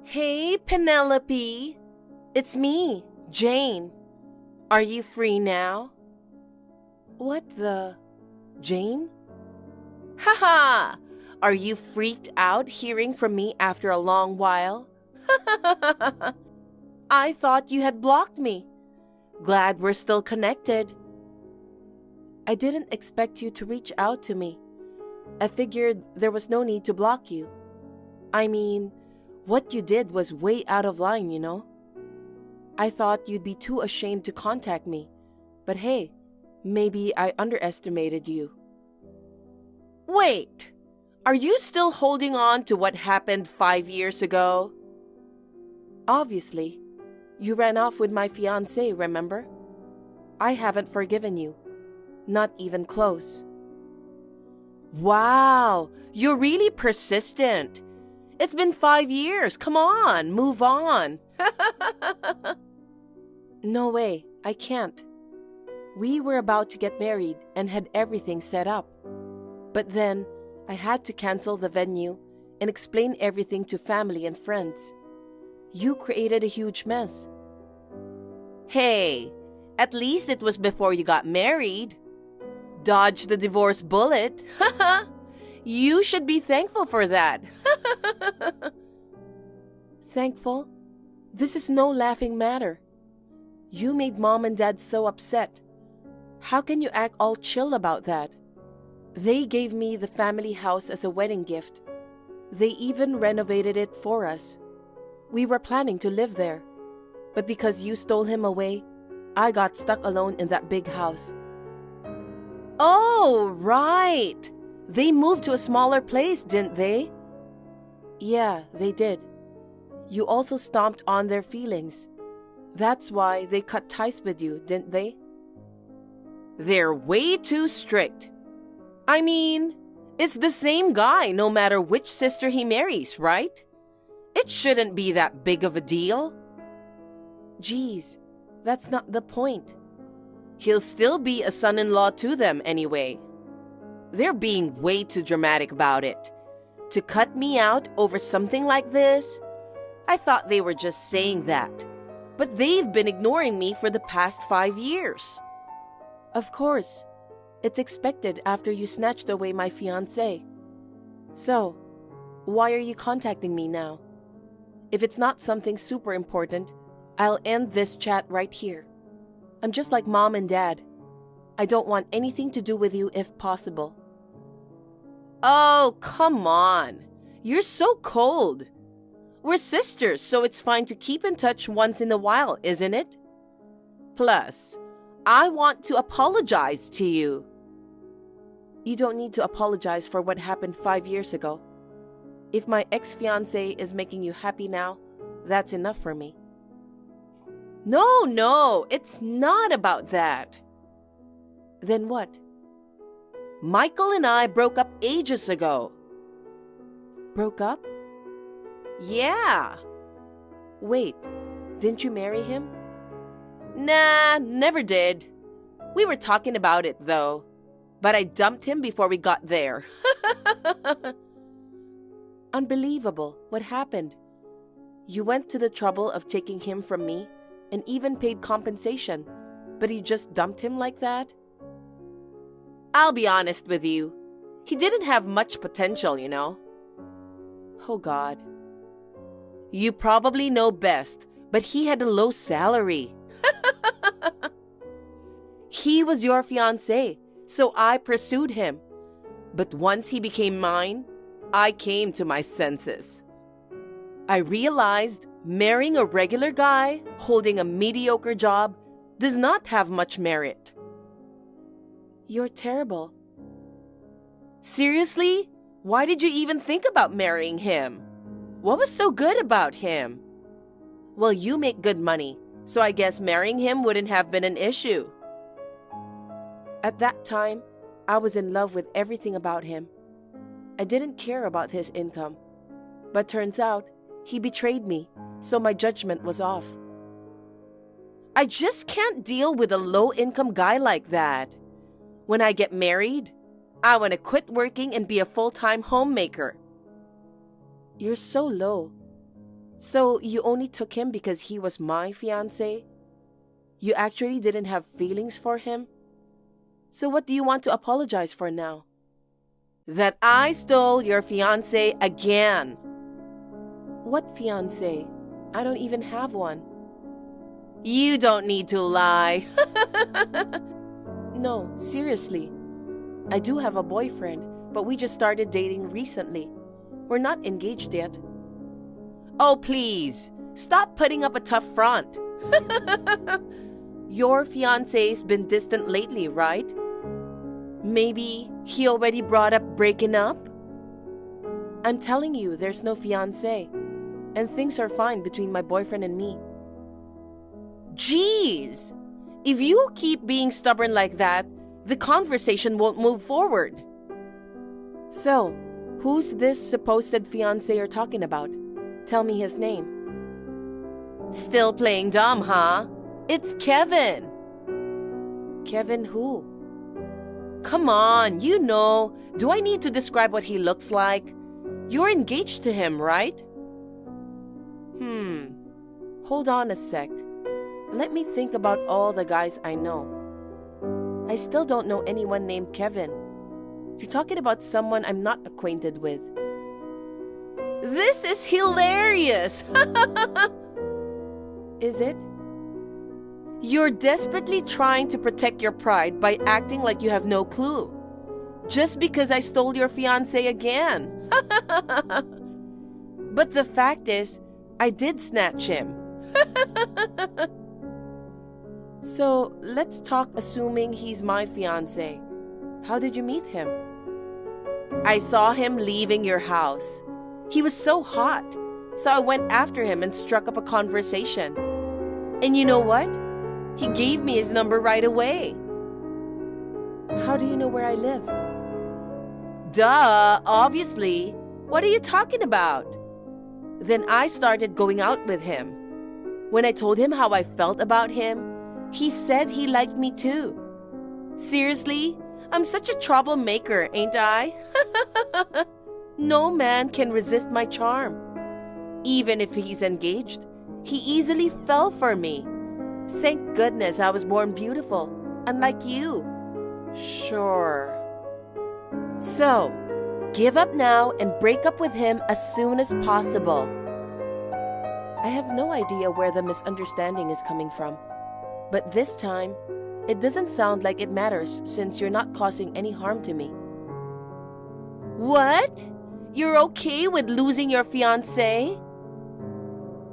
Hey, Penelope. It's me, Jane. Are you free now? What the... Jane? Haha! Are you freaked out hearing from me after a long while? I thought you had blocked me. Glad we're still connected. I didn't expect you to reach out to me. I figured there was no need to block you. I mean, what you did was way out of line, you know? I thought you'd be too ashamed to contact me. But hey, maybe I underestimated you. Wait, are you still holding on to what happened 5 years ago? Obviously. You ran off with my fiancé, remember? I haven't forgiven you. Not even close. Wow, you're really persistent. It's been 5 years. Come on, move on. No way, I can't. We were about to get married and had everything set up. But then, I had to cancel the venue and explain everything to family and friends. You created a huge mess. Hey, at least it was before you got married. Dodged the divorce bullet. You should be thankful for that. Thankful? This is no laughing matter. You made Mom and Dad so upset. How can you act all chill about that? They gave me the family house as a wedding gift. They even renovated it for us. We were planning to live there. But because you stole him away, I got stuck alone in that big house. Oh, right. They moved to a smaller place, didn't they? Yeah, they did. You also stomped on their feelings. That's why they cut ties with you, didn't they? They're way too strict. I mean, it's the same guy no matter which sister he marries, right? It shouldn't be that big of a deal. Geez, that's not the point. He'll still be a son-in-law to them anyway. They're being way too dramatic about it. To cut me out over something like this? I thought they were just saying that. But they've been ignoring me for the past 5 years. Of course. It's expected after you snatched away my fiancé. So, why are you contacting me now? If it's not something super important, I'll end this chat right here. I'm just like Mom and Dad. I don't want anything to do with you if possible. Oh, come on. You're so cold. We're sisters, so it's fine to keep in touch once in a while, isn't it? Plus, I want to apologize to you. You don't need to apologize for what happened 5 years ago. If my ex-fiancé is making you happy now, that's enough for me. No, it's not about that. Then what? Michael and I broke up ages ago. Broke up? Yeah. Wait, didn't you marry him? Nah, never did. We were talking about it though, but I dumped him before we got there. Unbelievable. What happened? You went to the trouble of taking him from me and even paid compensation, but you just dumped him like that? I'll be honest with you. He didn't have much potential, you know. Oh God. You probably know best, but he had a low salary. He was your fiancé, so I pursued him. But once he became mine, I came to my senses. I realized marrying a regular guy holding a mediocre job does not have much merit. You're terrible. Seriously? Why did you even think about marrying him? What was so good about him? Well, you make good money, so I guess marrying him wouldn't have been an issue. At that time, I was in love with everything about him. I didn't care about his income. But turns out, he betrayed me, so my judgment was off. I just can't deal with a low-income guy like that. When I get married, I want to quit working and be a full-time homemaker. You're so low. So you only took him because he was my fiancé? You actually didn't have feelings for him? So what do you want to apologize for now? That I stole your fiancé again. What fiancé? I don't even have one. You don't need to lie. No, seriously. I do have a boyfriend, but we just started dating recently. We're not engaged yet. Oh, please, stop putting up a tough front. Your fiancé's been distant lately, right? Maybe he already brought up breaking up? I'm telling you, there's no fiancé, and things are fine between my boyfriend and me. Jeez! If you keep being stubborn like that, the conversation won't move forward. So, who's this supposed fiancé you're talking about? Tell me his name. Still playing dumb, huh? It's Kevin. Kevin who? Come on, you know. Do I need to describe what he looks like? You're engaged to him, right? Hold on a sec. Let me think about all the guys I know. I still don't know anyone named Kevin. You're talking about someone I'm not acquainted with. This is hilarious! Is it? You're desperately trying to protect your pride by acting like you have no clue. Just because I stole your fiancé again. But the fact is, I did snatch him. So, let's talk assuming he's my fiancé. How did you meet him? I saw him leaving your house. He was so hot, so I went after him and struck up a conversation. And you know what? He gave me his number right away. How do you know where I live? Duh, obviously. What are you talking about? Then I started going out with him. When I told him how I felt about him, he said he liked me too. Seriously? I'm such a troublemaker, ain't I? No man can resist my charm. Even if he's engaged, he easily fell for me. Thank goodness I was born beautiful, unlike you. Sure. So, give up now and break up with him as soon as possible. I have no idea where the misunderstanding is coming from. But this time, it doesn't sound like it matters since you're not causing any harm to me. What? You're okay with losing your fiancé?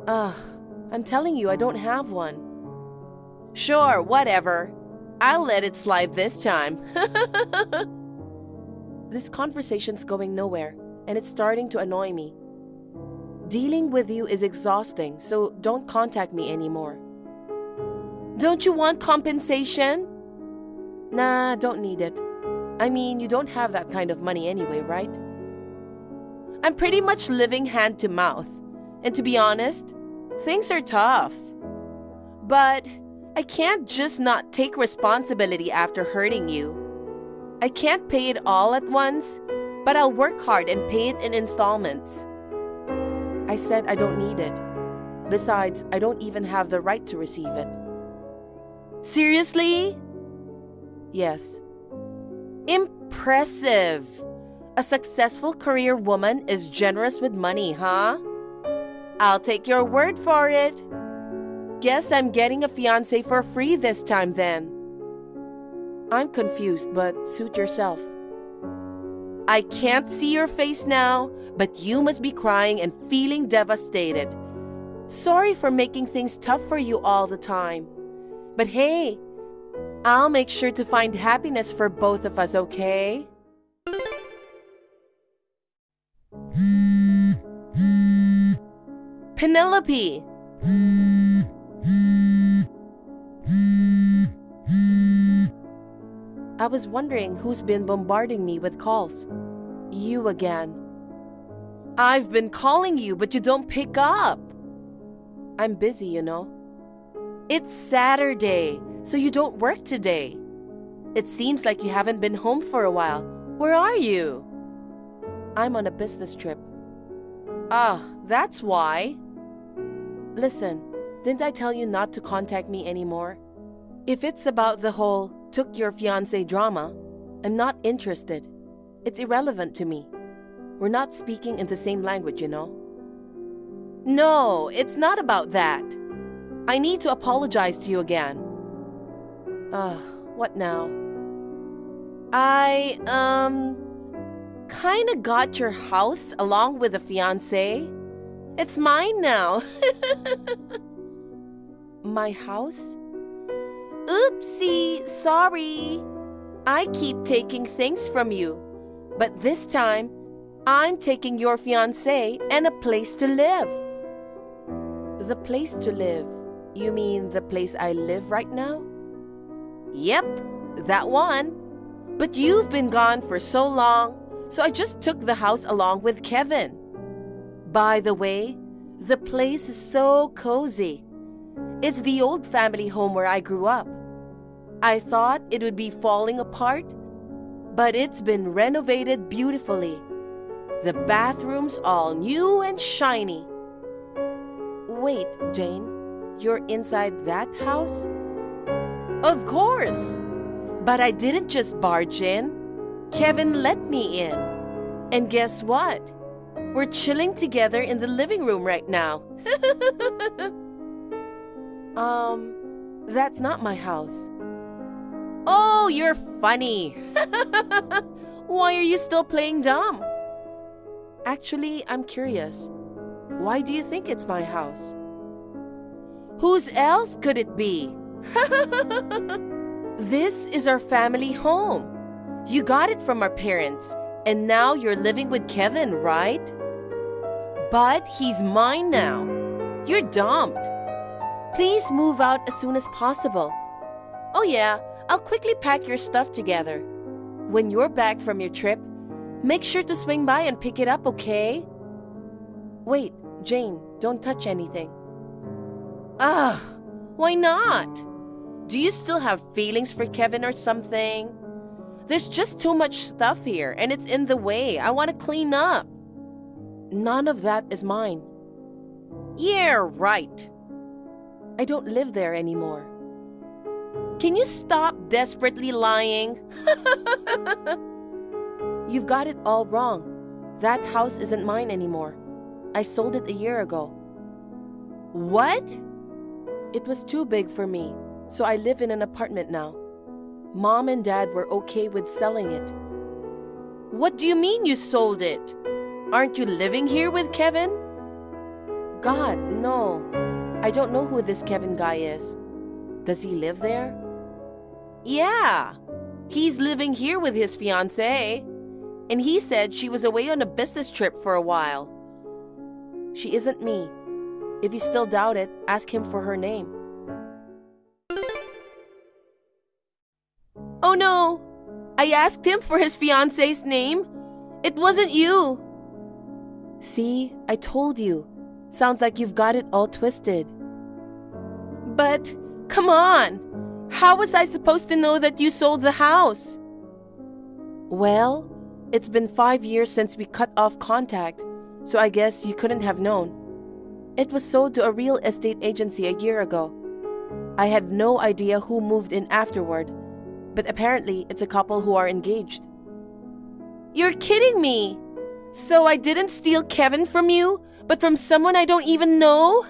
I'm telling you, I don't have one. Sure, whatever. I'll let it slide this time. This conversation's going nowhere, and it's starting to annoy me. Dealing with you is exhausting, so don't contact me anymore. Don't you want compensation? Nah, don't need it. I mean, you don't have that kind of money anyway, right? I'm pretty much living hand to mouth. And to be honest, things are tough. But I can't just not take responsibility after hurting you. I can't pay it all at once, but I'll work hard and pay it in installments. I said I don't need it. Besides, I don't even have the right to receive it. Seriously? Yes. Impressive. A successful career woman is generous with money, huh? I'll take your word for it. Guess I'm getting a fiancé for free this time then. I'm confused, but suit yourself. I can't see your face now, but you must be crying and feeling devastated. Sorry for making things tough for you all the time. But hey, I'll make sure to find happiness for both of us, okay? Penelope! I was wondering who's been bombarding me with calls. You again. I've been calling you, but you don't pick up. I'm busy, you know. It's Saturday, so you don't work today. It seems like you haven't been home for a while. Where are you? I'm on a business trip. That's why. Listen, didn't I tell you not to contact me anymore? If it's about the whole took your fiancé drama, I'm not interested. It's irrelevant to me. We're not speaking in the same language, you know? No, it's not about that. I need to apologize to you again. What now? I, kinda got your house along with the fiancé. It's mine now. My house? Oopsie, sorry. I keep taking things from you. But this time, I'm taking your fiancé and a place to live. The place to live? You mean the place I live right now? Yep, that one. But you've been gone for so long, so I just took the house along with Kevin. By the way, the place is so cozy. It's the old family home where I grew up. I thought it would be falling apart, but it's been renovated beautifully. The bathroom's all new and shiny. Wait, Jane, you're inside that house? Of course! But I didn't just barge in. Kevin let me in. And guess what? We're chilling together in the living room right now. That's not my house. Oh, you're funny. Why are you still playing dumb? Actually, I'm curious. Why do you think it's my house? Whose else could it be? This is our family home. You got it from our parents, and now you're living with Kevin, right? But he's mine now. You're dumped. Please move out as soon as possible. Oh yeah, I'll quickly pack your stuff together. When you're back from your trip, make sure to swing by and pick it up, okay? Wait, Jane, don't touch anything. Why not? Do you still have feelings for Kevin or something? There's just too much stuff here and it's in the way. I want to clean up. None of that is mine. Yeah, right. I don't live there anymore. Can you stop desperately lying? You've got it all wrong. That house isn't mine anymore. I sold it a year ago. What? It was too big for me, so I live in an apartment now. Mom and Dad were okay with selling it. What do you mean you sold it? Aren't you living here with Kevin? God, no. I don't know who this Kevin guy is. Does he live there? Yeah. He's living here with his fiancée. And he said she was away on a business trip for a while. She isn't me. If you still doubt it, ask him for her name. Oh no! I asked him for his fiancé's name. It wasn't you. See, I told you. Sounds like you've got it all twisted. But, come on! How was I supposed to know that you sold the house? Well, it's been 5 years since we cut off contact, so I guess you couldn't have known. It was sold to a real estate agency a year ago. I had no idea who moved in afterward, but apparently it's a couple who are engaged. You're kidding me! So I didn't steal Kevin from you, but from someone I don't even know?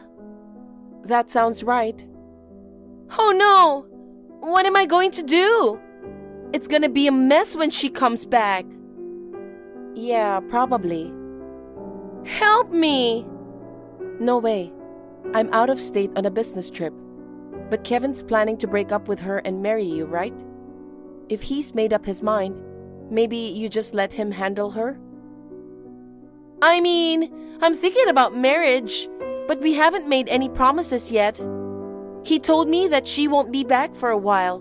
That sounds right. Oh no! What am I going to do? It's gonna be a mess when she comes back. Yeah, probably. Help me! No way. I'm out of state on a business trip. But Kevin's planning to break up with her and marry you, right? If he's made up his mind, maybe you just let him handle her? I mean, I'm thinking about marriage, but we haven't made any promises yet. He told me that she won't be back for a while,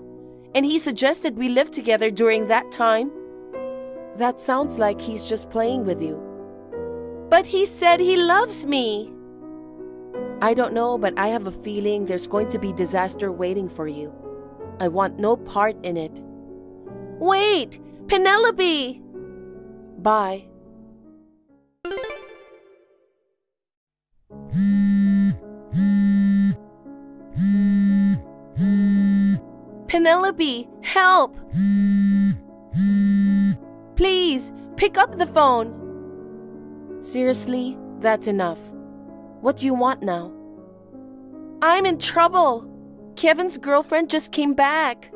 and he suggested we live together during that time. That sounds like he's just playing with you. But he said he loves me. I don't know, but I have a feeling there's going to be disaster waiting for you. I want no part in it. Wait! Penelope! Bye. Penelope, help! Please, pick up the phone. Seriously, that's enough. What do you want now? I'm in trouble. Kevin's girlfriend just came back.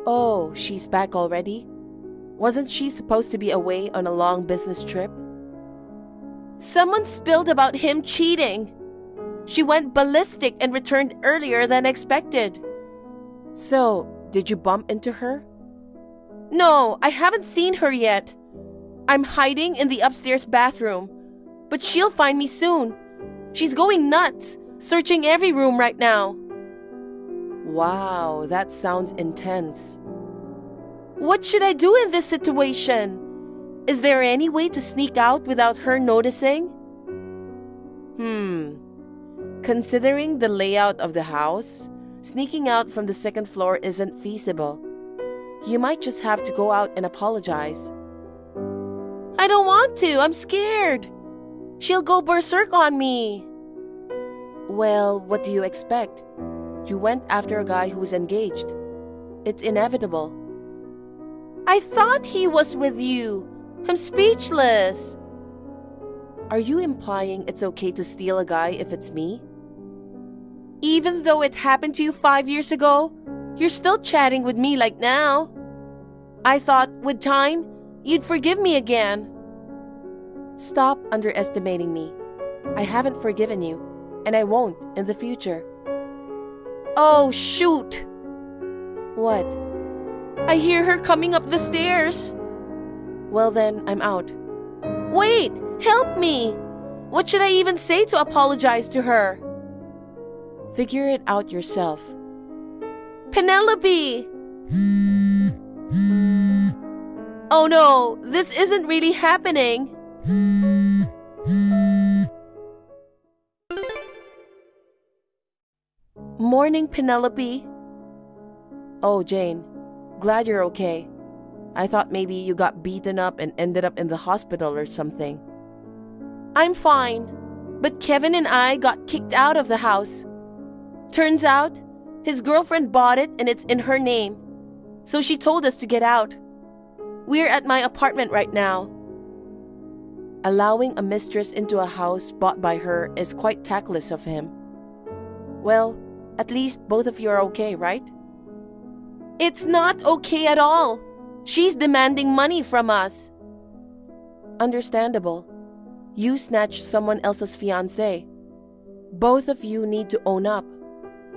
Oh, she's back already? Wasn't she supposed to be away on a long business trip? Someone spilled about him cheating. She went ballistic and returned earlier than expected. So, did you bump into her? No, I haven't seen her yet. I'm hiding in the upstairs bathroom, but she'll find me soon. She's going nuts, searching every room right now. Wow, that sounds intense. What should I do in this situation? Is there any way to sneak out without her noticing? Considering the layout of the house, sneaking out from the second floor isn't feasible. You might just have to go out and apologize. I don't want to. I'm scared. She'll go berserk on me. Well, what do you expect? You went after a guy who's engaged. It's inevitable. I thought he was with you. I'm speechless. Are you implying it's okay to steal a guy if it's me? Even though it happened to you 5 years ago, you're still chatting with me like now. I thought, with time, you'd forgive me again. Stop underestimating me. I haven't forgiven you, and I won't in the future. Oh, shoot! What? I hear her coming up the stairs. Well then, I'm out. Wait! Help me! What should I even say to apologize to her? Figure it out yourself. Penelope! Oh no, this isn't really happening. Morning, Penelope. Oh, Jane. Glad you're okay. I thought maybe you got beaten up and ended up in the hospital or something. I'm fine, but Kevin and I got kicked out of the house. Turns out, his girlfriend bought it and it's in her name. So she told us to get out. We're at my apartment right now. Allowing a mistress into a house bought by her is quite tactless of him. Well, at least both of you are okay, right? It's not okay at all. She's demanding money from us. Understandable. You snatched someone else's fiancé. Both of you need to own up.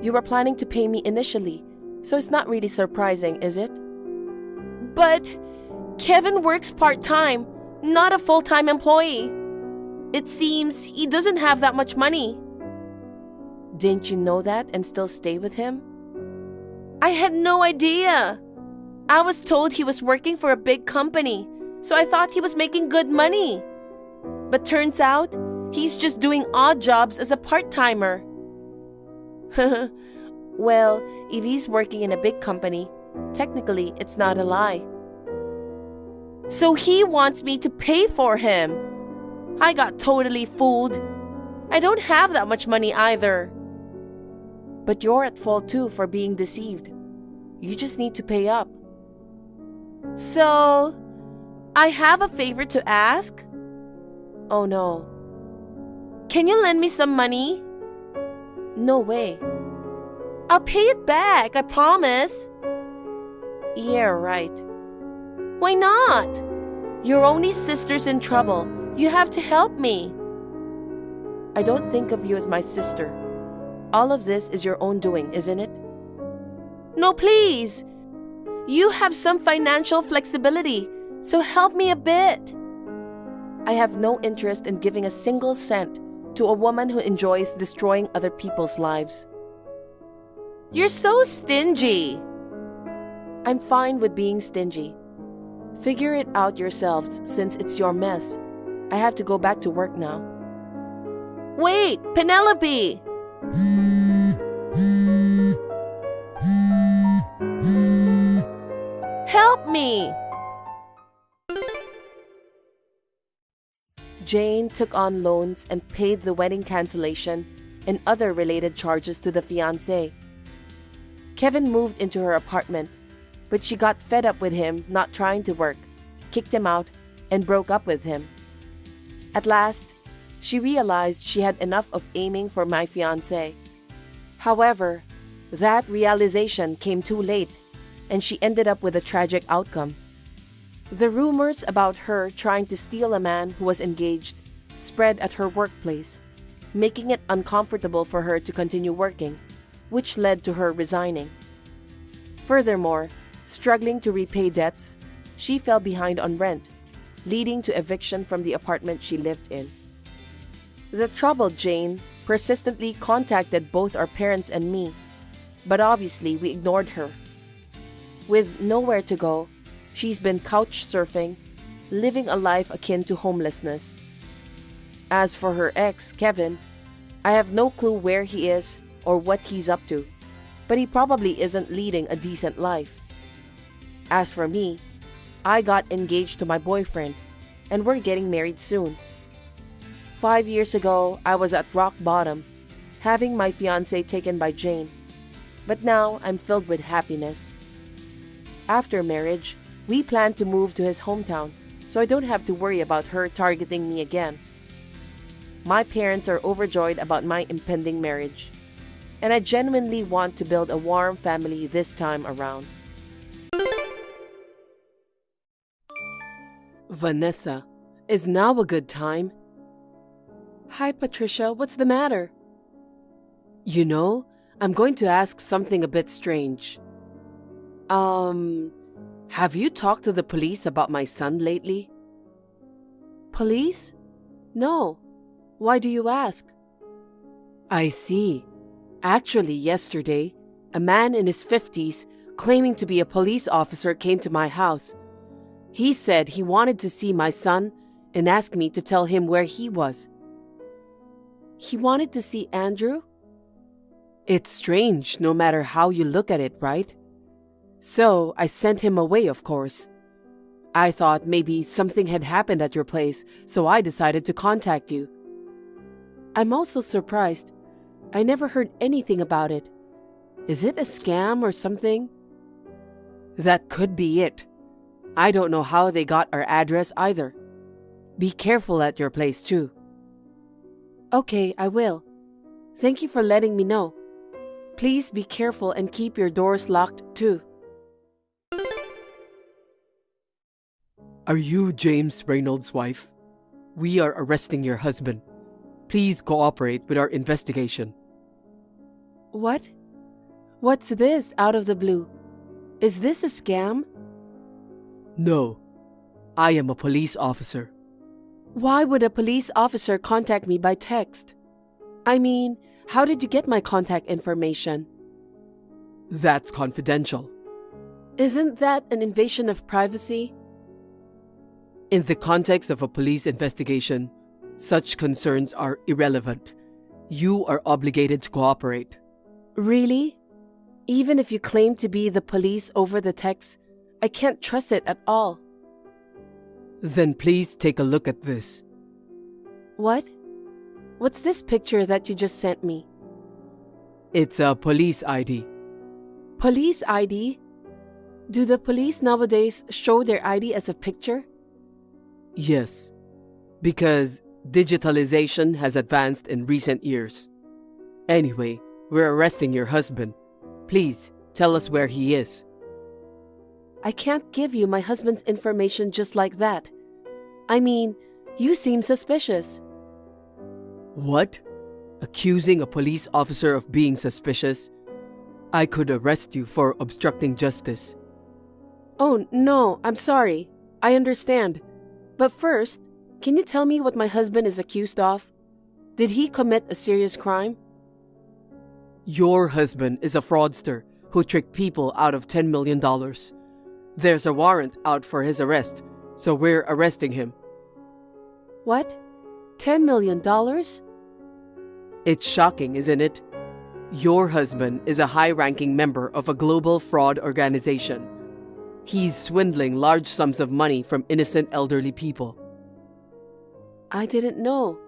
You were planning to pay me initially, so it's not really surprising, is it? But Kevin works part-time, not a full-time employee. It seems he doesn't have that much money. Didn't you know that and still stay with him? I had no idea. I was told he was working for a big company, so I thought he was making good money. But turns out, he's just doing odd jobs as a part-timer. Well, if he's working in a big company, technically it's not a lie. So he wants me to pay for him. I got totally fooled. I don't have that much money either. But you're at fault too for being deceived. You just need to pay up. So, I have a favor to ask? Oh no. Can you lend me some money? No way. I'll pay it back, I promise. Yeah, right. Why not? Your only sister's in trouble. You have to help me. I don't think of you as my sister. All of this is your own doing, isn't it? No, please. You have some financial flexibility, so help me a bit. I have no interest in giving a single cent to a woman who enjoys destroying other people's lives. You're so stingy. I'm fine with being stingy. Figure it out yourselves since it's your mess. I have to go back to work now. Wait, Penelope! Help me! Jane took on loans and paid the wedding cancellation and other related charges to the fiancé. Kevin moved into her apartment, but she got fed up with him not trying to work, kicked him out, and broke up with him. At last, she realized she had enough of aiming for my fiancé. However, that realization came too late, and she ended up with a tragic outcome. The rumors about her trying to steal a man who was engaged spread at her workplace, making it uncomfortable for her to continue working, which led to her resigning. Furthermore, struggling to repay debts, she fell behind on rent, leading to eviction from the apartment she lived in. The troubled Jane persistently contacted both our parents and me, but obviously we ignored her. With nowhere to go, she's been couch surfing, living a life akin to homelessness. As for her ex, Kevin, I have no clue where he is or what he's up to, but he probably isn't leading a decent life. As for me, I got engaged to my boyfriend, and we're getting married soon. 5 years ago, I was at rock bottom, having my fiancé taken by Jane, but now I'm filled with happiness. After marriage, we plan to move to his hometown, so I don't have to worry about her targeting me again. My parents are overjoyed about my impending marriage, and I genuinely want to build a warm family this time around. Vanessa, is now a good time? Hi, Patricia, what's the matter? You know, I'm going to ask something a bit strange. Have you talked to the police about my son lately? Police? No. Why do you ask? I see. Actually, yesterday, a man in his 50s claiming to be a police officer came to my house. He said he wanted to see my son and asked me to tell him where he was. He wanted to see Andrew? It's strange no matter how you look at it, right? So I sent him away, of course. I thought maybe something had happened at your place, so I decided to contact you. I'm also surprised. I never heard anything about it. Is it a scam or something? That could be it. I don't know how they got our address either. Be careful at your place too. Okay, I will. Thank you for letting me know. Please be careful and keep your doors locked too. Are you James Reynolds' wife? We are arresting your husband. Please cooperate with our investigation. What? What's this out of the blue? Is this a scam? No, I am a police officer. Why would a police officer contact me by text? I mean, how did you get my contact information? That's confidential. Isn't that an invasion of privacy? In the context of a police investigation, such concerns are irrelevant. You are obligated to cooperate. Really? Even if you claim to be the police over the text, I can't trust it at all. Then please take a look at this. What? What's this picture that you just sent me? It's a police ID. Police ID? Do the police nowadays show their ID as a picture? Yes, because digitalization has advanced in recent years. Anyway, we're arresting your husband. Please, tell us where he is. I can't give you my husband's information just like that. I mean, you seem suspicious. What? Accusing a police officer of being suspicious? I could arrest you for obstructing justice. Oh, no, I'm sorry. I understand. But first, can you tell me what my husband is accused of? Did he commit a serious crime? Your husband is a fraudster who tricked people out of $10 million. There's a warrant out for his arrest, so we're arresting him. What? $10 million? It's shocking, isn't it? Your husband is a high-ranking member of a global fraud organization. He's swindling large sums of money from innocent elderly people. I didn't know.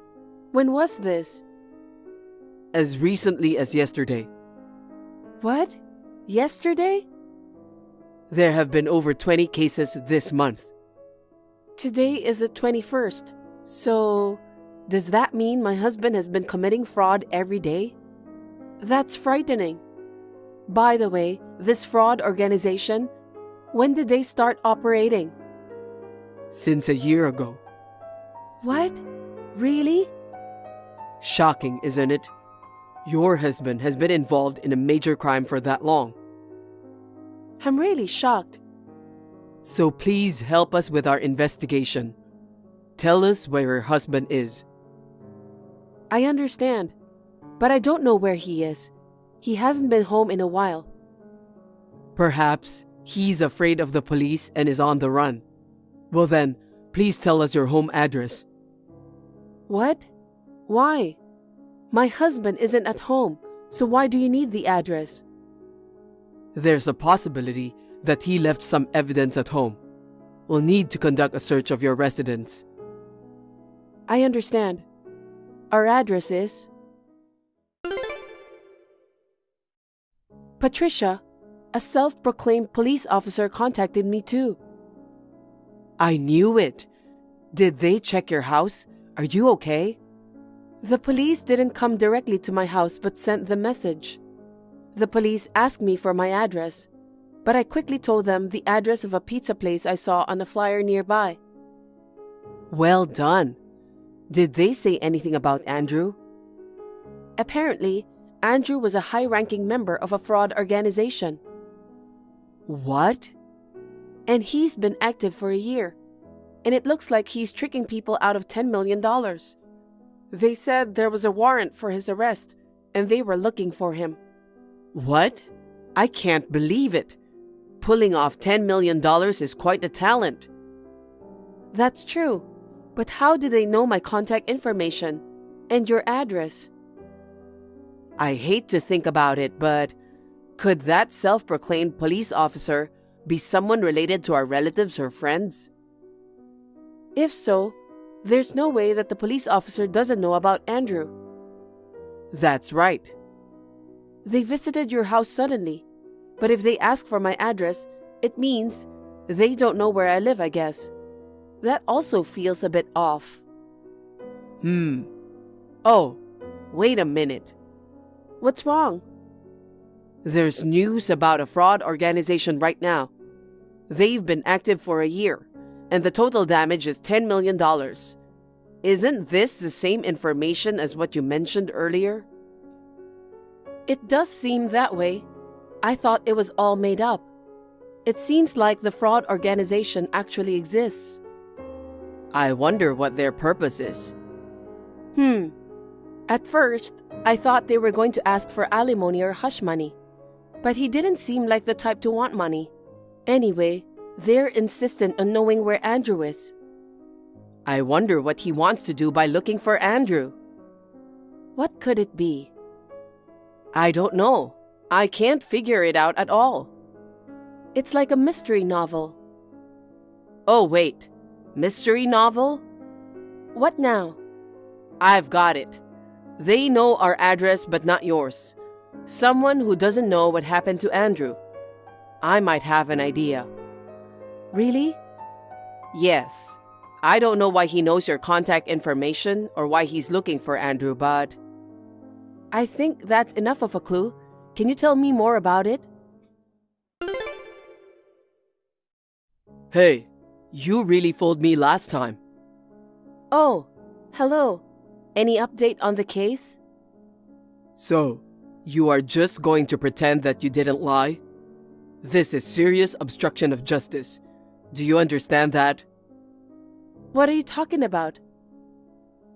When was this? As recently as yesterday. What? Yesterday? There have been over 20 cases this month. Today is the 21st. So, does that mean my husband has been committing fraud every day? That's frightening. By the way, this fraud organization, when did they start operating? Since a year ago. What? Really? Shocking, isn't it? Your husband has been involved in a major crime for that long. I'm really shocked. So please help us with our investigation. Tell us where your husband is. I understand, but I don't know where he is. He hasn't been home in a while. Perhaps he's afraid of the police and is on the run. Well then, please tell us your home address. What? Why? My husband isn't at home, so why do you need the address? There's a possibility that he left some evidence at home. We'll need to conduct a search of your residence. I understand. Our address is... Patricia, a self-proclaimed police officer, contacted me too. I knew it. Did they check your house? Are you okay? The police didn't come directly to my house but sent the message. The police asked me for my address, but I quickly told them the address of a pizza place I saw on a flyer nearby. Well done. Did they say anything about Andrew? Apparently, Andrew was a high-ranking member of a fraud organization. What? And he's been active for a year. And it looks like he's tricking people out of $10 million. They said there was a warrant for his arrest, and they were looking for him. What? I can't believe it. Pulling off $10 million is quite a talent. That's true. But how did they know my contact information and your address? I hate to think about it, but could that self-proclaimed police officer be someone related to our relatives or friends? If so, there's no way that the police officer doesn't know about Andrew. That's right. They visited your house suddenly, but if they ask for my address, it means they don't know where I live, I guess. That also feels a bit off. Oh, wait a minute. What's wrong? There's news about a fraud organization right now. They've been active for a year, and the total damage is $10 million. Isn't this the same information as what you mentioned earlier? It does seem that way. I thought it was all made up. It seems like the fraud organization actually exists. I wonder what their purpose is. At first, I thought they were going to ask for alimony or hush money. But he didn't seem like the type to want money. Anyway, they're insistent on knowing where Andrew is. I wonder what he wants to do by looking for Andrew. What could it be? I don't know. I can't figure it out at all. It's like a mystery novel. Oh, wait. Mystery novel? What now? I've got it. They know our address but not yours. Someone who doesn't know what happened to Andrew. I might have an idea. Really? Yes. I don't know why he knows your contact information or why he's looking for Andrew, but... I think that's enough of a clue. Can you tell me more about it? Hey, you really fooled me last time. Oh, hello. Any update on the case? So, you are just going to pretend that you didn't lie? This is serious obstruction of justice. Do you understand that? What are you talking about?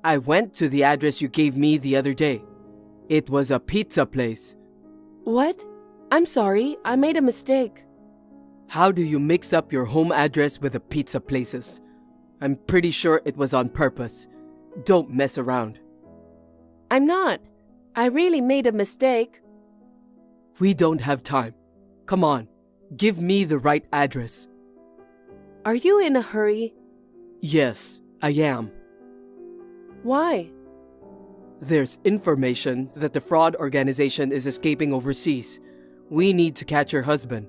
I went to the address you gave me the other day. It was a pizza place. What? I'm sorry, I made a mistake. How do you mix up your home address with the pizza places? I'm pretty sure it was on purpose. Don't mess around. I'm not. I really made a mistake. We don't have time. Come on, give me the right address. Are you in a hurry? Yes, I am. Why? There's information that the fraud organization is escaping overseas. We need to catch your husband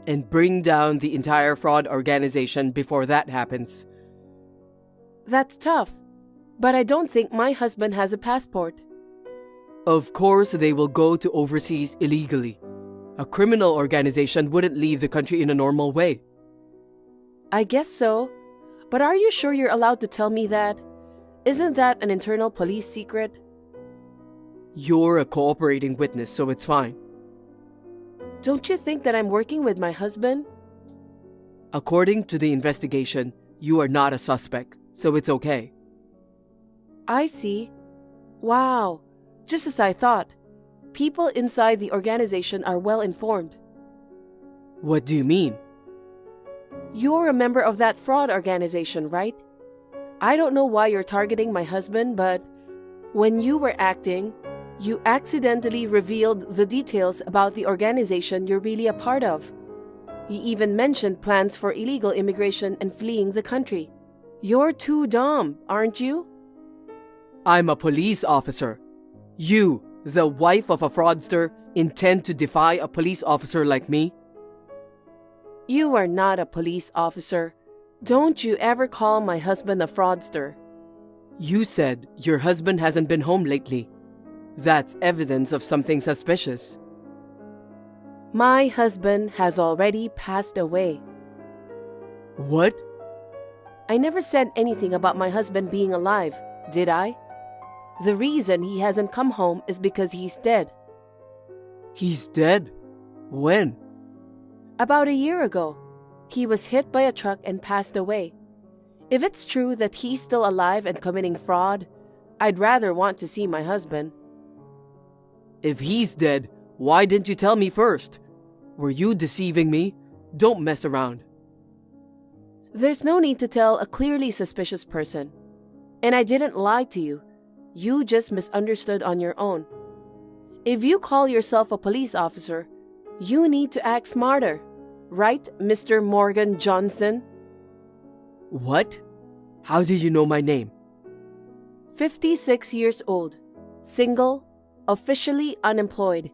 and bring down the entire fraud organization before that happens. That's tough, but I don't think my husband has a passport. Of course, they will go to overseas illegally. A criminal organization wouldn't leave the country in a normal way. I guess so, but are you sure you're allowed to tell me that? Isn't that an internal police secret? You're a cooperating witness, so it's fine. Don't you think that I'm working with my husband? According to the investigation, you are not a suspect, so it's okay. I see. Wow, just as I thought. People inside the organization are well informed. What do you mean? You're a member of that fraud organization, right? I don't know why you're targeting my husband, but when you were acting, you accidentally revealed the details about the organization you're really a part of. You even mentioned plans for illegal immigration and fleeing the country. You're too dumb, aren't you? I'm a police officer. You, the wife of a fraudster, intend to defy a police officer like me? You are not a police officer. Don't you ever call my husband a fraudster. You said your husband hasn't been home lately. That's evidence of something suspicious. My husband has already passed away. What? I never said anything about my husband being alive, did I? The reason he hasn't come home is because he's dead. He's dead? When? About a year ago. He was hit by a truck and passed away. If it's true that he's still alive and committing fraud, I'd rather want to see my husband. If he's dead, why didn't you tell me first? Were you deceiving me? Don't mess around. There's no need to tell a clearly suspicious person. And I didn't lie to you. You just misunderstood on your own. If you call yourself a police officer, you need to act smarter. Right, Mr. Morgan Johnson? What? How did you know my name? 56 years old, single, officially unemployed.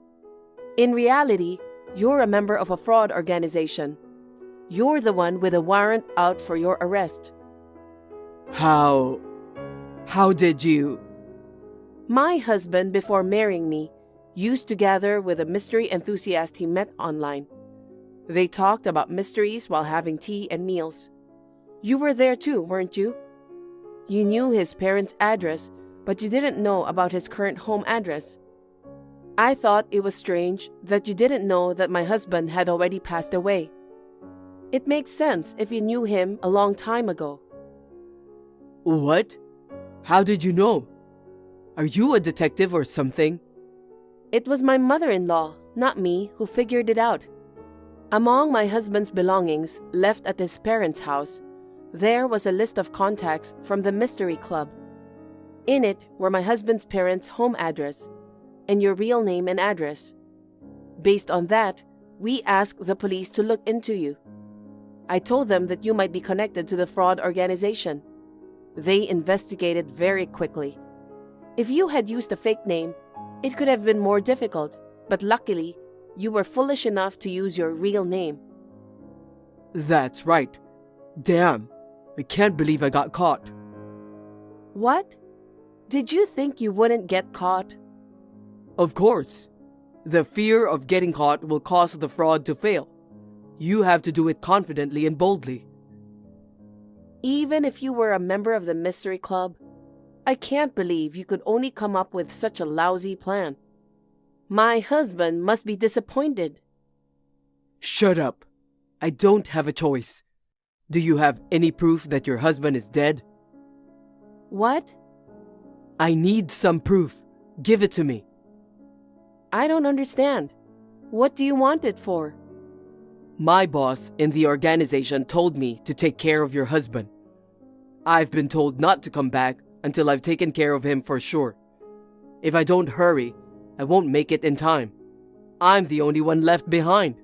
In reality, you're a member of a fraud organization. You're the one with a warrant out for your arrest. How did you? My husband, before marrying me, used to gather with a mystery enthusiast he met online. They talked about mysteries while having tea and meals. You were there too, weren't you? You knew his parents' address, but you didn't know about his current home address. I thought it was strange that you didn't know that my husband had already passed away. It makes sense if you knew him a long time ago. What? How did you know? Are you a detective or something? It was my mother-in-law, not me, who figured it out. Among my husband's belongings left at his parents' house, there was a list of contacts from the Mystery Club. In it were my husband's parents' home address and your real name and address. Based on that, we asked the police to look into you. I told them that you might be connected to the fraud organization. They investigated very quickly. If you had used a fake name, it could have been more difficult, but luckily, you were foolish enough to use your real name. That's right. Damn, I can't believe I got caught. What? Did you think you wouldn't get caught? Of course. The fear of getting caught will cause the fraud to fail. You have to do it confidently and boldly. Even if you were a member of the Mystery Club, I can't believe you could only come up with such a lousy plan. My husband must be disappointed. Shut up. I don't have a choice. Do you have any proof that your husband is dead? What? I need some proof. Give it to me. I don't understand. What do you want it for? My boss in the organization told me to take care of your husband. I've been told not to come back until I've taken care of him for sure. If I don't hurry, I won't make it in time. I'm the only one left behind.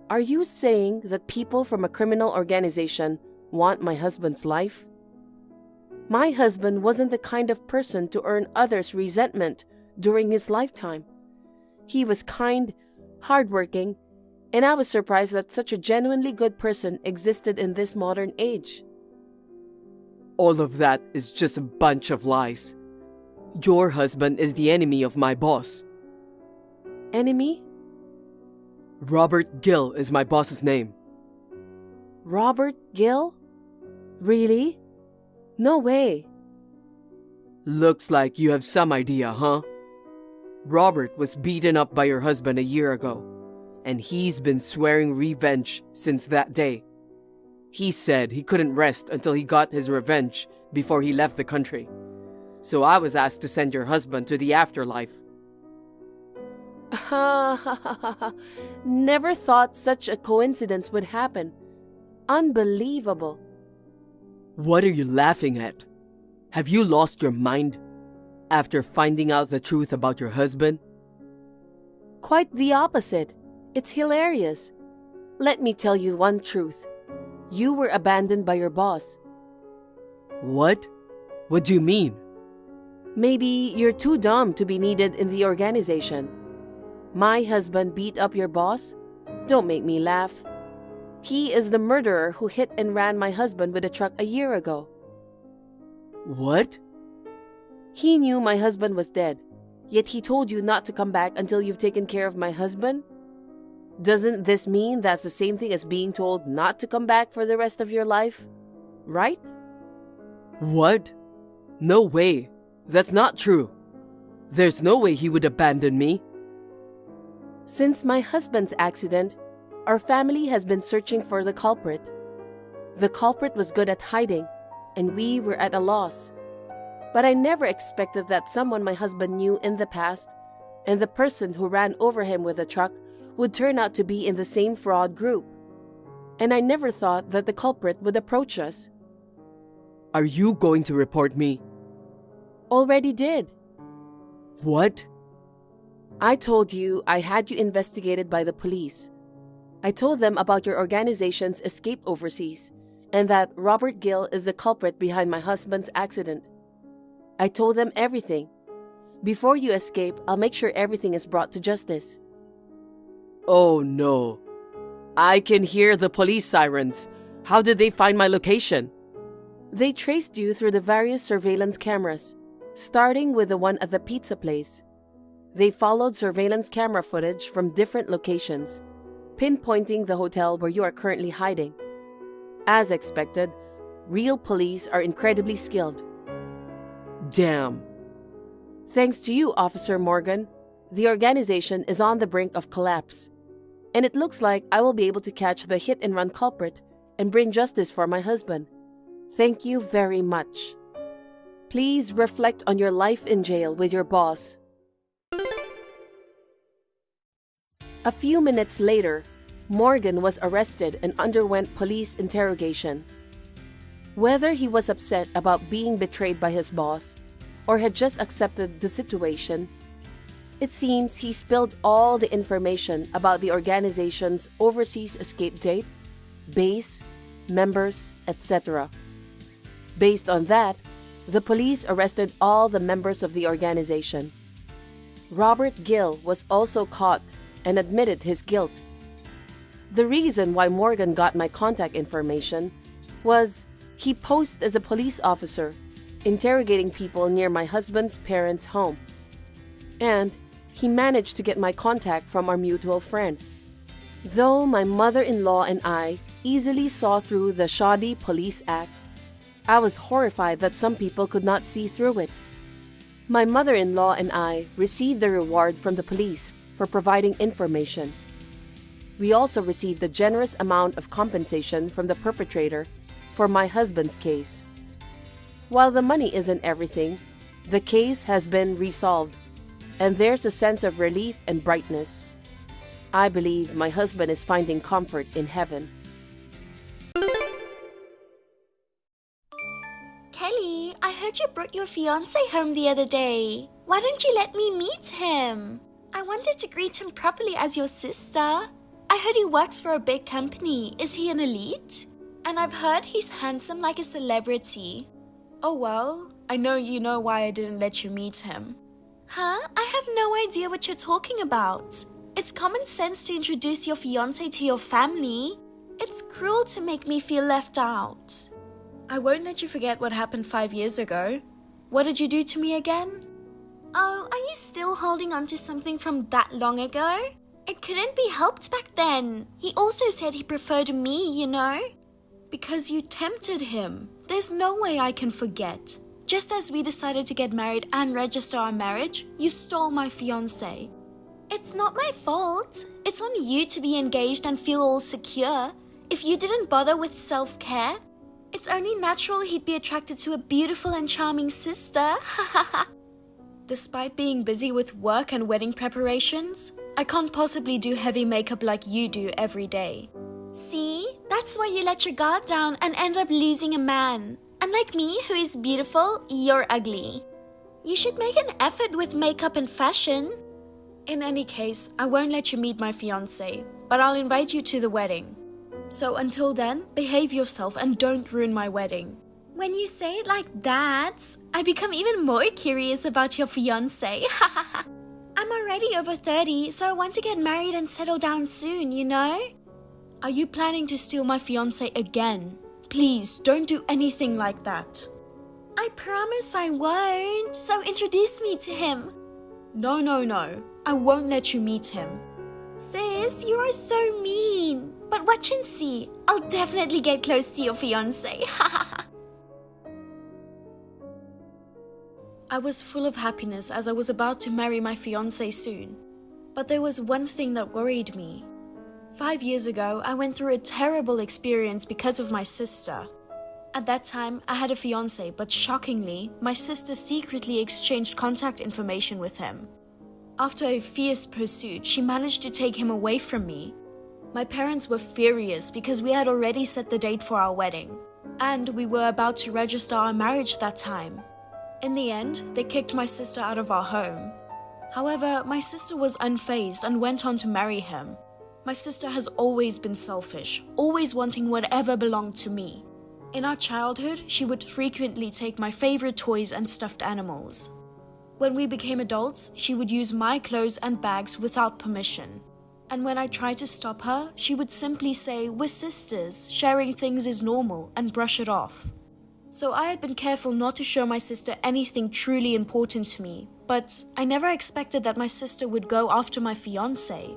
Are you saying that people from a criminal organization want my husband's life? My husband wasn't the kind of person to earn others' resentment during his lifetime. He was kind, hardworking, and I was surprised that such a genuinely good person existed in this modern age. All of that is just a bunch of lies. Your husband is the enemy of my boss. Enemy? Robert Gill is my boss's name. Robert Gill? Really? No way. Looks like you have some idea, huh? Robert was beaten up by your husband a year ago, and he's been swearing revenge since that day. He said he couldn't rest until he got his revenge before he left the country. So I was asked to send your husband to the afterlife. Never thought such a coincidence would happen. Unbelievable. What are you laughing at? Have you lost your mind after finding out the truth about your husband? Quite the opposite. It's hilarious. Let me tell you one truth. You were abandoned by your boss. What? What do you mean? Maybe you're too dumb to be needed in the organization. My husband beat up your boss? Don't make me laugh. He is the murderer who hit and ran my husband with a truck a year ago. What? He knew my husband was dead, yet he told you not to come back until you've taken care of my husband? Doesn't this mean that's the same thing as being told not to come back for the rest of your life? Right? What? No way. That's not true. There's no way he would abandon me. Since my husband's accident, our family has been searching for the culprit. The culprit was good at hiding, and we were at a loss. But I never expected that someone my husband knew in the past, and the person who ran over him with a truck, would turn out to be in the same fraud group. And I never thought that the culprit would approach us. Are you going to report me? Already did. What? I told you I had you investigated by the police. I told them about your organization's escape overseas, and that Robert Gill is the culprit behind my husband's accident. I told them everything. Before you escape, I'll make sure everything is brought to justice. Oh no. I can hear the police sirens. How did they find my location? They traced you through the various surveillance cameras, starting with the one at the pizza place. They followed surveillance camera footage from different locations, pinpointing the hotel where you are currently hiding. As expected, real police are incredibly skilled. Damn. Thanks to you, Officer Morgan, the organization is on the brink of collapse. And it looks like I will be able to catch the hit-and-run culprit and bring justice for my husband. Thank you very much. Please reflect on your life in jail with your boss. A few minutes later, Morgan was arrested and underwent police interrogation. Whether he was upset about being betrayed by his boss or had just accepted the situation, it seems he spilled all the information about the organization's overseas escape date, base, members, etc. Based on that, the police arrested all the members of the organization. Robert Gill was also caught and admitted his guilt. The reason why Morgan got my contact information was he posed as a police officer interrogating people near my husband's parents' home. And he managed to get my contact from our mutual friend. Though my mother-in-law and I easily saw through the shoddy police act, I was horrified that some people could not see through it. My mother-in-law and I received a reward from the police for providing information. We also received a generous amount of compensation from the perpetrator for my husband's case. While the money isn't everything, the case has been resolved, and there's a sense of relief and brightness. I believe my husband is finding comfort in heaven. Kelly, I heard you brought your fiancé home the other day. Why don't you let me meet him? I wanted to greet him properly as your sister. I heard he works for a big company. Is he an elite? And I've heard he's handsome like a celebrity. Oh well, I know you know why I didn't let you meet him. Huh? I have no idea what you're talking about. It's common sense to introduce your fiancé to your family. It's cruel to make me feel left out. I won't let you forget what happened 5 years ago. What did you do to me again? Oh, are you still holding on to something from that long ago? It couldn't be helped back then. He also said he preferred me, you know? Because you tempted him. There's no way I can forget. Just as we decided to get married and register our marriage, you stole my fiancé. It's not my fault. It's on you to be engaged and feel all secure. If you didn't bother with self-care, it's only natural he'd be attracted to a beautiful and charming sister. Despite being busy with work and wedding preparations, I can't possibly do heavy makeup like you do every day. See? That's why you let your guard down and end up losing a man. Unlike me, who is beautiful, you're ugly. You should make an effort with makeup and fashion. In any case, I won't let you meet my fiancé, but I'll invite you to the wedding. So until then, behave yourself and don't ruin my wedding. When you say it like that, I become even more curious about your fiancé. I'm already over 30, so I want to get married and settle down soon, you know? Are you planning to steal my fiancé again? Please, don't do anything like that. I promise I won't, so introduce me to him. No. I won't let you meet him. Sis, you are so mean. But watch and see. I'll definitely get close to your fiancé. I was full of happiness as I was about to marry my fiancé soon. But there was one thing that worried me. 5 years ago, I went through a terrible experience because of my sister. At that time, I had a fiancé, but shockingly, my sister secretly exchanged contact information with him. After a fierce pursuit, she managed to take him away from me. My parents were furious because we had already set the date for our wedding, and we were about to register our marriage that time. In the end, they kicked my sister out of our home. However, my sister was unfazed and went on to marry him. My sister has always been selfish, always wanting whatever belonged to me. In our childhood, she would frequently take my favorite toys and stuffed animals. When we became adults, she would use my clothes and bags without permission. And when I tried to stop her, she would simply say, "We're sisters, sharing things is normal," and brush it off. So I had been careful not to show my sister anything truly important to me, but I never expected that my sister would go after my fiancé.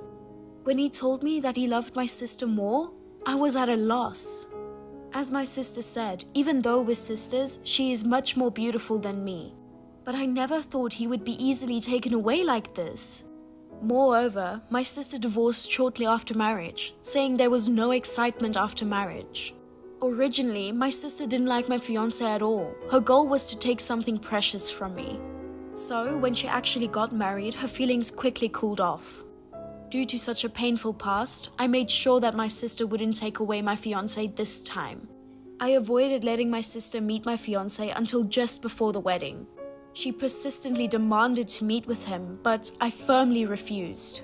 When he told me that he loved my sister more, I was at a loss. As my sister said, even though we're sisters, she is much more beautiful than me. But I never thought he would be easily taken away like this. Moreover, my sister divorced shortly after marriage, saying there was no excitement after marriage. Originally, my sister didn't like my fiancé at all. Her goal was to take something precious from me. So, when she actually got married, her feelings quickly cooled off. Due to such a painful past, I made sure that my sister wouldn't take away my fiancé this time. I avoided letting my sister meet my fiancé until just before the wedding. She persistently demanded to meet with him, but I firmly refused.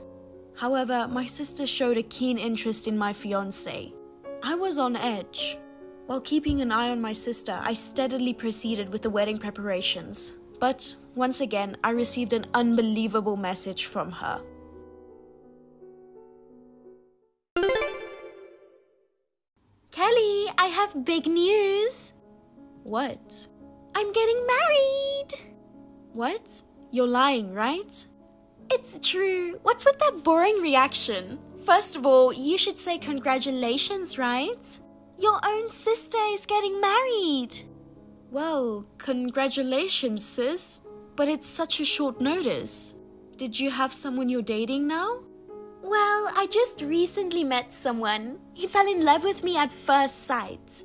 However, my sister showed a keen interest in my fiancé. I was on edge. While keeping an eye on my sister, I steadily proceeded with the wedding preparations. But once again, I received an unbelievable message from her. Kelly, I have big news. What? I'm getting married. What? You're lying, right? It's true. What's with that boring reaction? First of all, you should say congratulations, right? Your own sister is getting married. Well, congratulations, sis. But it's such a short notice. Did you have someone you're dating now? Well, I just recently met someone. He fell in love with me at first sight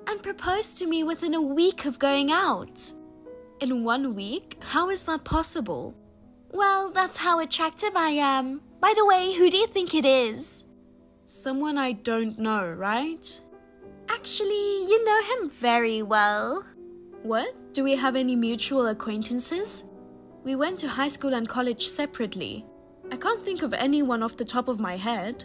and proposed to me within a week of going out. In 1 week? How is that possible? Well, that's how attractive I am. By the way, who do you think it is? Someone I don't know, right? Actually, you know him very well. What? Do we have any mutual acquaintances? We went to high school and college separately. I can't think of anyone off the top of my head.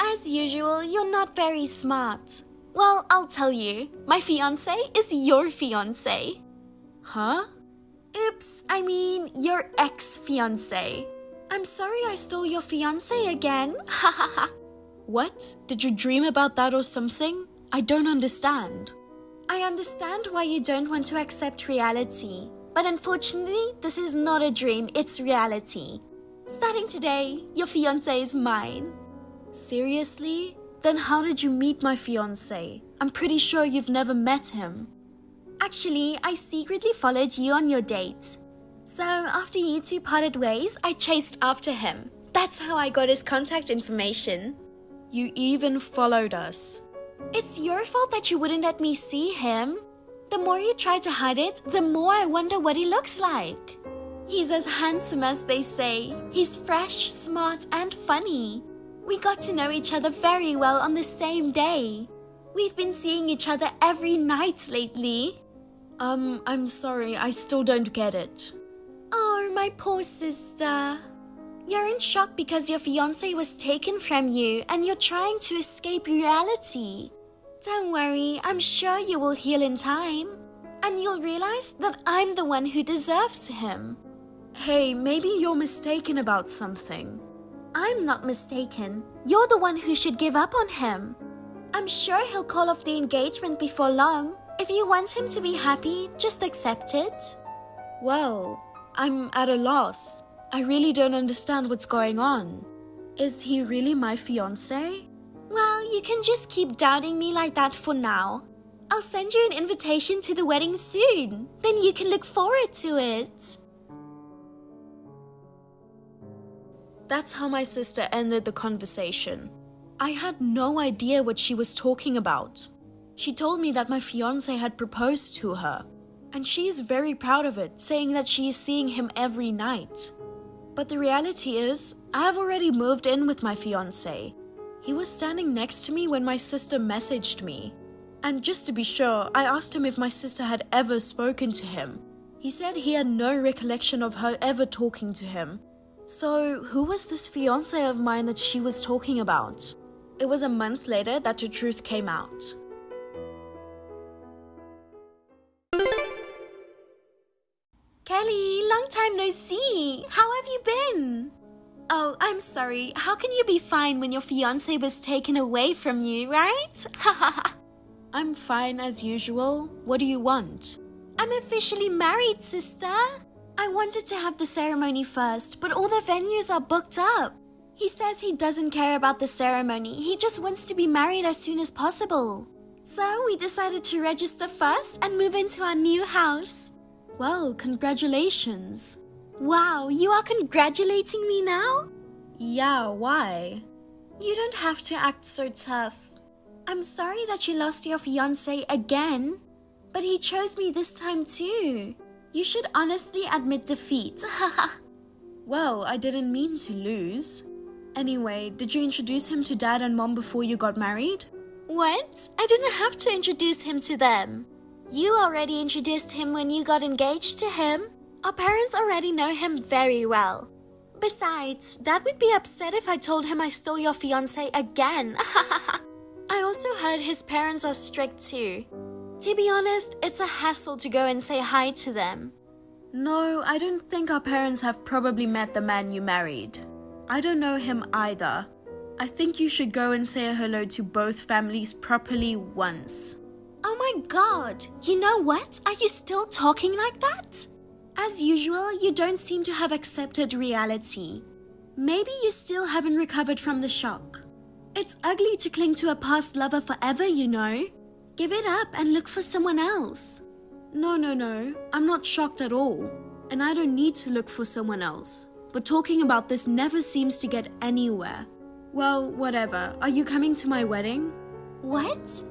As usual, you're not very smart. Well, I'll tell you. My fiancé is your fiancé. Huh? Oops, I mean your ex-fiancé. I'm sorry I stole your fiancé again. What? Did you dream about that or something? I don't understand. I understand why you don't want to accept reality, but unfortunately, this is not a dream, it's reality. Starting today, your fiancé is mine. Seriously? Then how did you meet my fiancé? I'm pretty sure you've never met him. Actually, I secretly followed you on your dates. So after you two parted ways, I chased after him. That's how I got his contact information. You even followed us. It's your fault that you wouldn't let me see him. The more you try to hide it, the more I wonder what he looks like. He's as handsome as they say. He's fresh, smart, and funny. We got to know each other very well on the same day. We've been seeing each other every night lately. I'm sorry, I still don't get it. Oh, my poor sister. You're in shock because your fiancé was taken from you and you're trying to escape reality. Don't worry, I'm sure you will heal in time. And you'll realize that I'm the one who deserves him. Hey, maybe you're mistaken about something. I'm not mistaken. You're the one who should give up on him. I'm sure he'll call off the engagement before long. If you want him to be happy, just accept it. Well, I'm at a loss. I really don't understand what's going on. Is he really my fiancé? Well, you can just keep doubting me like that for now. I'll send you an invitation to the wedding soon. Then you can look forward to it. That's how my sister ended the conversation. I had no idea what she was talking about. She told me that my fiancé had proposed to her, and she is very proud of it, saying that she is seeing him every night. But the reality is, I have already moved in with my fiancé. He was standing next to me when my sister messaged me. And just to be sure, I asked him if my sister had ever spoken to him. He said he had no recollection of her ever talking to him. So, who was this fiancé of mine that she was talking about? It was a month later that the truth came out. Kelly, long time no see. How have you been? Oh, I'm sorry. How can you be fine when your fiancé was taken away from you, right? I'm fine as usual. What do you want? I'm officially married, sister. I wanted to have the ceremony first, but all the venues are booked up. He says he doesn't care about the ceremony. He just wants to be married as soon as possible. So we decided to register first and move into our new house. Well, congratulations. Wow, you are congratulating me now? Yeah, why? You don't have to act so tough. I'm sorry that you lost your fiancé again, but he chose me this time too. You should honestly admit defeat. Well, I didn't mean to lose. Anyway, did you introduce him to Dad and Mom before you got married? What? I didn't have to introduce him to them. You already introduced him when you got engaged to him. Our parents already know him very well. Besides, Dad would be upset if I told him I stole your fiancé again. I also heard his parents are strict too. To be honest, it's a hassle to go and say hi to them. No, I don't think our parents have probably met the man you married. I don't know him either. I think you should go and say hello to both families properly once. Oh my god, you know what? Are you still talking like that? As usual, you don't seem to have accepted reality. Maybe you still haven't recovered from the shock. It's ugly to cling to a past lover forever, you know. Give it up and look for someone else. No, I'm not shocked at all. And I don't need to look for someone else. But talking about this never seems to get anywhere. Well, whatever. Are you coming to my wedding? What?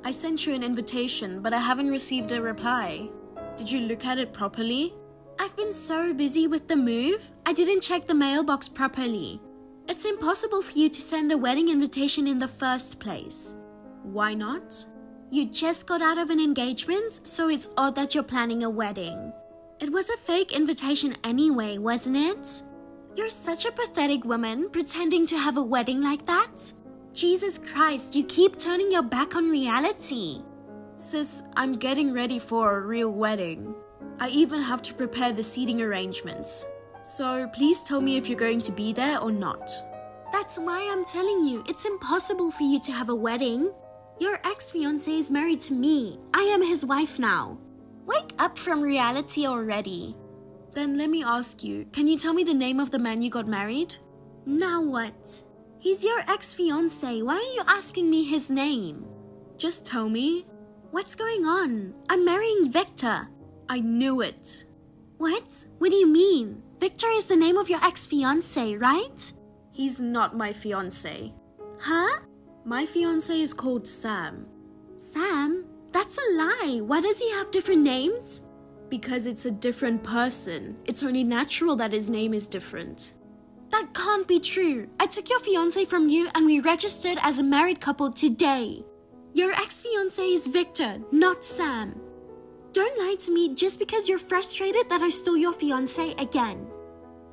I sent you an invitation, but I haven't received a reply. Did you look at it properly? I've been so busy with the move, I didn't check the mailbox properly. It's impossible for you to send a wedding invitation in the first place. Why not? You just got out of an engagement, so it's odd that you're planning a wedding. It was a fake invitation anyway, wasn't it? You're such a pathetic woman, pretending to have a wedding like that. Jesus Christ, you keep turning your back on reality. Sis, I'm getting ready for a real wedding. I even have to prepare the seating arrangements. So please tell me if you're going to be there or not. That's why I'm telling you, it's impossible for you to have a wedding. Your ex-fiancé is married to me. I am his wife now. Wake up from reality already. Then let me ask you, can you tell me the name of the man you got married? Now what? He's your ex-fiancé. Why are you asking me his name? Just tell me. What's going on? I'm marrying Victor. I knew it. What? What do you mean? Victor is the name of your ex-fiancé, right? He's not my fiancé. Huh? My fiancé is called Sam. Sam? That's a lie. Why does he have different names? Because it's a different person. It's only natural that his name is different. That can't be true. I took your fiancé from you and we registered as a married couple today. Your ex-fiancé is Victor, not Sam. Don't lie to me just because you're frustrated that I stole your fiancé again.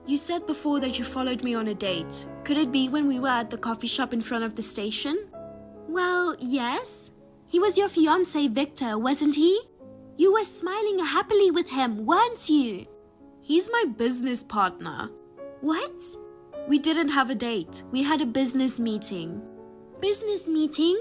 You said before that you followed me on a date. Could it be when we were at the coffee shop in front of the station? Well, yes. He was your fiancé, Victor, wasn't he? You were smiling happily with him, weren't you? He's my business partner. What? We didn't have a date. We had a business meeting. Business meeting?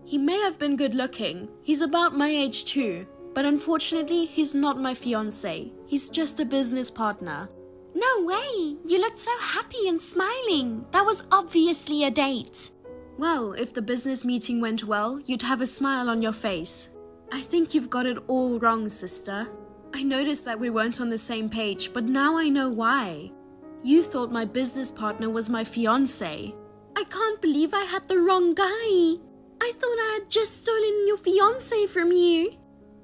He may have been good looking. He's about my age too. But unfortunately, he's not my fiancé. He's just a business partner. No way! You looked so happy and smiling. That was obviously a date. Well, if the business meeting went well, you'd have a smile on your face. I think you've got it all wrong, sister. I noticed that we weren't on the same page, but now I know why. You thought my business partner was my fiancé. I can't believe I had the wrong guy. I thought I had just stolen your fiancé from you.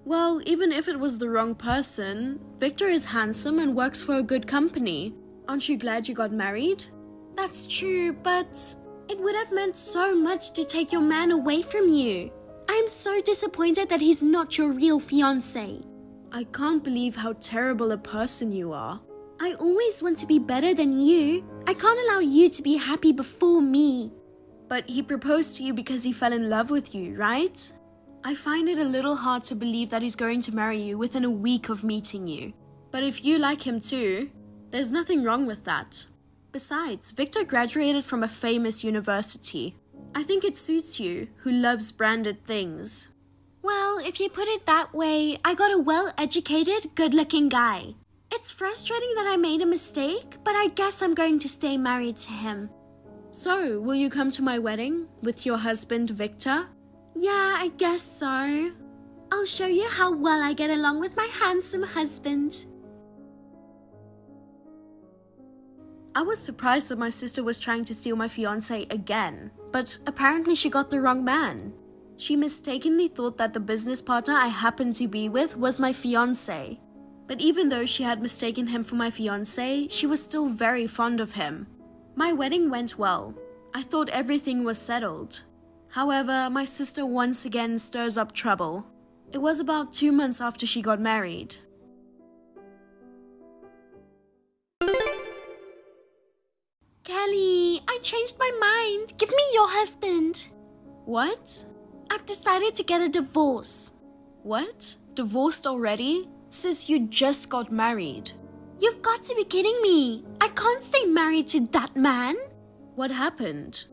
Well, even if it was the wrong person, Victor is handsome and works for a good company. Aren't you glad you got married? That's true, but it would have meant so much to take your man away from you. I'm so disappointed that he's not your real fiancé. I can't believe how terrible a person you are. I always want to be better than you. I can't allow you to be happy before me. But he proposed to you because he fell in love with you, right? I find it a little hard to believe that he's going to marry you within a week of meeting you. But if you like him too, there's nothing wrong with that. Besides, Victor graduated from a famous university. I think it suits you, who loves branded things. Well, if you put it that way, I got a well-educated, good-looking guy. It's frustrating that I made a mistake, but I guess I'm going to stay married to him. So, will you come to my wedding with your husband, Victor? Yeah, I guess so. I'll show you how well I get along with my handsome husband. I was surprised that my sister was trying to steal my fiancé again, but apparently she got the wrong man. She mistakenly thought that the business partner I happened to be with was my fiancé. But even though she had mistaken him for my fiancé, she was still very fond of him. My wedding went well. I thought everything was settled. However, my sister once again stirs up trouble. It was about 2 months after she got married. Kelly, I changed my mind. Give me your husband. What? I've decided to get a divorce. What? Divorced already? Sis, you just got married. You've got to be kidding me. I can't stay married to that man. What happened?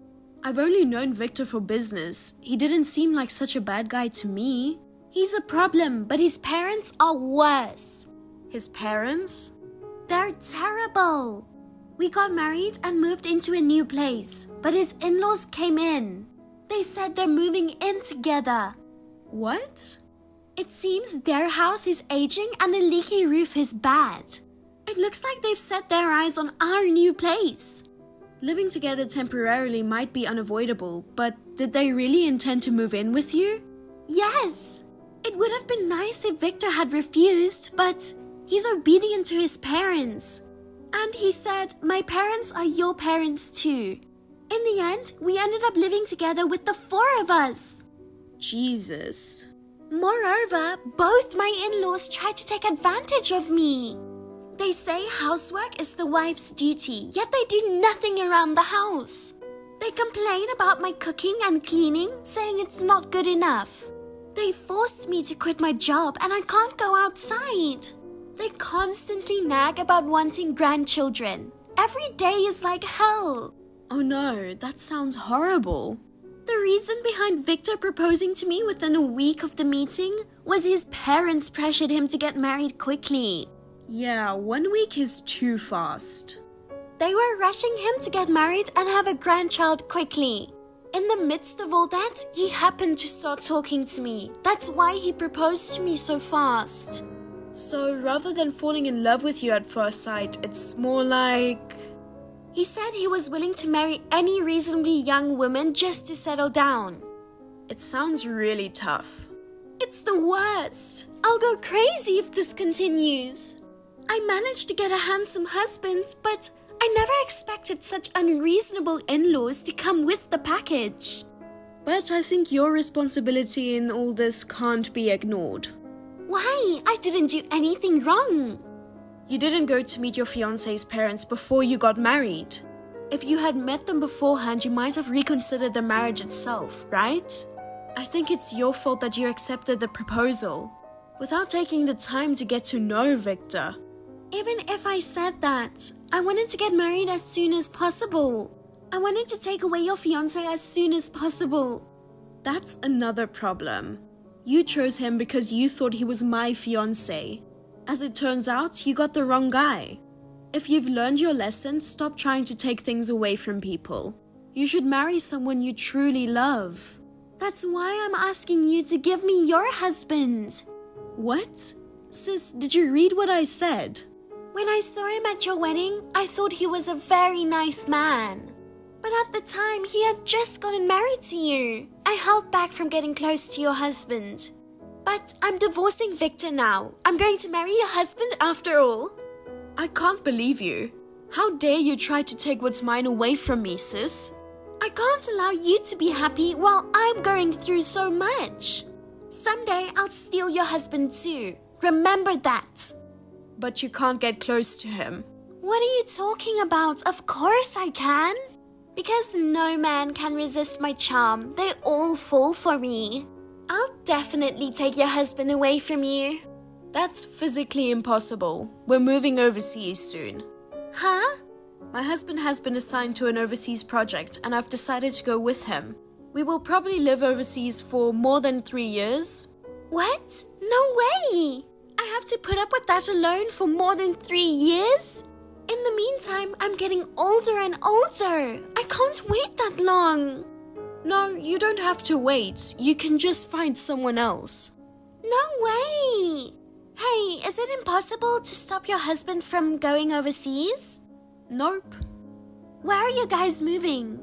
I've only known Victor for business. He didn't seem like such a bad guy to me. He's a problem, but his parents are worse. His parents? They're terrible. We got married and moved into a new place, but his in-laws came in. They said they're moving in together. What? It seems their house is aging and the leaky roof is bad. It looks like they've set their eyes on our new place. Living together temporarily might be unavoidable, but did they really intend to move in with you? Yes. It would have been nice if Victor had refused, but he's obedient to his parents. And he said, my parents are your parents too. In the end, we ended up living together with the 4 of us. Jesus. Moreover, both my in-laws tried to take advantage of me. They say housework is the wife's duty, yet they do nothing around the house. They complain about my cooking and cleaning, saying it's not good enough. They forced me to quit my job and I can't go outside. They constantly nag about wanting grandchildren. Every day is like hell. Oh no, that sounds horrible. The reason behind Victor proposing to me within a week of the meeting was his parents pressured him to get married quickly. Yeah, 1 week is too fast. They were rushing him to get married and have a grandchild quickly. In the midst of all that, he happened to start talking to me. That's why he proposed to me so fast. So rather than falling in love with you at first sight, it's more like... He said he was willing to marry any reasonably young woman just to settle down. It sounds really tough. It's the worst. I'll go crazy if this continues. I managed to get a handsome husband, but I never expected such unreasonable in-laws to come with the package. But I think your responsibility in all this can't be ignored. Why? I didn't do anything wrong. You didn't go to meet your fiancé's parents before you got married. If you had met them beforehand, you might have reconsidered the marriage itself, right? I think it's your fault that you accepted the proposal without taking the time to get to know Victor. Even if I said that, I wanted to get married as soon as possible. I wanted to take away your fiancé as soon as possible. That's another problem. You chose him because you thought he was my fiancé. As it turns out, you got the wrong guy. If you've learned your lesson, stop trying to take things away from people. You should marry someone you truly love. That's why I'm asking you to give me your husband. What? Sis, did you read what I said? When I saw him at your wedding, I thought he was a very nice man. But at the time, he had just gotten married to you. I held back from getting close to your husband. But I'm divorcing Victor now. I'm going to marry your husband after all. I can't believe you. How dare you try to take what's mine away from me, sis? I can't allow you to be happy while I'm going through so much. Someday I'll steal your husband too. Remember that. But you can't get close to him. What are you talking about? Of course I can. Because no man can resist my charm. They all fall for me. I'll definitely take your husband away from you. That's physically impossible. We're moving overseas soon. Huh? My husband has been assigned to an overseas project and I've decided to go with him. We will probably live overseas for more than 3 years. What? No way! I have to put up with that alone for more than 3 years? In the meantime, I'm getting older and older. I can't wait that long. No, you don't have to wait. You can just find someone else. No way! Hey, is it impossible to stop your husband from going overseas? Nope. Where are you guys moving?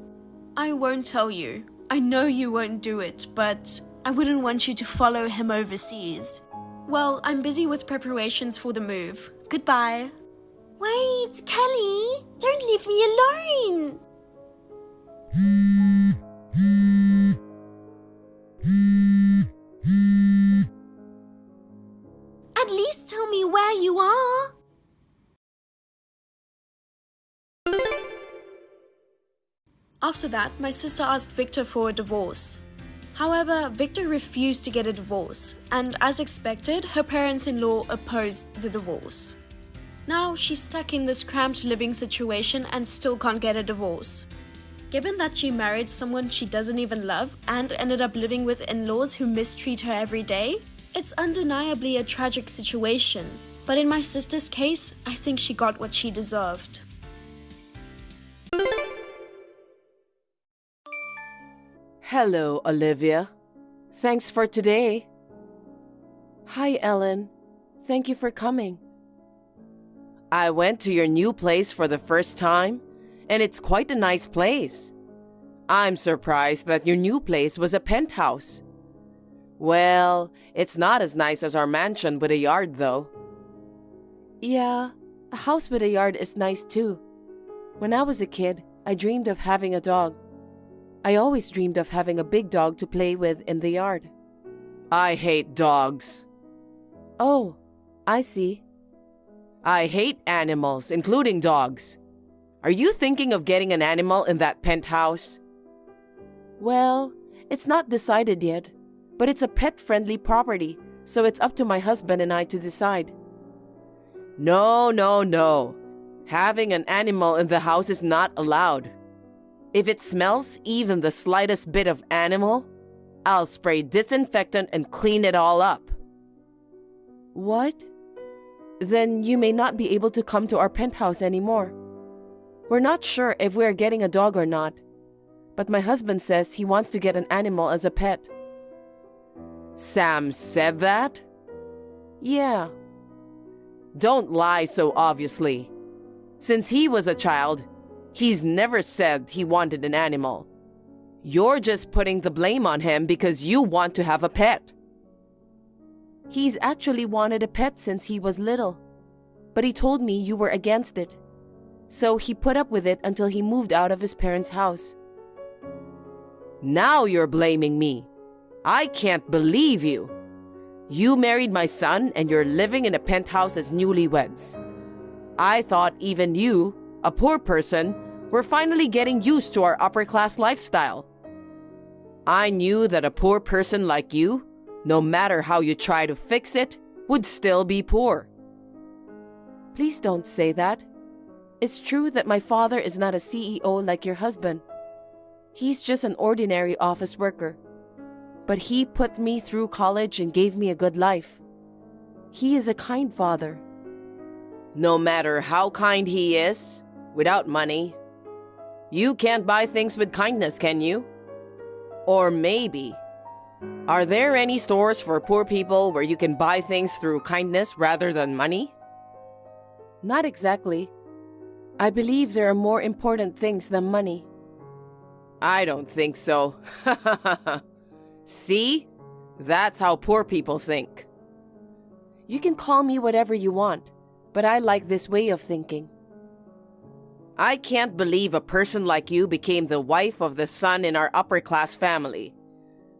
I won't tell you. I know you won't do it, but I wouldn't want you to follow him overseas. Well, I'm busy with preparations for the move. Goodbye. Wait, Kelly! Don't leave me alone! At least tell me where you are. After that, my sister asked Victor for a divorce. However, Victor refused to get a divorce, and as expected, her parents-in-law opposed the divorce. Now, she's stuck in this cramped living situation and still can't get a divorce. Given that she married someone she doesn't even love and ended up living with in-laws who mistreat her every day, it's undeniably a tragic situation. But in my sister's case, I think she got what she deserved. Hello, Olivia. Thanks for today. Hi, Ellen. Thank you for coming. I went to your new place for the first time, and it's quite a nice place. I'm surprised that your new place was a penthouse. Well, it's not as nice as our mansion with a yard, though. Yeah, a house with a yard is nice too. When I was a kid, I dreamed of having a dog. I always dreamed of having a big dog to play with in the yard. I hate dogs. Oh, I see. I hate animals, including dogs. Are you thinking of getting an animal in that penthouse? Well, it's not decided yet, but it's a pet-friendly property, so it's up to my husband and I to decide. No, no, no. Having an animal in the house is not allowed. If it smells even the slightest bit of animal, I'll spray disinfectant and clean it all up. What? Then you may not be able to come to our penthouse anymore. We're not sure if we're getting a dog or not, but my husband says he wants to get an animal as a pet. Sam said that? Yeah. Don't lie so obviously. Since he was a child, he's never said he wanted an animal. You're just putting the blame on him because you want to have a pet. He's actually wanted a pet since he was little, but he told me you were against it. So he put up with it until he moved out of his parents' house. Now you're blaming me. I can't believe you. You married my son and you're living in a penthouse as newlyweds. I thought even you, a poor person, were finally getting used to our upper-class lifestyle. I knew that a poor person like you, no matter how you try to fix it, would still be poor. Please don't say that. It's true that my father is not a CEO like your husband. He's just an ordinary office worker. But he put me through college and gave me a good life. He is a kind father. No matter how kind he is, without money, you can't buy things with kindness, can you? Or maybe, are there any stores for poor people where you can buy things through kindness rather than money? Not exactly. I believe there are more important things than money. I don't think so. See? That's how poor people think. You can call me whatever you want, but I like this way of thinking. I can't believe a person like you became the wife of the son in our upper-class family.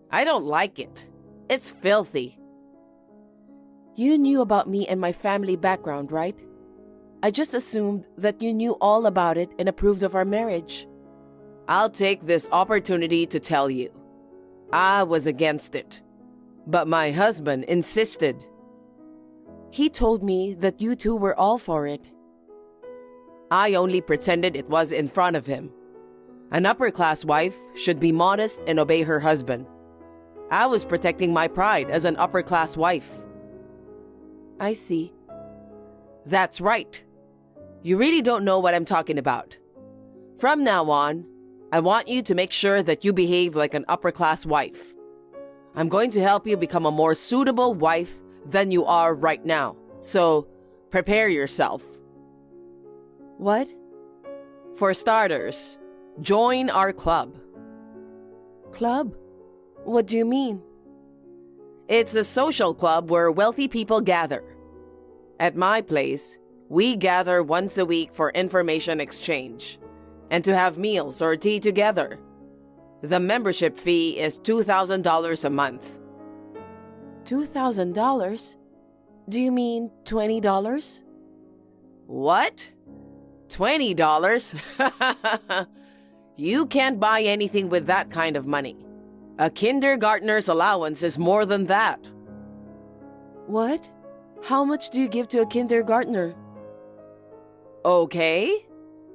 I don't like it. It's filthy. You knew about me and my family background, right? I just assumed that you knew all about it and approved of our marriage. I'll take this opportunity to tell you. I was against it. But my husband insisted. He told me that you two were all for it. I only pretended it was in front of him. An upper-class wife should be modest and obey her husband. I was protecting my pride as an upper-class wife. I see. That's right. You really don't know what I'm talking about. From now on, I want you to make sure that you behave like an upper-class wife. I'm going to help you become a more suitable wife than you are right now. So, prepare yourself. What? For starters, join our club. Club? What do you mean? It's a social club where wealthy people gather. At my place, we gather once a week for information exchange and to have meals or tea together. The membership fee is $2,000 a month. $2,000? Do you mean $20? What? $20? You can't buy anything with that kind of money. A kindergartner's allowance is more than that. What? How much do you give to a kindergartner? Okay.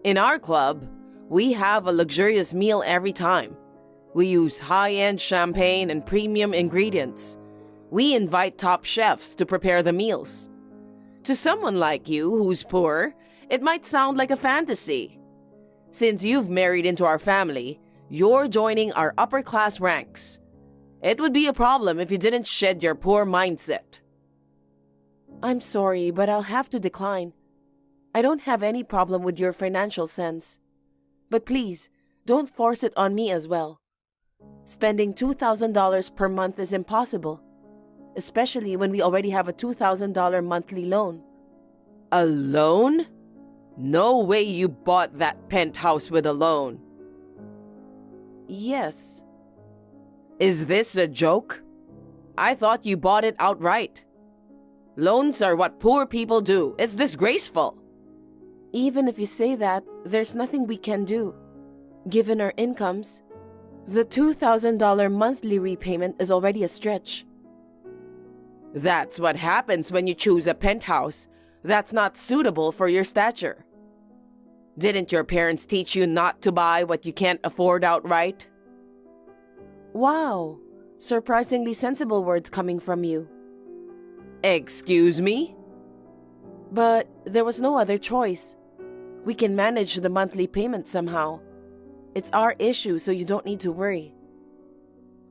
In our club, we have a luxurious meal every time. We use high-end champagne and premium ingredients. We invite top chefs to prepare the meals. To someone like you who's poor, it might sound like a fantasy. Since you've married into our family, you're joining our upper-class ranks. It would be a problem if you didn't shed your poor mindset. I'm sorry, but I'll have to decline. I don't have any problem with your financial sense. But please, don't force it on me as well. Spending $2,000 per month is impossible, especially when we already have a $2,000 monthly loan. A loan? No way you bought that penthouse with a loan. Yes. Is this a joke? I thought you bought it outright. Loans are what poor people do. It's disgraceful. Even if you say that, there's nothing we can do. Given our incomes, the $2,000 monthly repayment is already a stretch. That's what happens when you choose a penthouse. That's not suitable for your stature. Didn't your parents teach you not to buy what you can't afford outright? Wow, surprisingly sensible words coming from you. Excuse me? But there was no other choice. We can manage the monthly payment somehow. It's our issue, so you don't need to worry.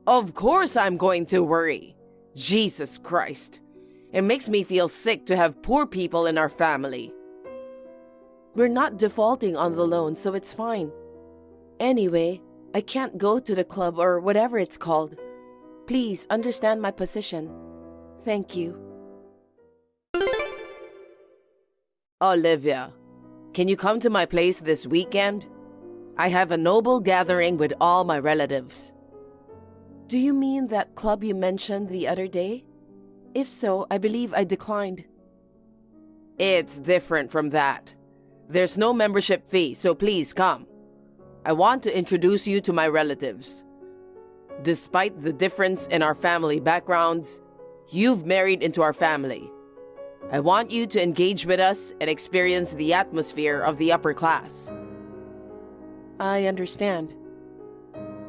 Of course I'm going to worry. Jesus Christ. It makes me feel sick to have poor people in our family. We're not defaulting on the loan, so it's fine. Anyway, I can't go to the club or whatever it's called. Please understand my position. Thank you. Olivia, can you come to my place this weekend? I have a noble gathering with all my relatives. Do you mean that club you mentioned the other day? If so, I believe I declined. It's different from that. There's no membership fee, so please come. I want to introduce you to my relatives. Despite the difference in our family backgrounds, you've married into our family. I want you to engage with us and experience the atmosphere of the upper class. I understand.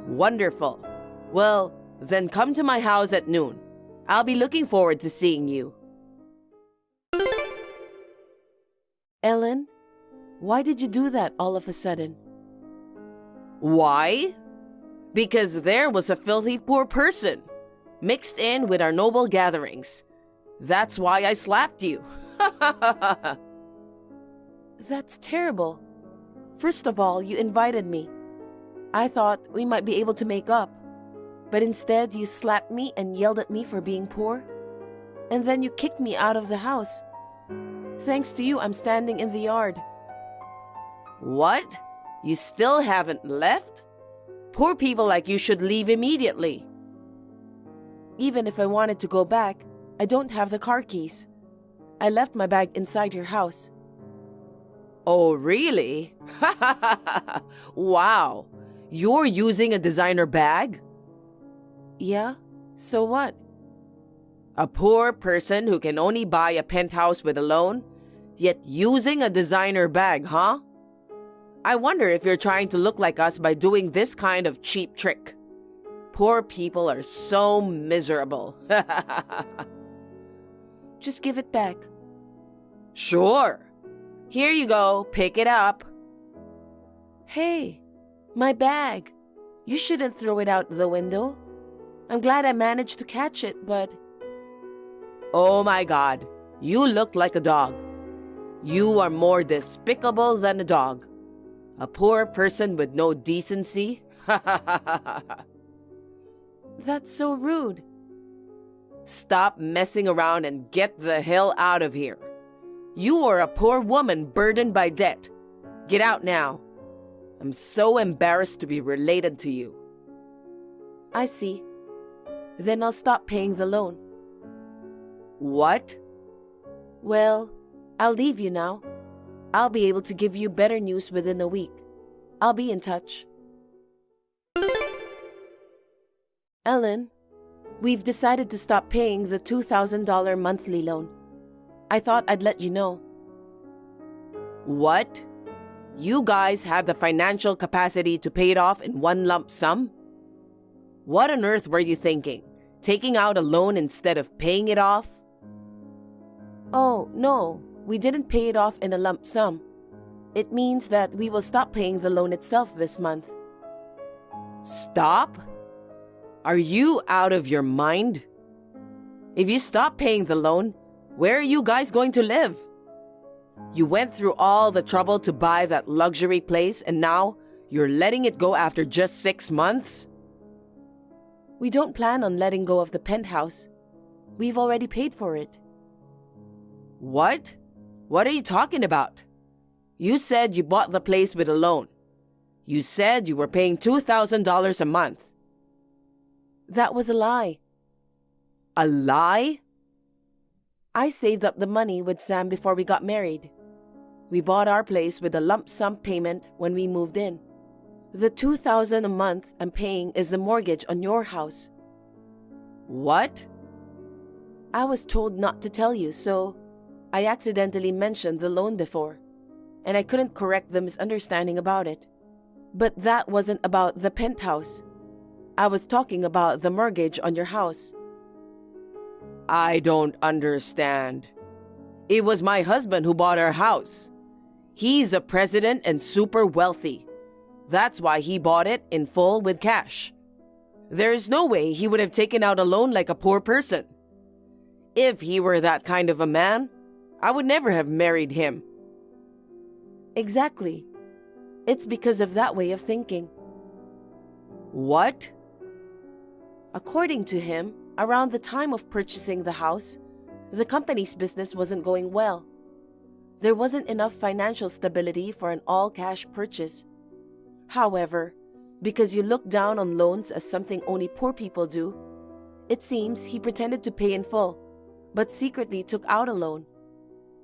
Wonderful. Well, then come to my house at noon. I'll be looking forward to seeing you. Ellen, why did you do that all of a sudden? Why? Because there was a filthy poor person mixed in with our noble gatherings. That's why I slapped you. That's terrible. First of all, you invited me. I thought we might be able to make up. But instead, you slapped me and yelled at me for being poor. And then you kicked me out of the house. Thanks to you, I'm standing in the yard. What? You still haven't left? Poor people like you should leave immediately. Even if I wanted to go back, I don't have the car keys. I left my bag inside your house. Oh, really? Wow. You're using a designer bag? Yeah, so what? A poor person who can only buy a penthouse with a loan, yet using a designer bag, huh? I wonder if you're trying to look like us by doing this kind of cheap trick. Poor people are so miserable. Just give it back. Sure. Here you go, pick it up. Hey, my bag. You shouldn't throw it out the window. I'm glad I managed to catch it, but... Oh my God, you look like a dog. You are more despicable than a dog. A poor person with no decency? That's so rude. Stop messing around and get the hell out of here. You are a poor woman burdened by debt. Get out now. I'm so embarrassed to be related to you. I see. Then I'll stop paying the loan. What? Well, I'll leave you now. I'll be able to give you better news within a week. I'll be in touch. Ellen, we've decided to stop paying the $2,000 monthly loan. I thought I'd let you know. What? You guys had the financial capacity to pay it off in one lump sum? What on earth were you thinking? Taking out a loan instead of paying it off? Oh, no, we didn't pay it off in a lump sum. It means that we will stop paying the loan itself this month. Stop? Are you out of your mind? If you stop paying the loan, where are you guys going to live? You went through all the trouble to buy that luxury place and now you're letting it go after just 6 months? We don't plan on letting go of the penthouse. We've already paid for it. What? What are you talking about? You said you bought the place with a loan. You said you were paying $2,000 a month. That was a lie. A lie? I saved up the money with Sam before we got married. We bought our place with a lump sum payment when we moved in. The $2,000 a month I'm paying is the mortgage on your house. What? I was told not to tell you, so I accidentally mentioned the loan before, and I couldn't correct the misunderstanding about it. But that wasn't about the penthouse. I was talking about the mortgage on your house. I don't understand. It was my husband who bought our house. He's a president and super wealthy. That's why he bought it in full with cash. There's no way he would have taken out a loan like a poor person. If he were that kind of a man, I would never have married him. Exactly. It's because of that way of thinking. What? According to him, around the time of purchasing the house, the company's business wasn't going well. There wasn't enough financial stability for an all-cash purchase. However, because you look down on loans as something only poor people do, it seems he pretended to pay in full, but secretly took out a loan.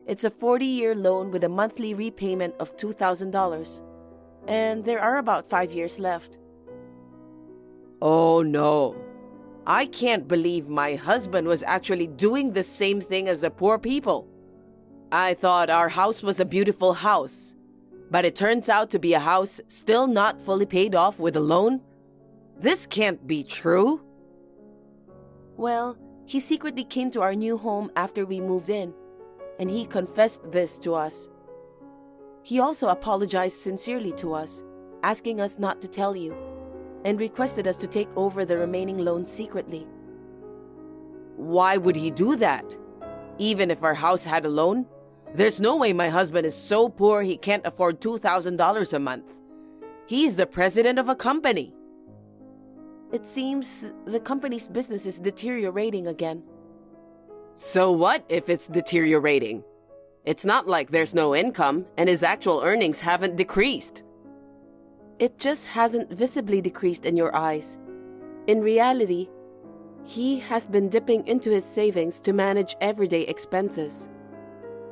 It's a 40-year loan with a monthly repayment of $2,000, and there are about 5 years left. Oh no. I can't believe my husband was actually doing the same thing as the poor people. I thought our house was a beautiful house, but it turns out to be a house still not fully paid off with a loan? This can't be true. Well, he secretly came to our new home after we moved in, and he confessed this to us. He also apologized sincerely to us, asking us not to tell you, and requested us to take over the remaining loans secretly. Why would he do that? Even if our house had a loan? There's no way my husband is so poor he can't afford $2,000 a month. He's the president of a company. It seems the company's business is deteriorating again. So what if it's deteriorating? It's not like there's no income and his actual earnings haven't decreased. It just hasn't visibly decreased in your eyes. In reality, he has been dipping into his savings to manage everyday expenses.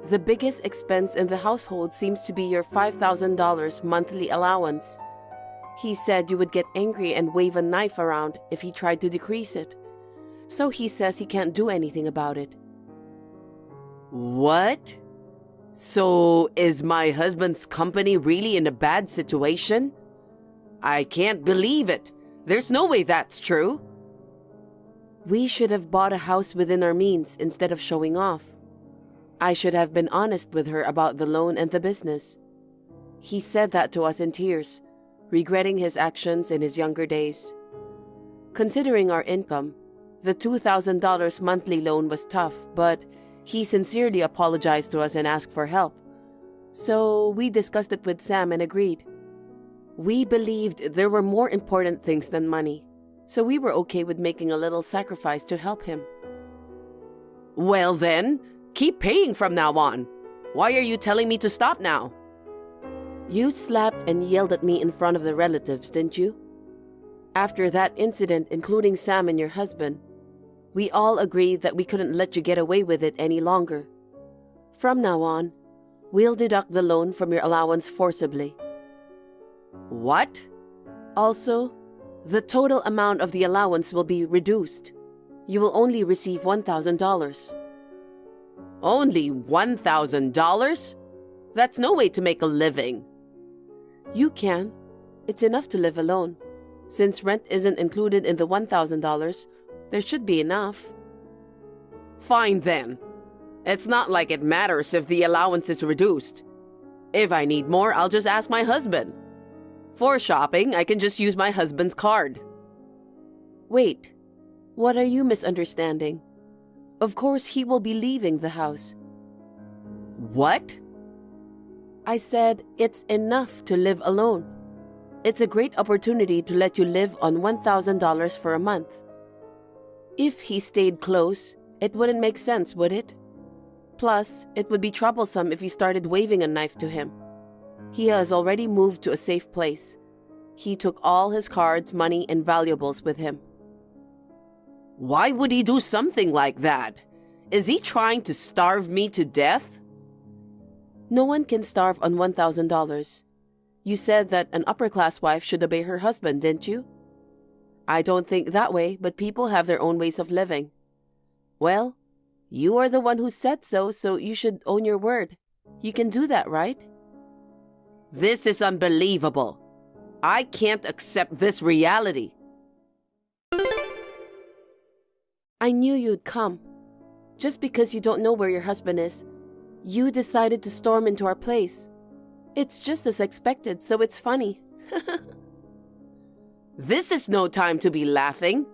The biggest expense in the household seems to be your $5,000 monthly allowance. He said you would get angry and wave a knife around if he tried to decrease it. So he says he can't do anything about it. What? So is my husband's company really in a bad situation? I can't believe it. There's no way that's true. We should have bought a house within our means instead of showing off. I should have been honest with her about the loan and the business. He said that to us in tears, regretting his actions in his younger days. Considering our income, the $2,000 monthly loan was tough, but he sincerely apologized to us and asked for help. So we discussed it with Sam and agreed. We believed there were more important things than money, so we were okay with making a little sacrifice to help him. Well then, keep paying from now on. Why are you telling me to stop now? You slapped and yelled at me in front of the relatives, didn't you? After that incident, including Sam and your husband, we all agreed that we couldn't let you get away with it any longer. From now on, we'll deduct the loan from your allowance forcibly. What? Also, the total amount of the allowance will be reduced. You will only receive $1,000. Only $1,000? That's no way to make a living. You can. It's enough to live alone. Since rent isn't included in the $1,000, there should be enough. Fine then. It's not like it matters if the allowance is reduced. If I need more, I'll just ask my husband. For shopping, I can just use my husband's card. Wait, what are you misunderstanding? Of course he will be leaving the house. What? I said it's enough to live alone. It's a great opportunity to let you live on $1,000 for a month. If he stayed close, it wouldn't make sense, would it? Plus, it would be troublesome if you started waving a knife to him. He has already moved to a safe place. He took all his cards, money, and valuables with him. Why would he do something like that? Is he trying to starve me to death? No one can starve on $1,000. You said that an upper-class wife should obey her husband, didn't you? I don't think that way, but people have their own ways of living. Well, You are the one who said so, so you should own your word. You can do that, right? This is unbelievable. I can't accept this reality. I knew you'd come. Just because you don't know where your husband is, you decided to storm into our place. It's just as expected, so it's funny. This is no time to be laughing.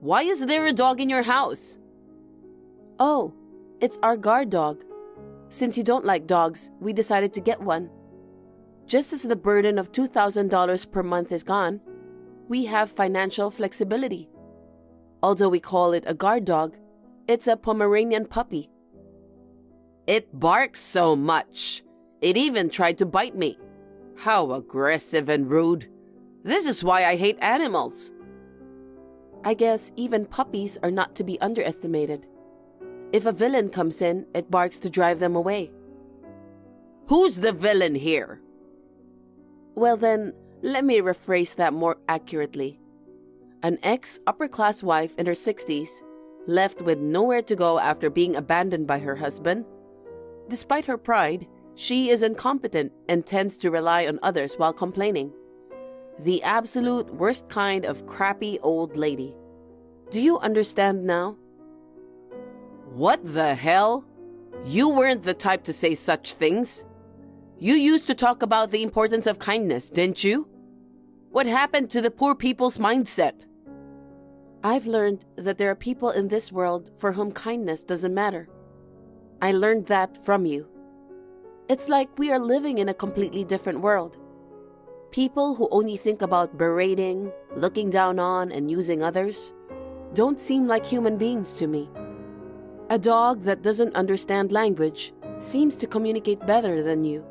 Why is there a dog in your house? Oh, it's our guard dog. Since you don't like dogs, we decided to get one. Just as the burden of $2,000 per month is gone, we have financial flexibility. Although we call it a guard dog, it's a Pomeranian puppy. It barks so much. It even tried to bite me. How aggressive and rude. This is why I hate animals. I guess even puppies are not to be underestimated. If a villain comes in, it barks to drive them away. Who's the villain here? Well then, let me rephrase that more accurately. An ex-upper-class wife in her 60s, left with nowhere to go after being abandoned by her husband. Despite her pride, she is incompetent and tends to rely on others while complaining. The absolute worst kind of crappy old lady. Do you understand now? What the hell? You weren't the type to say such things. You used to talk about the importance of kindness, didn't you? What happened to the poor people's mindset? I've learned that there are people in this world for whom kindness doesn't matter. I learned that from you. It's like we are living in a completely different world. People who only think about berating, looking down on, and using others don't seem like human beings to me. A dog that doesn't understand language seems to communicate better than you.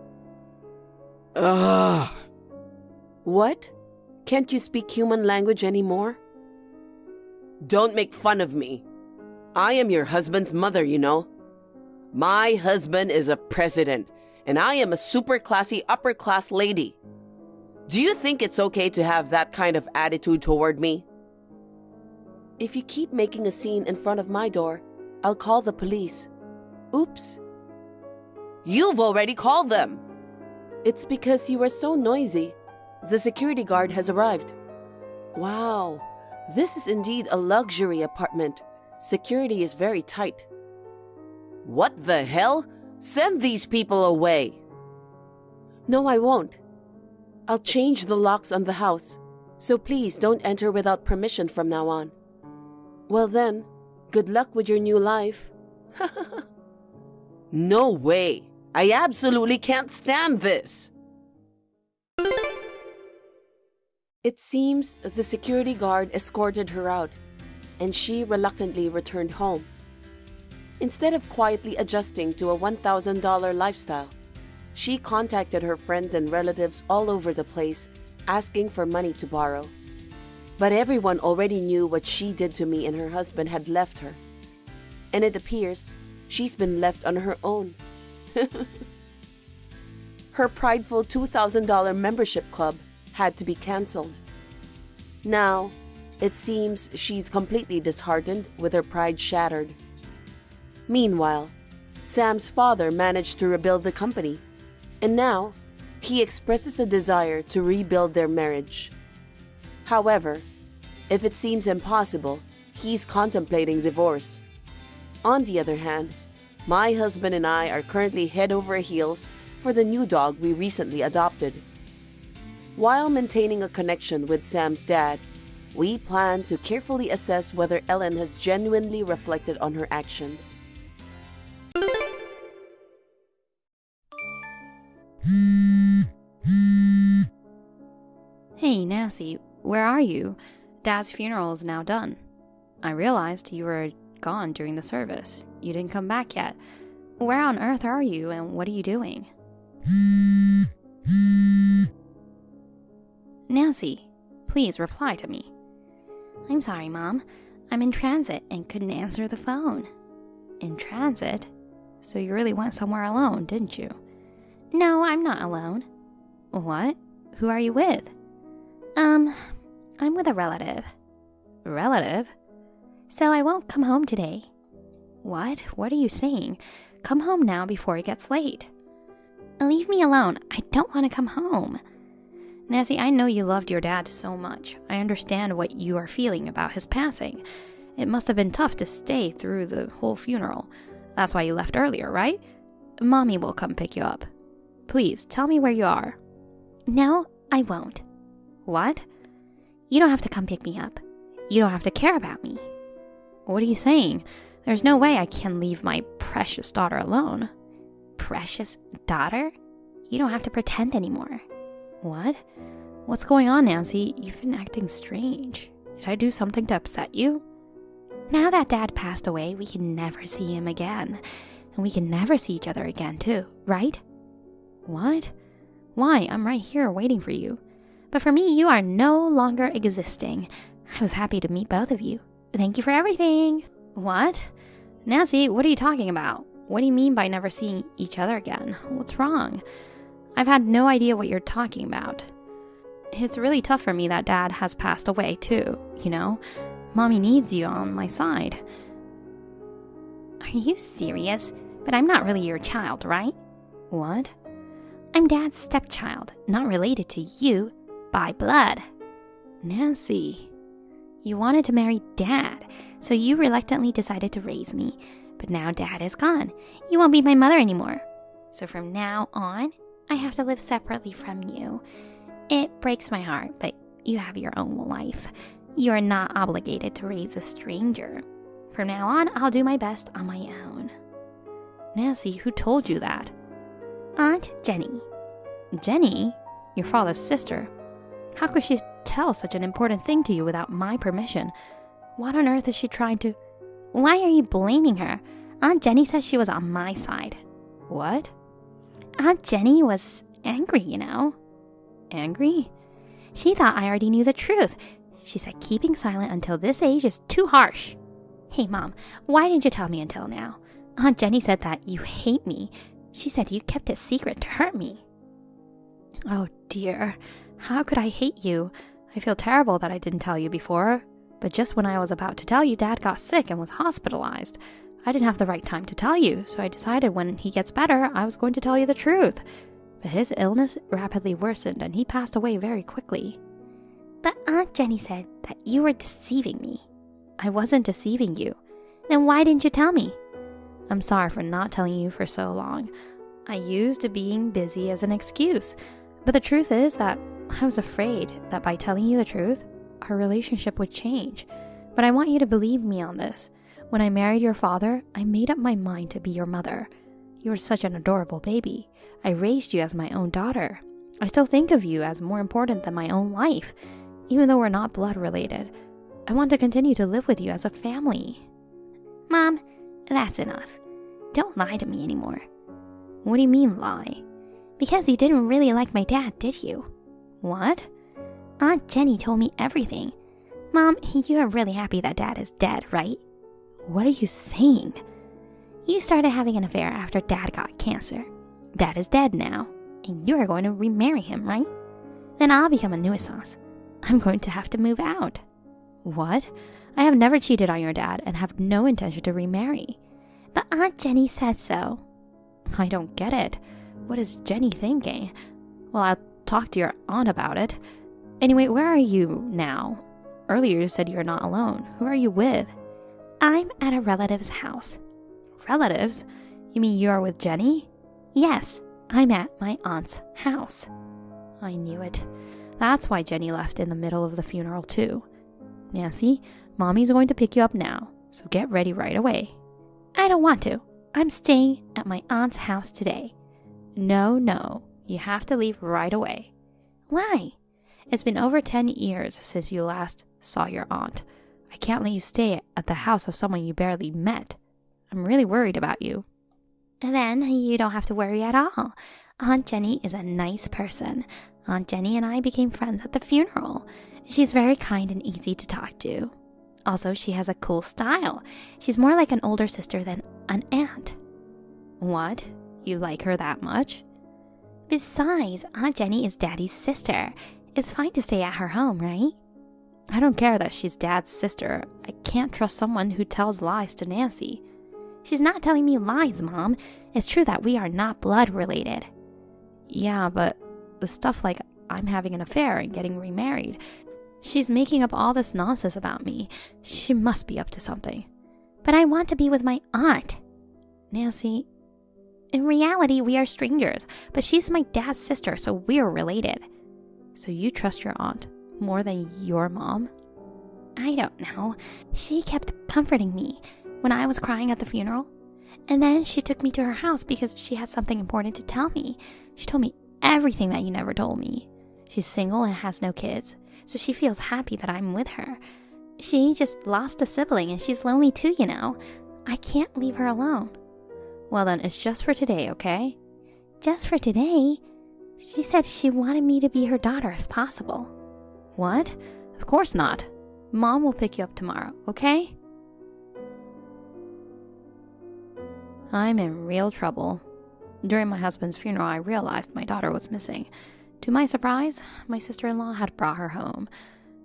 Ugh. What? Can't you speak human language anymore? Don't make fun of me. I am your husband's mother, you know. My husband is a president, and I am a super classy upper-class lady. Do you think it's okay to have that kind of attitude toward me? If you keep making a scene in front of my door, I'll call the police. Oops. You've already called them. It's because you were so noisy. The security guard has arrived. Wow, this is indeed a luxury apartment. Security is very tight. What the hell? Send these people away. No, I won't. I'll change the locks on the house, so please don't enter without permission from now on. Well then, good luck with your new life. No way. I absolutely can't stand this. It seems the security guard escorted her out, and she reluctantly returned home. Instead of quietly adjusting to a $1,000 lifestyle, she contacted her friends and relatives all over the place, asking for money to borrow. But everyone already knew what she did to me and her husband had left her. And it appears she's been left on her own. Her prideful $2,000 membership club had to be canceled. Now, it seems she's completely disheartened with her pride shattered. Meanwhile, Sam's father managed to rebuild the company, and now he expresses a desire to rebuild their marriage. However, if it seems impossible, he's contemplating divorce. On the other hand, my husband and I are currently head over heels for the new dog we recently adopted. While maintaining a connection with Sam's dad, we plan to carefully assess whether Ellen has genuinely reflected on her actions. Hey, Nancy, where are you? Dad's funeral is now done. I realized you were gone during the service. You didn't come back yet. Where on earth are you, and what are you doing? Nancy, please reply to me. I'm sorry, Mom. I'm in transit and couldn't answer the phone. In transit? So you really went somewhere alone, didn't you? No, I'm not alone. What? Who are you with? I'm with a relative. Relative? So I won't come home today. What? What are you saying? Come home now before it gets late. Leave me alone. I don't want to come home. Nancy, I know you loved your dad so much. I understand what you are feeling about his passing. It must have been tough to stay through the whole funeral. That's why you left earlier, right? Mommy will come pick you up. Please, tell me where you are. No, I won't. What? You don't have to come pick me up. You don't have to care about me. What are you saying? There's no way I can leave my precious daughter alone. Precious daughter? You don't have to pretend anymore. What? What's going on, Nancy? You've been acting strange. Did I do something to upset you? Now that Dad passed away, we can never see him again. And we can never see each other again, too, right? What? Why? I'm right here waiting for you. But for me, you are no longer existing. I was happy to meet both of you. Thank you for everything. What? Nancy, what are you talking about? What do you mean by never seeing each other again? What's wrong? I've had no idea what you're talking about. It's really tough for me that Dad has passed away too, you know? Mommy needs you on my side. Are you serious? But I'm not really your child, right? What? I'm Dad's stepchild, not related to you by blood. Nancy. You wanted to marry Dad, so you reluctantly decided to raise me. But now Dad is gone. You won't be my mother anymore. So from now on, I have to live separately from you. It breaks my heart, but you have your own life. You are not obligated to raise a stranger. From now on, I'll do my best on my own. Nancy, who told you that? Aunt Jenny. Jenny? Your father's sister. How could she tell such an important thing to you without my permission? What on earth is she trying to... Why are you blaming her? Aunt Jenny says she was on my side. What? Aunt Jenny was angry, you know. Angry? She thought I already knew the truth. She said keeping silent until this age is too harsh. Hey, Mom, why didn't you tell me until now? Aunt Jenny said that you hate me. She said you kept it secret to hurt me. Oh, dear. How could I hate you? I feel terrible that I didn't tell you before. But just when I was about to tell you, Dad got sick and was hospitalized. I didn't have the right time to tell you, so I decided when he gets better, I was going to tell you the truth. But his illness rapidly worsened and he passed away very quickly. But Aunt Jenny said that you were deceiving me. I wasn't deceiving you. Then why didn't you tell me? I'm sorry for not telling you for so long. I used being busy as an excuse. But the truth is that I was afraid that by telling you the truth, our relationship would change. But I want you to believe me on this. When I married your father, I made up my mind to be your mother. You were such an adorable baby. I raised you as my own daughter. I still think of you as more important than my own life, even though we're not blood related. I want to continue to live with you as a family. Mom, that's enough. Don't lie to me anymore. What do you mean, lie? Because you didn't really like my dad, did you? What? Aunt Jenny told me everything. Mom, you are really happy that Dad is dead, right? What are you saying? You started having an affair after Dad got cancer. Dad is dead now, and you are going to remarry him, right? Then I'll become a nuisance. I'm going to have to move out. What? I have never cheated on your dad and have no intention to remarry. But Aunt Jenny said so. I don't get it. What is Jenny thinking? Well, I'll talk to your aunt about it. Anyway, where are you now? Earlier you said you're not alone. Who are you with? I'm at a relative's house. Relatives? You mean you're with Jenny? Yes, I'm at my aunt's house. I knew it. That's why Jenny left in the middle of the funeral too. Nancy, Mommy's going to pick you up now, so get ready right away. I don't want to. I'm staying at my aunt's house today. No. You have to leave right away. Why? It's been over 10 years since you last saw your aunt. I can't let you stay at the house of someone you barely met. I'm really worried about you. Then you don't have to worry at all. Aunt Jenny is a nice person. Aunt Jenny and I became friends at the funeral. She's very kind and easy to talk to. Also, she has a cool style. She's more like an older sister than an aunt. What? You like her that much? Besides, Aunt Jenny is Daddy's sister. It's fine to stay at her home, right? I don't care that she's Dad's sister. I can't trust someone who tells lies to Nancy. She's not telling me lies, Mom. It's true that we are not blood related. Yeah, but the stuff like I'm having an affair and getting remarried, she's making up all this nonsense about me. She must be up to something. But I want to be with my aunt. Nancy, in reality, we are strangers, but she's my dad's sister, so we're related. So you trust your aunt more than your mom? I don't know. She kept comforting me when I was crying at the funeral. And then she took me to her house because she had something important to tell me. She told me everything that you never told me. She's single and has no kids, so she feels happy that I'm with her. She just lost a sibling and she's lonely too, you know. I can't leave her alone. Well then, it's just for today, okay? Just for today? She said she wanted me to be her daughter if possible. What? Of course not. Mom will pick you up tomorrow, okay? I'm in real trouble. During my husband's funeral, I realized my daughter was missing. To my surprise, my sister-in-law had brought her home.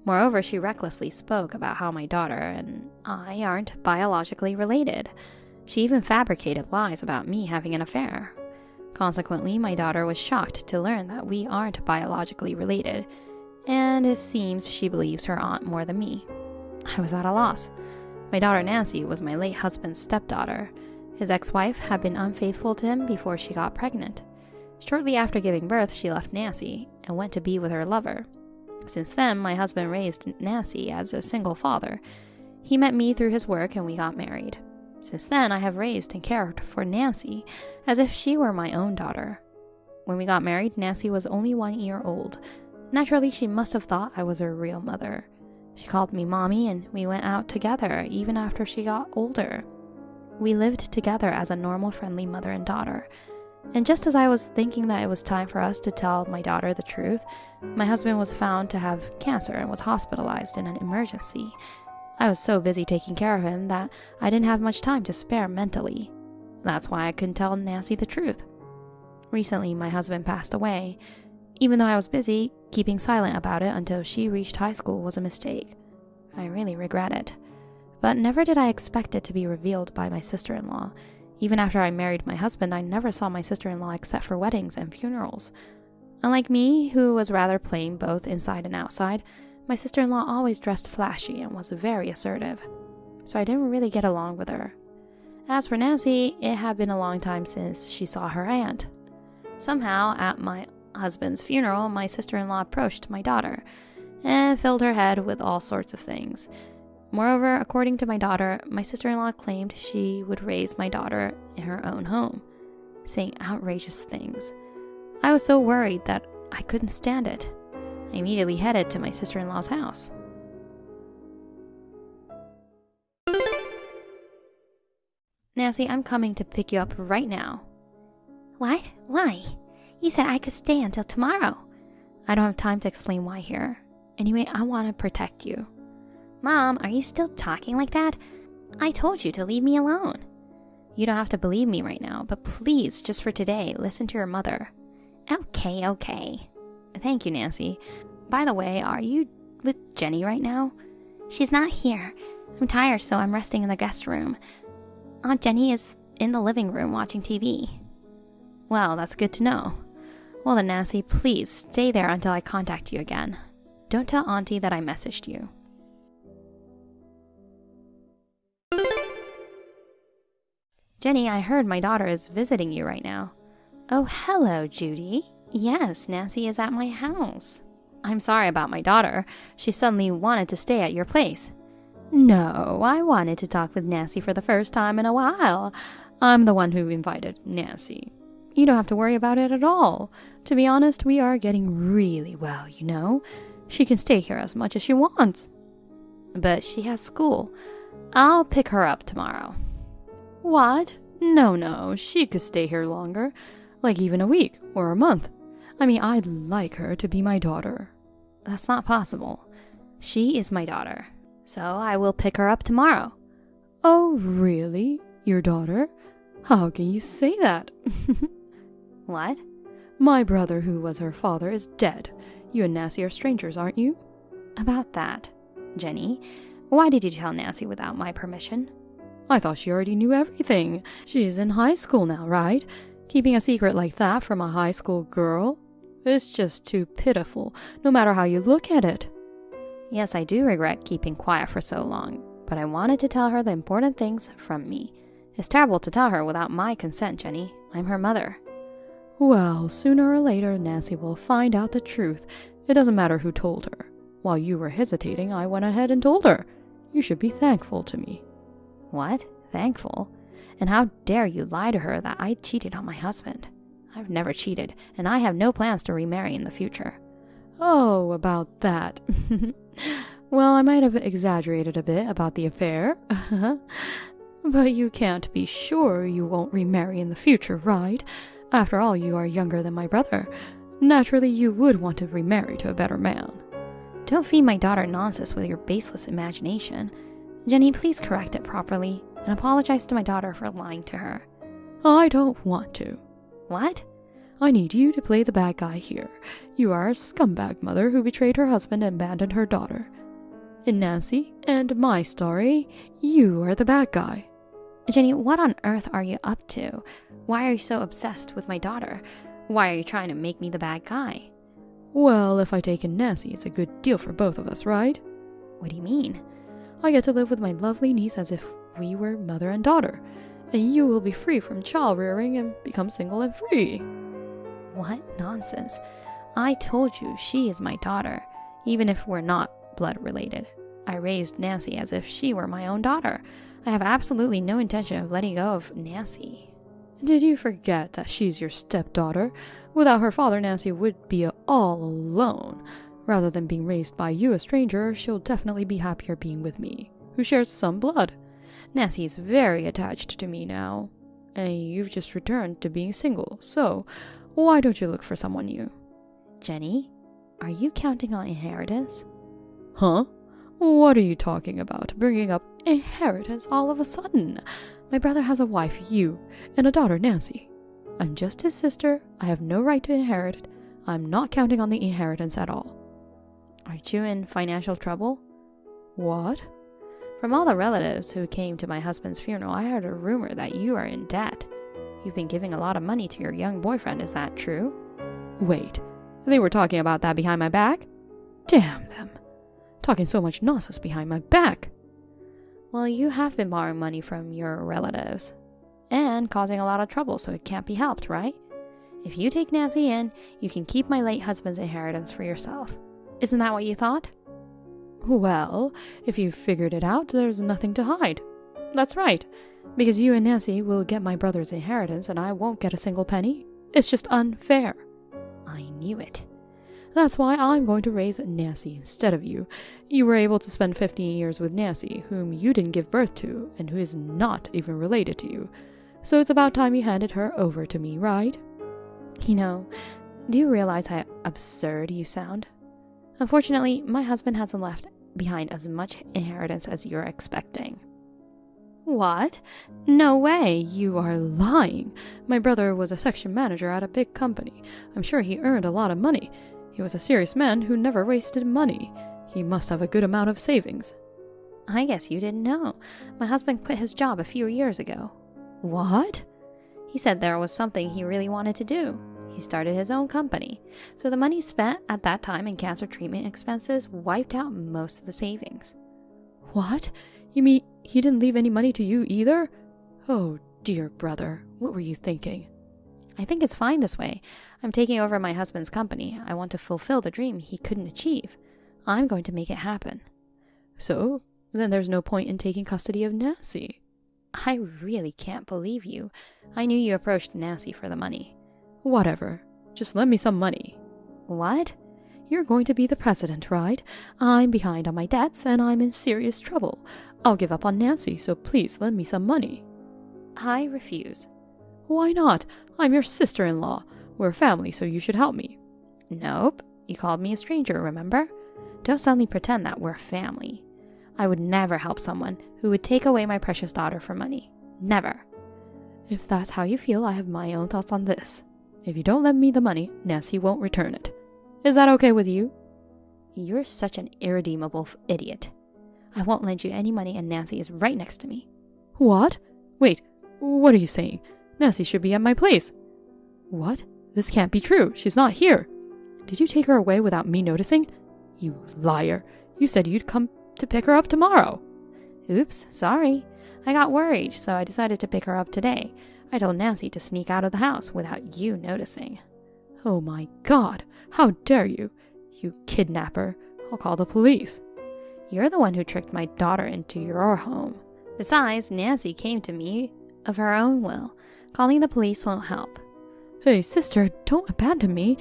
Moreover, she recklessly spoke about how my daughter and I aren't biologically related. She even fabricated lies about me having an affair. Consequently, my daughter was shocked to learn that we aren't biologically related, and it seems she believes her aunt more than me. I was at a loss. My daughter Nancy was my late husband's stepdaughter. His ex-wife had been unfaithful to him before she got pregnant. Shortly after giving birth, she left Nancy and went to be with her lover. Since then, my husband raised Nancy as a single father. He met me through his work and we got married. Since then, I have raised and cared for Nancy as if she were my own daughter. When we got married, Nancy was only 1 year old. Naturally, she must have thought I was her real mother. She called me mommy and we went out together even after she got older. We lived together as a normal, friendly mother and daughter. And just as I was thinking that it was time for us to tell my daughter the truth, my husband was found to have cancer and was hospitalized in an emergency. I was so busy taking care of him that I didn't have much time to spare mentally. That's why I couldn't tell Nancy the truth. Recently, my husband passed away. Even though I was busy, keeping silent about it until she reached high school was a mistake. I really regret it. But never did I expect it to be revealed by my sister-in-law. Even after I married my husband, I never saw my sister-in-law except for weddings and funerals. Unlike me, who was rather plain both inside and outside, my sister-in-law always dressed flashy and was very assertive. So I didn't really get along with her. As for Nancy, it had been a long time since she saw her aunt. Somehow, at my husband's funeral, my sister-in-law approached my daughter and filled her head with all sorts of things. Moreover, according to my daughter, my sister-in-law claimed she would raise my daughter in her own home, saying outrageous things. I was so worried that I couldn't stand it. I immediately headed to my sister-in-law's house. Nancy, I'm coming to pick you up right now. What? Why? You said I could stay until tomorrow. I don't have time to explain why here. Anyway, I want to protect you. Mom, are you still talking like that? I told you to leave me alone. You don't have to believe me right now, but please, just for today, listen to your mother. Okay. Thank you, Nancy. By the way, are you with Jenny right now? She's not here. I'm tired, so I'm resting in the guest room. Aunt Jenny is in the living room watching TV. Well, that's good to know. Well then, Nancy, please stay there until I contact you again. Don't tell Auntie that I messaged you. Jenny, I heard my daughter is visiting you right now. Oh, hello, Judy. Yes, Nancy is at my house. I'm sorry about my daughter. She suddenly wanted to stay at your place. No, I wanted to talk with Nancy for the first time in a while. I'm the one who invited Nancy. You don't have to worry about it at all. To be honest, we are getting really well, you know. She can stay here as much as she wants. But she has school. I'll pick her up tomorrow. What? No, she could stay here longer. Like even a week or a month. I mean, I'd like her to be my daughter. That's not possible. She is my daughter. So I will pick her up tomorrow. Oh, really? Your daughter? How can you say that? What? My brother, who was her father, is dead. You and Nancy are strangers, aren't you? About that, Jenny, why did you tell Nancy without my permission? I thought she already knew everything. She's in high school now, right? Keeping a secret like that from a high school girl? It's just too pitiful, no matter how you look at it. Yes, I do regret keeping quiet for so long, but I wanted to tell her the important things from me. It's terrible to tell her without my consent, Jenny. I'm her mother. Well, sooner or later, Nancy will find out the truth. It doesn't matter who told her. While you were hesitating, I went ahead and told her. You should be thankful to me. What? Thankful? And how dare you lie to her that I cheated on my husband? I've never cheated, and I have no plans to remarry in the future. Oh, about that. Well, I might have exaggerated a bit about the affair. But you can't be sure you won't remarry in the future, right? After all, you are younger than my brother. Naturally, you would want to remarry to a better man. Don't feed my daughter nonsense with your baseless imagination. Jenny, please correct it properly and apologize to my daughter for lying to her. I don't want to. What? I need you to play the bad guy here. You are a scumbag mother who betrayed her husband and abandoned her daughter. In Nancy and my story, you are the bad guy. Jenny, what on earth are you up to? Why are you so obsessed with my daughter? Why are you trying to make me the bad guy? Well, if I take in Nancy, it's a good deal for both of us, right? What do you mean? I get to live with my lovely niece as if we were mother and daughter, and you will be free from child rearing and become single and free. What nonsense. I told you she is my daughter, even if we're not blood related. I raised Nancy as if she were my own daughter. I have absolutely no intention of letting go of Nancy. Did you forget that she's your stepdaughter? Without her father, Nancy would be all alone. Rather than being raised by you, a stranger, she'll definitely be happier being with me, who shares some blood. Nancy is very attached to me now, and you've just returned to being single, so why don't you look for someone new? Jenny, are you counting on inheritance? Huh? What are you talking about? Bringing up inheritance all of a sudden? My brother has a wife, you, and a daughter, Nancy. I'm just his sister. I have no right to inherit it. I'm not counting on the inheritance at all. Aren't you in financial trouble? What? From all the relatives who came to my husband's funeral, I heard a rumor that you are in debt. You've been giving a lot of money to your young boyfriend, is that true? Wait, they were talking about that behind my back? Damn them. Talking so much nonsense behind my back. Well, you have been borrowing money from your relatives and causing a lot of trouble, so it can't be helped, right? If you take Nancy in, you can keep my late husband's inheritance for yourself. Isn't that what you thought? Well, if you've figured it out, there's nothing to hide. That's right, because you and Nancy will get my brother's inheritance and I won't get a single penny. It's just unfair. I knew it. That's why I'm going to raise Nancy instead of you. You were able to spend 15 years with Nancy, whom you didn't give birth to, and who is not even related to you. So it's about time you handed her over to me, right? You know, do you realize how absurd you sound? Unfortunately, my husband hasn't left behind as much inheritance as you're expecting. What? No way, you are lying. My brother was a section manager at a big company. I'm sure he earned a lot of money. He was a serious man who never wasted money. He must have a good amount of savings. I guess you didn't know. My husband quit his job a few years ago. What? He said there was something he really wanted to do. He started his own company. So the money spent at that time in cancer treatment expenses wiped out most of the savings. What? You mean he didn't leave any money to you either? Oh, dear brother, what were you thinking? I think it's fine this way. I'm taking over my husband's company. I want to fulfill the dream he couldn't achieve. I'm going to make it happen. So, then there's no point in taking custody of Nancy. I really can't believe you. I knew you approached Nancy for the money. Whatever. Just lend me some money. What? You're going to be the president, right? I'm behind on my debts and I'm in serious trouble. I'll give up on Nancy, so please lend me some money. I refuse. Why not? I'm your sister-in-law. We're family, so you should help me. Nope. You called me a stranger, remember? Don't suddenly pretend that we're family. I would never help someone who would take away my precious daughter for money. Never. If that's how you feel, I have my own thoughts on this. If you don't lend me the money, Nancy won't return it. Is that okay with you? You're such an irredeemable idiot. I won't lend you any money and Nancy is right next to me. What? Wait, what are you saying? Nancy should be at my place. What? This can't be true. She's not here. Did you take her away without me noticing? You liar. You said you'd come to pick her up tomorrow. Oops, sorry. I got worried, so I decided to pick her up today. I told Nancy to sneak out of the house without you noticing. Oh my God, how dare you? You kidnapper. I'll call the police. You're the one who tricked my daughter into your home. Besides, Nancy came to me of her own will. Calling the police won't help. Hey, sister, don't abandon me.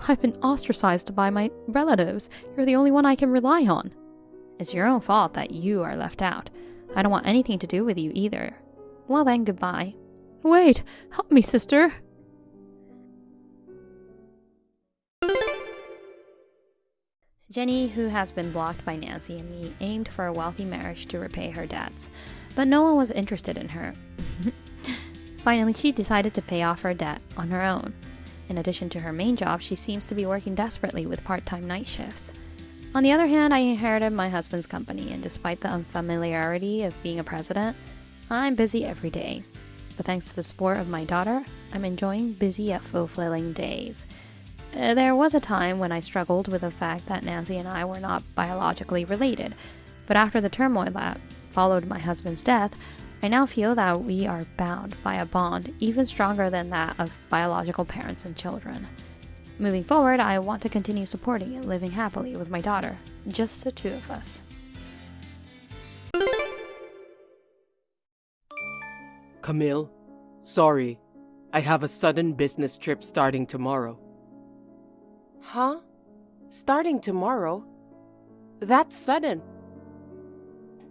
I've been ostracized by my relatives. You're the only one I can rely on. It's your own fault that you are left out. I don't want anything to do with you either. Well then, goodbye. Wait, help me, sister. Jenny, who has been blocked by Nancy and me, aimed for a wealthy marriage to repay her debts, but no one was interested in her. Finally, she decided to pay off her debt on her own. In addition to her main job, she seems to be working desperately with part-time night shifts. On the other hand, I inherited my husband's company, and despite the unfamiliarity of being a president, I'm busy every day. But thanks to the support of my daughter, I'm enjoying busy yet fulfilling days. There was a time when I struggled with the fact that Nancy and I were not biologically related, but after the turmoil that followed my husband's death, I now feel that we are bound by a bond even stronger than that of biological parents and children. Moving forward, I want to continue supporting and living happily with my daughter, just the two of us. Camille, sorry. I have a sudden business trip starting tomorrow. Huh? Starting tomorrow? That's sudden.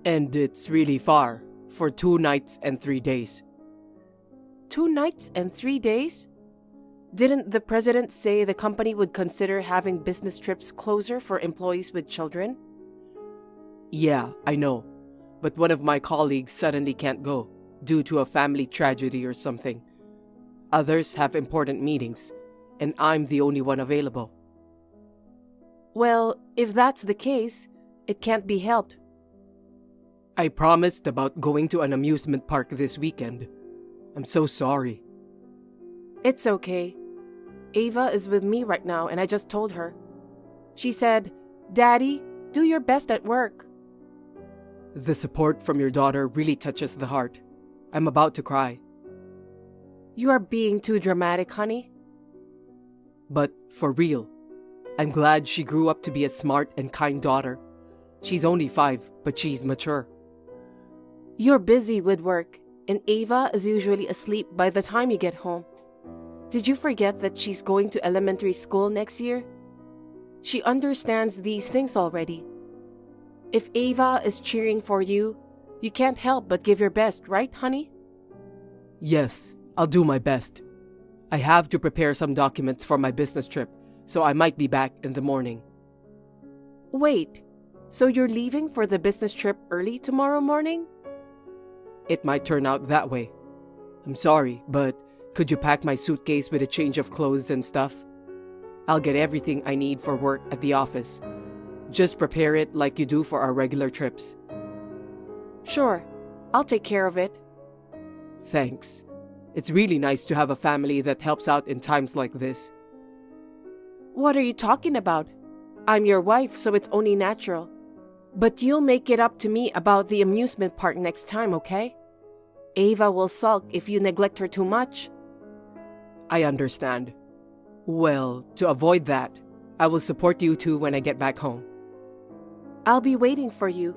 And it's really far, for 2 nights and 3 days. 2 nights and 3 days? Didn't the president say the company would consider having business trips closer for employees with children? Yeah, I know. But one of my colleagues suddenly can't go, due to a family tragedy or something. Others have important meetings, and I'm the only one available. Well, if that's the case, it can't be helped. I promised about going to an amusement park this weekend. I'm so sorry. It's okay. Ava is with me right now, and I just told her. She said, "Daddy, do your best at work." The support from your daughter really touches the heart. I'm about to cry. You are being too dramatic, honey. But for real, I'm glad she grew up to be a smart and kind daughter. She's only 5, but she's mature. You're busy with work, and Ava is usually asleep by the time you get home. Did you forget that she's going to elementary school next year? She understands these things already. If Ava is cheering for you, you can't help but give your best, right, honey? Yes, I'll do my best. I have to prepare some documents for my business trip, so I might be back in the morning. Wait, so you're leaving for the business trip early tomorrow morning? It might turn out that way. I'm sorry, but could you pack my suitcase with a change of clothes and stuff? I'll get everything I need for work at the office. Just prepare it like you do for our regular trips. Sure, I'll take care of it. Thanks. It's really nice to have a family that helps out in times like this. What are you talking about? I'm your wife, so it's only natural. But you'll make it up to me about the amusement park next time, okay? Ava will sulk if you neglect her too much. I understand. Well, to avoid that, I will support you two when I get back home. I'll be waiting for you.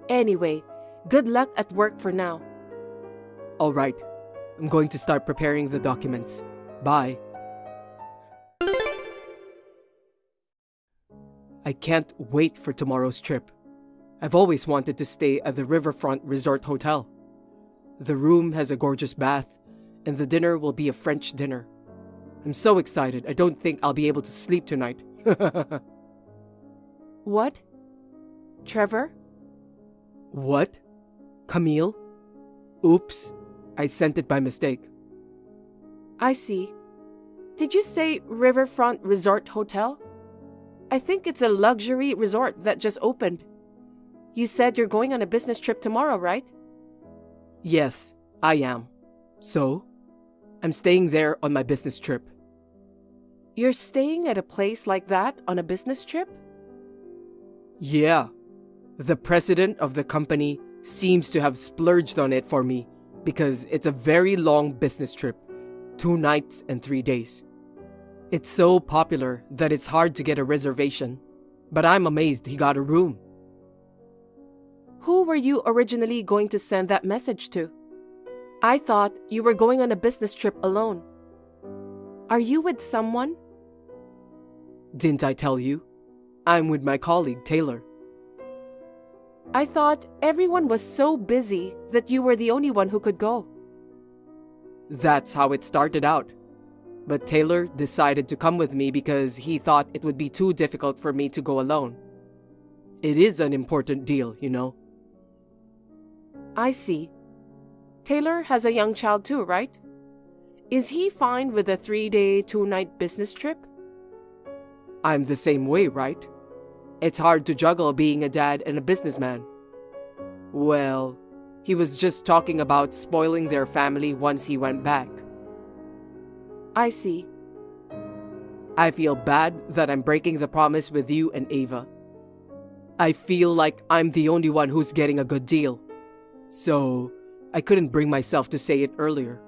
Anyway, good luck at work for now. All right. I'm going to start preparing the documents. Bye. I can't wait for tomorrow's trip. I've always wanted to stay at the Riverfront Resort Hotel. The room has a gorgeous bath, and the dinner will be a French dinner. I'm so excited, I don't think I'll be able to sleep tonight. What? Trevor? What? Camille? Oops, I sent it by mistake. I see. Did you say Riverfront Resort Hotel? I think it's a luxury resort that just opened. You said you're going on a business trip tomorrow, right? Yes, I am. So, I'm staying there on my business trip. You're staying at a place like that on a business trip? Yeah. The president of the company seems to have splurged on it for me because it's a very long business trip, 2 nights and 3 days. It's so popular that it's hard to get a reservation, but I'm amazed he got a room. Who were you originally going to send that message to? I thought you were going on a business trip alone. Are you with someone? Didn't I tell you? I'm with my colleague, Taylor. I thought everyone was so busy that you were the only one who could go. That's how it started out. But Taylor decided to come with me because he thought it would be too difficult for me to go alone. It is an important deal, you know. I see. Taylor has a young child too, right? Is he fine with a 3-day, 2-night business trip? I'm the same way, right? It's hard to juggle being a dad and a businessman. Well, he was just talking about spoiling their family once he went back. I see. I feel bad that I'm breaking the promise with you and Ava. I feel like I'm the only one who's getting a good deal. So, I couldn't bring myself to say it earlier.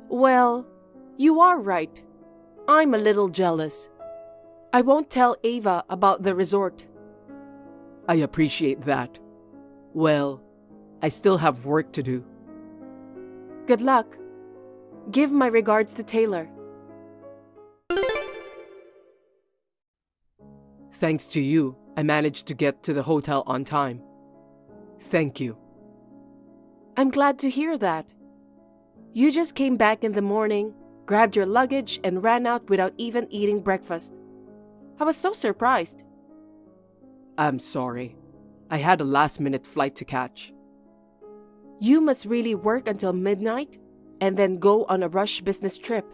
Well, you are right. I'm a little jealous. I won't tell Ava about the resort. I appreciate that. Well, I still have work to do. Good luck. Give my regards to Taylor. Thanks to you, I managed to get to the hotel on time. Thank you. I'm glad to hear that. You just came back in the morning, grabbed your luggage, and ran out without even eating breakfast. I was so surprised. I'm sorry. I had a last-minute flight to catch. You must really work until midnight and then go on a rush business trip.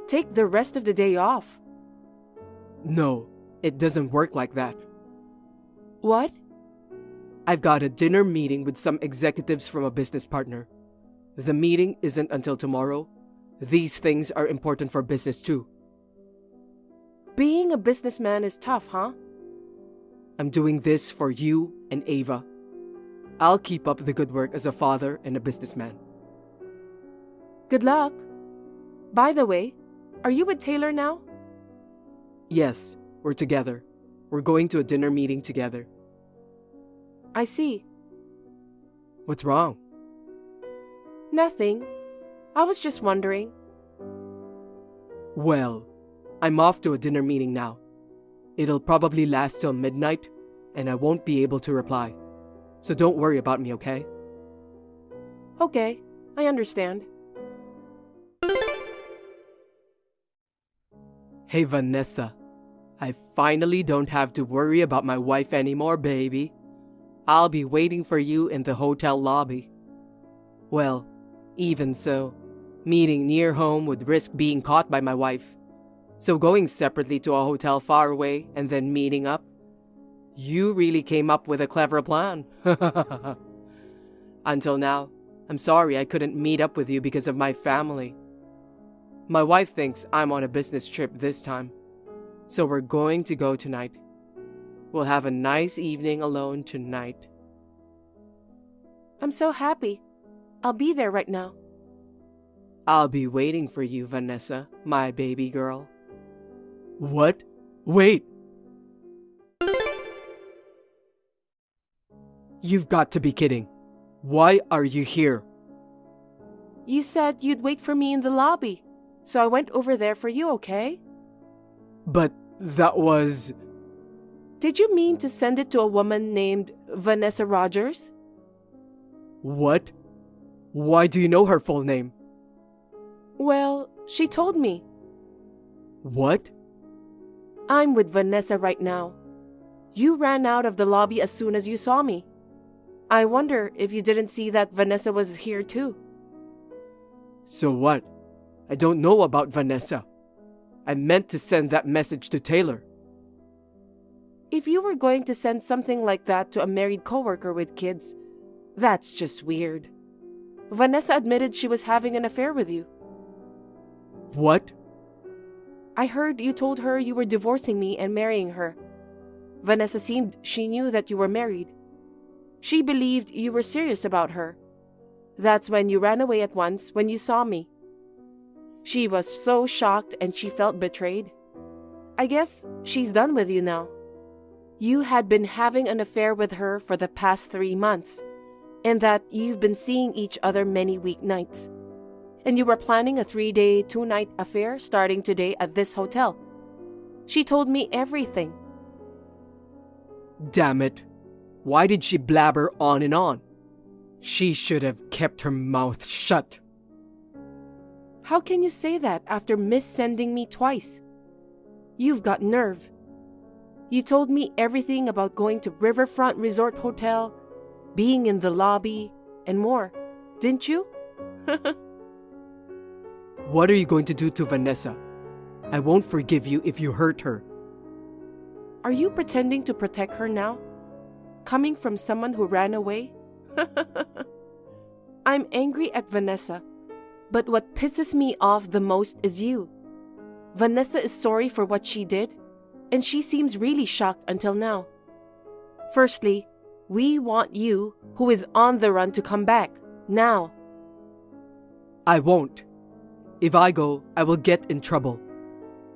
Take the rest of the day off. No, it doesn't work like that. What? I've got a dinner meeting with some executives from a business partner. The meeting isn't until tomorrow. These things are important for business too. Being a businessman is tough, huh? I'm doing this for you and Ava. I'll keep up the good work as a father and a businessman. Good luck. By the way, are you with Taylor now? Yes, we're together. We're going to a dinner meeting together. I see. What's wrong? Nothing. I was just wondering. Well, I'm off to a dinner meeting now. It'll probably last till midnight, and I won't be able to reply. So don't worry about me, okay? Okay, I understand. Hey, Vanessa. I finally don't have to worry about my wife anymore, baby. I'll be waiting for you in the hotel lobby. Well, even so, meeting near home would risk being caught by my wife. So going separately to a hotel far away and then meeting up, you really came up with a clever plan. Until now, I'm sorry I couldn't meet up with you because of my family. My wife thinks I'm on a business trip this time, so we're going to go tonight. We'll have a nice evening alone tonight. I'm so happy. I'll be there right now. I'll be waiting for you, Vanessa, my baby girl. What? Wait! You've got to be kidding. Why are you here? You said you'd wait for me in the lobby, so I went over there for you, okay? But that was... Did you mean to send it to a woman named Vanessa Rogers? What? Why do you know her full name? Well, she told me. What? I'm with Vanessa right now. You ran out of the lobby as soon as you saw me. I wonder if you didn't see that Vanessa was here too. So what? I don't know about Vanessa. I meant to send that message to Taylor. If you were going to send something like that to a married coworker with kids, That's just weird. Vanessa admitted she was having an affair with you. What? I heard you told her you were divorcing me and marrying her. Vanessa seemed she knew that you were married. She believed you were serious about her. That's when you ran away at once when you saw me. She was so shocked and she felt betrayed. I guess she's done with you now. You had been having an affair with her for the past 3 months, and that you've been seeing each other many weeknights. And you were planning a 3-day, 2-night affair starting today at this hotel. She told me everything. Damn it. Why did she blabber on and on? She should have kept her mouth shut. How can you say that after missending me twice? You've got nerve. You told me everything about going to Riverfront Resort Hotel, being in the lobby, and more, didn't you? What are you going to do to Vanessa? I won't forgive you if you hurt her. Are you pretending to protect her now? Coming from someone who ran away? I'm angry at Vanessa, but what pisses me off the most is you. Vanessa is sorry for what she did, and she seems really shocked until now. Firstly, we want you, who is on the run, to come back, now. I won't. If I go, I will get in trouble.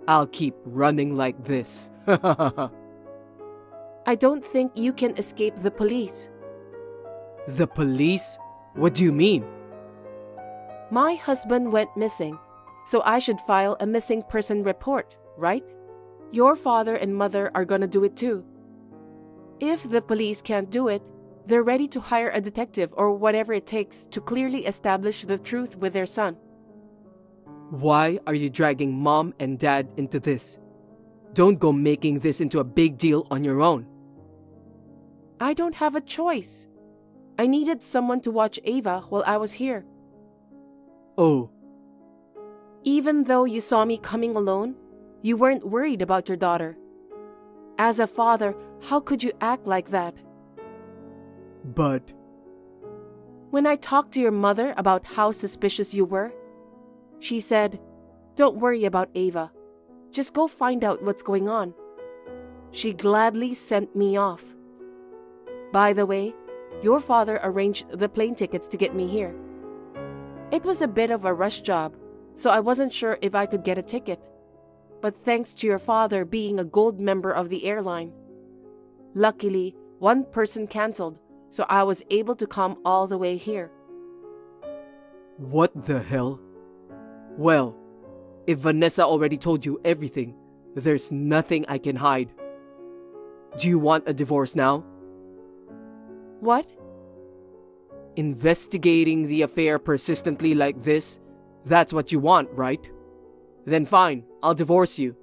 I'll keep running like this. I don't think you can escape the police. The police? What do you mean? My husband went missing, so I should file a missing person report, right? Your father and mother are gonna do it too. If the police can't do it, they're ready to hire a detective or whatever it takes to clearly establish the truth with their son. Why are you dragging Mom and Dad into this? Don't go making this into a big deal on your own. I don't have a choice. I needed someone to watch Ava while I was here. Oh. Even though you saw me coming alone, you weren't worried about your daughter. As a father, how could you act like that? But when I talked to your mother about how suspicious you were, she said, "Don't worry about Ava. Just go find out what's going on." She gladly sent me off. By the way, your father arranged the plane tickets to get me here. It was a bit of a rush job, so I wasn't sure if I could get a ticket. But thanks to your father being a gold member of the airline, luckily, one person canceled, so I was able to come all the way here. what the hell? Well, if Vanessa already told you everything, there's nothing I can hide. Do you want a divorce now? What? Investigating the affair persistently like this, that's what you want, right? Then fine, I'll divorce you.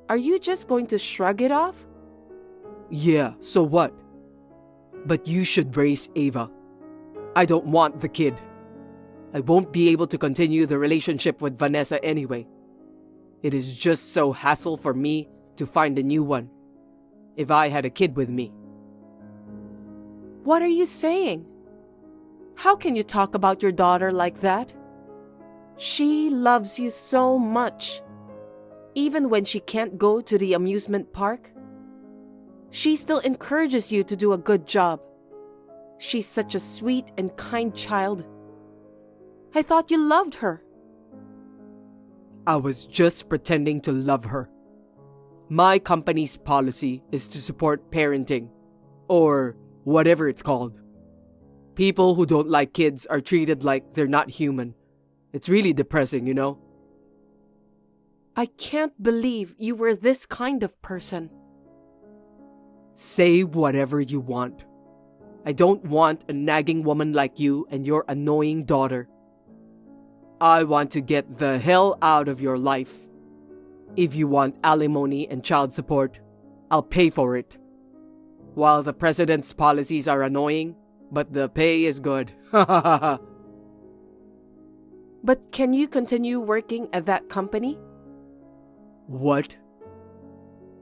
Are you just going to shrug it off? Yeah, so what? But you should raise Ava. I don't want the kid. I won't be able to continue the relationship with Vanessa anyway. It is just so hassle for me to find a new one. If I had a kid with me. What are you saying? How can you talk about your daughter like that? She loves you so much. Even when she can't go to the amusement park, she still encourages you to do a good job. She's such a sweet and kind child. I thought you loved her. I was just pretending to love her. My company's policy is to support parenting, or whatever it's called. People who don't like kids are treated like they're not human. It's really depressing, you know? I can't believe you were this kind of person. Say whatever you want. I don't want a nagging woman like you and your annoying daughter. I want to get the hell out of your life. If you want alimony and child support, I'll pay for it. While the president's policies are annoying, but the pay is good. But can you continue working at that company? What?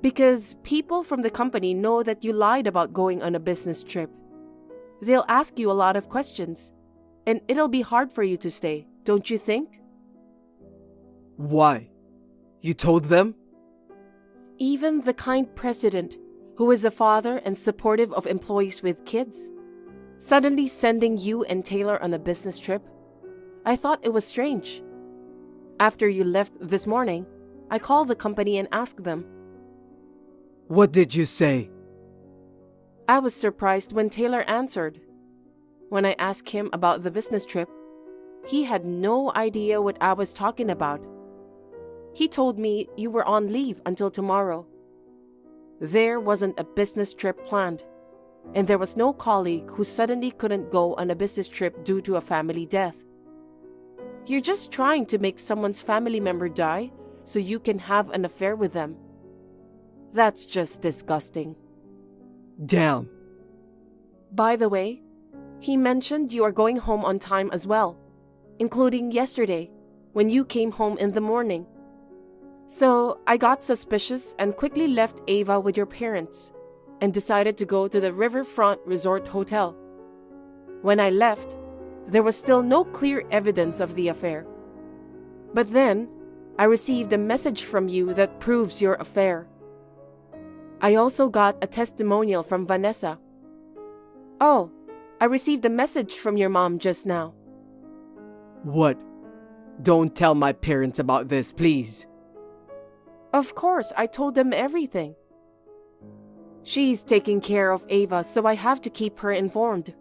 Because people from the company know that you lied about going on a business trip. They'll ask you a lot of questions, and it'll be hard for you to stay, don't you think? Why? You told them? Even the kind president, who is a father and supportive of employees with kids, suddenly sending you and Taylor on a business trip? I thought it was strange. After you left this morning, I called the company and asked them. What did you say? I was surprised when Taylor answered. When I asked him about the business trip, he had no idea what I was talking about. He told me you were on leave until tomorrow. There wasn't a business trip planned, and there was no colleague who suddenly couldn't go on a business trip due to a family death. You're just trying to make someone's family member die so you can have an affair with them. That's just disgusting. Damn. By the way, he mentioned you are going home on time as well, including yesterday, when you came home in the morning. So I got suspicious and quickly left Ava with your parents and decided to go to the Riverfront Resort Hotel. When I left, there was still no clear evidence of the affair. But then, I received a message from you that proves your affair. I also got a testimonial from Vanessa. Oh, I received a message from your mom just now. What? Don't tell my parents about this, please. Of course, I told them everything. She's taking care of Ava, so I have to keep her informed.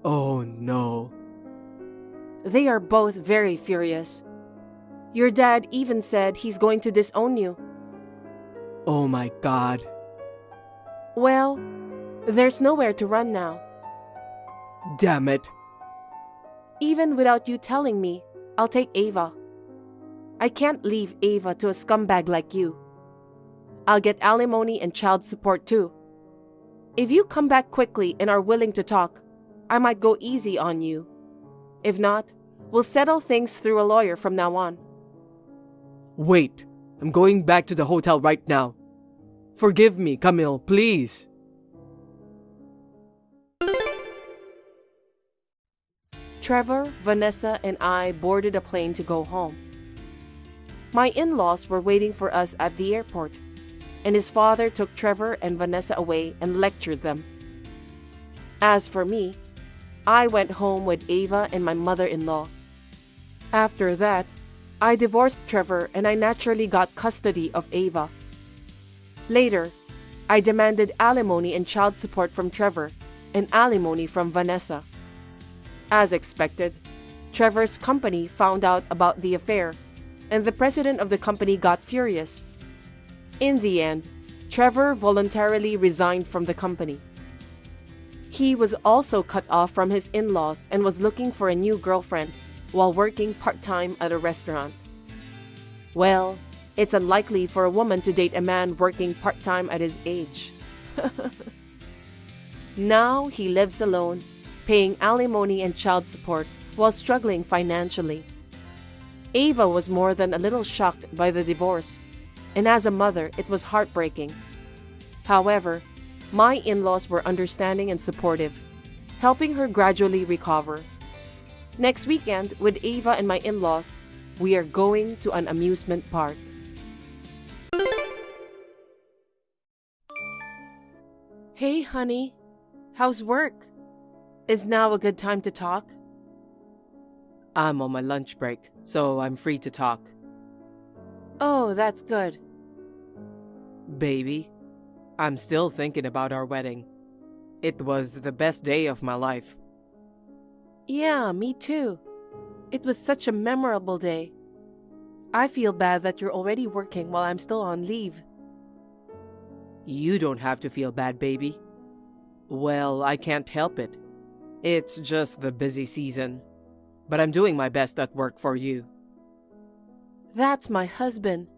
Oh no. They are both very furious. Your dad even said he's going to disown you. Oh my God. Well, there's nowhere to run now. Damn it. Even without you telling me, I'll take Ava. I can't leave Ava to a scumbag like you. I'll get alimony and child support too. If you come back quickly and are willing to talk, I might go easy on you. If not, we'll settle things through a lawyer from now on. Wait, I'm going back to the hotel right now. Forgive me, Camille, please. Trevor, Vanessa, and I boarded a plane to go home. My in-laws were waiting for us at the airport, and his father took Trevor and Vanessa away and lectured them. As for me, I went home with Ava and my mother-in-law. After that, I divorced Trevor and I naturally got custody of Ava. Later, I demanded alimony and child support from Trevor and alimony from Vanessa. As expected, Trevor's company found out about the affair, and the president of the company got furious. In the end, Trevor voluntarily resigned from the company. He was also cut off from his in-laws and was looking for a new girlfriend while working part-time at a restaurant. Well, it's unlikely for a woman to date a man working part-time at his age. Now he lives alone, paying alimony and child support while struggling financially. Ava was more than a little shocked by the divorce, and as a mother, it was heartbreaking. However, my in-laws were understanding and supportive, helping her gradually recover. Next weekend, with Ava and my in-laws, we are going to an amusement park. Hey, honey. How's work? Is now a good time to talk? I'm on my lunch break, so I'm free to talk. Oh, that's good. Baby, I'm still thinking about our wedding. It was the best day of my life. Yeah, me too. It was such a memorable day. I feel bad that you're already working while I'm still on leave. You don't have to feel bad, baby. Well, I can't help it. It's just the busy season. But I'm doing my best at work for you. That's my husband.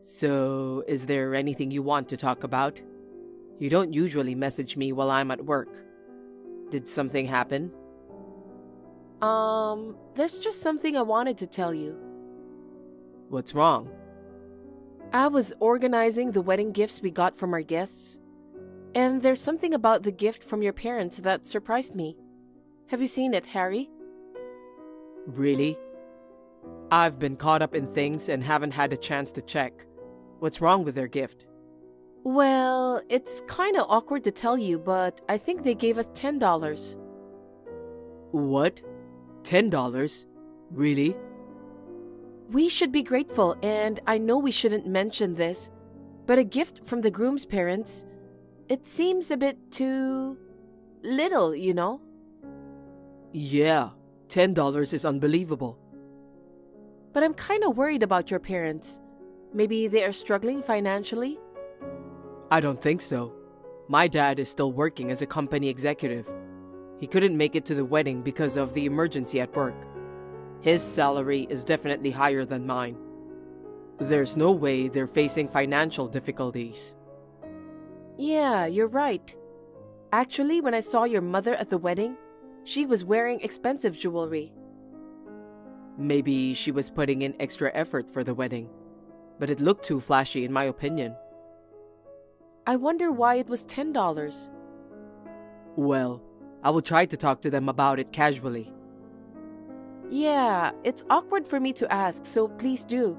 So, is there anything you want to talk about? You don't usually message me while I'm at work. Did something happen? There's just something I wanted to tell you. What's wrong? I was organizing the wedding gifts we got from our guests. And there's something about the gift from your parents that surprised me. Have you seen it, Harry? Really? I've been caught up in things and haven't had a chance to check. What's wrong with their gift? Well, it's kind of awkward to tell you, but I think they gave us $10. What? $10? Really? We should be grateful, and I know we shouldn't mention this, but a gift from the groom's parents, it seems a bit too little, you know? Yeah, $10 is unbelievable. But I'm kind of worried about your parents. Maybe they are struggling financially? I don't think so. My dad is still working as a company executive. He couldn't make it to the wedding because of the emergency at work. His salary is definitely higher than mine. There's no way they're facing financial difficulties. Yeah, you're right. Actually, when I saw your mother at the wedding, she was wearing expensive jewelry. Maybe she was putting in extra effort for the wedding, but it looked too flashy in my opinion. I wonder why it was $10. Well, I will try to talk to them about it casually. Yeah, it's awkward for me to ask, so please do.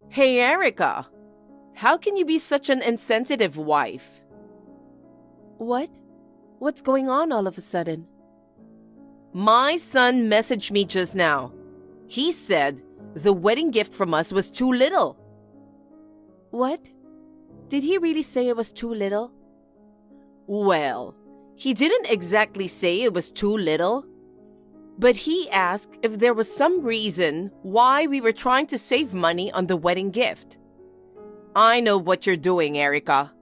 Hey, Erica. How can you be such an insensitive wife? What? What's going on all of a sudden? My son messaged me just now. He said the wedding gift from us was too little. What? Did he really say it was too little? Well, he didn't exactly say it was too little, but he asked if there was some reason why we were trying to save money on the wedding gift. I know what you're doing, Erica.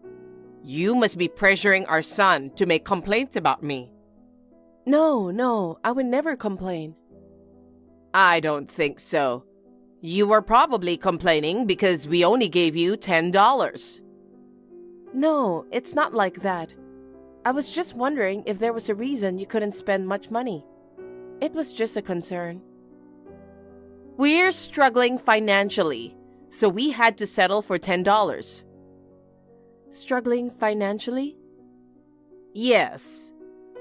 You must be pressuring our son to make complaints about me. No, I would never complain. I don't think so. You were probably complaining because we only gave you $10. No, it's not like that. I was just wondering if there was a reason you couldn't spend much money. It was just a concern. We're struggling financially, so we had to settle for $10. Struggling financially? Yes.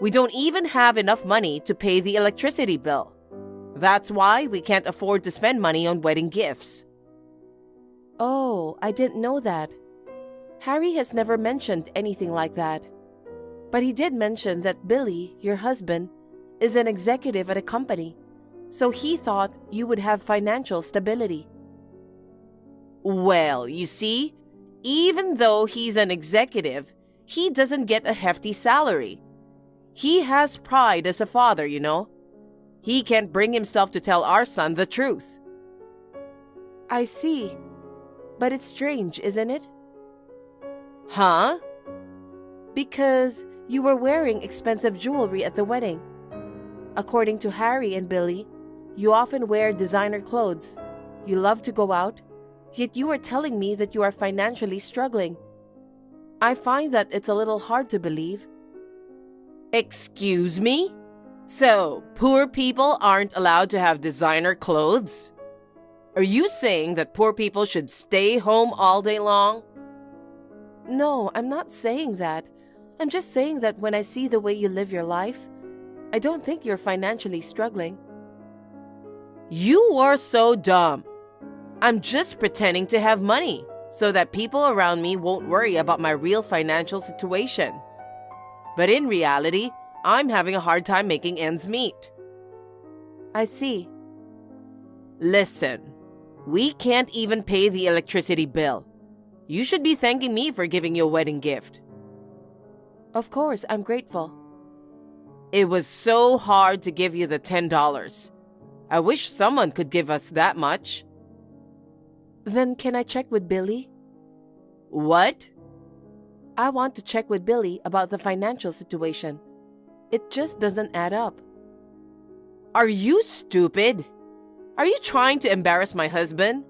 We don't even have enough money to pay the electricity bill. That's why we can't afford to spend money on wedding gifts. Oh, I didn't know that. Harry has never mentioned anything like that. But he did mention that Billy, your husband, is an executive at a company, so he thought you would have financial stability. Well, you see, even though he's an executive, he doesn't get a hefty salary. He has pride as a father, you know. He can't bring himself to tell our son the truth. I see. But it's strange, isn't it? Huh? Because you were wearing expensive jewelry at the wedding. According to Harry and Billy, you often wear designer clothes. You love to go out, yet you are telling me that you are financially struggling. I find that it's a little hard to believe. Excuse me? So, poor people aren't allowed to have designer clothes? Are you saying that poor people should stay home all day long? No, I'm not saying that. I'm just saying that when I see the way you live your life, I don't think you're financially struggling. You are so dumb. I'm just pretending to have money so that people around me won't worry about my real financial situation. But in reality, I'm having a hard time making ends meet. I see. Listen, we can't even pay the electricity bill. You should be thanking me for giving you a wedding gift. Of course, I'm grateful. It was so hard to give you the $10. I wish someone could give us that much. Then can I check with Billy? What? I want to check with Billy about the financial situation. It just doesn't add up. Are you stupid? Are you trying to embarrass my husband?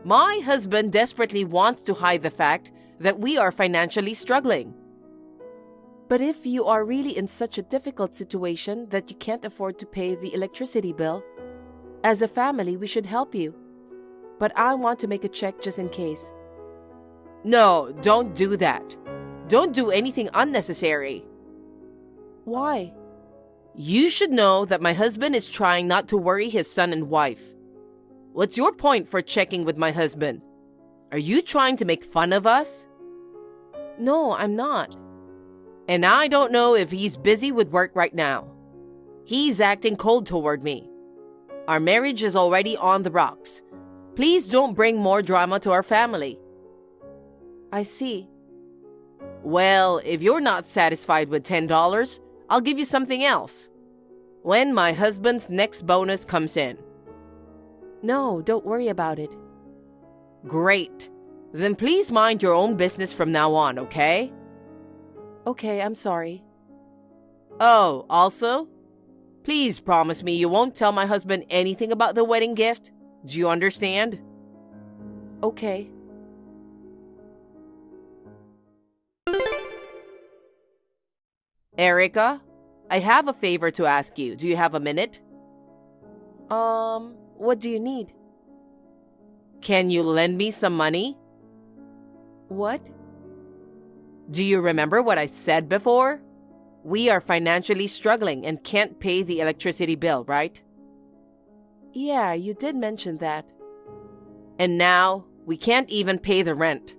My husband desperately wants to hide the fact that we are financially struggling. But if you are really in such a difficult situation that you can't afford to pay the electricity bill, as a family, we should help you. but I want to make a check just in case. No, don't do that. Don't do anything unnecessary. Why? You should know that my husband is trying not to worry his son and wife. What's your point for checking with my husband? Are you trying to make fun of us? No, I'm not. And I don't know if he's busy with work right now. He's acting cold toward me. Our marriage is already on the rocks. Please don't bring more drama to our family. I see. Well, if you're not satisfied with $10, I'll give you something else. When my husband's next bonus comes in. No, don't worry about it. Great. Then please mind your own business from now on, okay? Okay, I'm sorry. Oh, also, please promise me you won't tell my husband anything about the wedding gift. Do you understand? Okay. Erica, I have a favor to ask you. Do you have a minute? What do you need? Can you lend me some money? What? Do you remember what I said before? We are financially struggling and can't pay the electricity bill, right? Yeah, you did mention that. And now, we can't even pay the rent.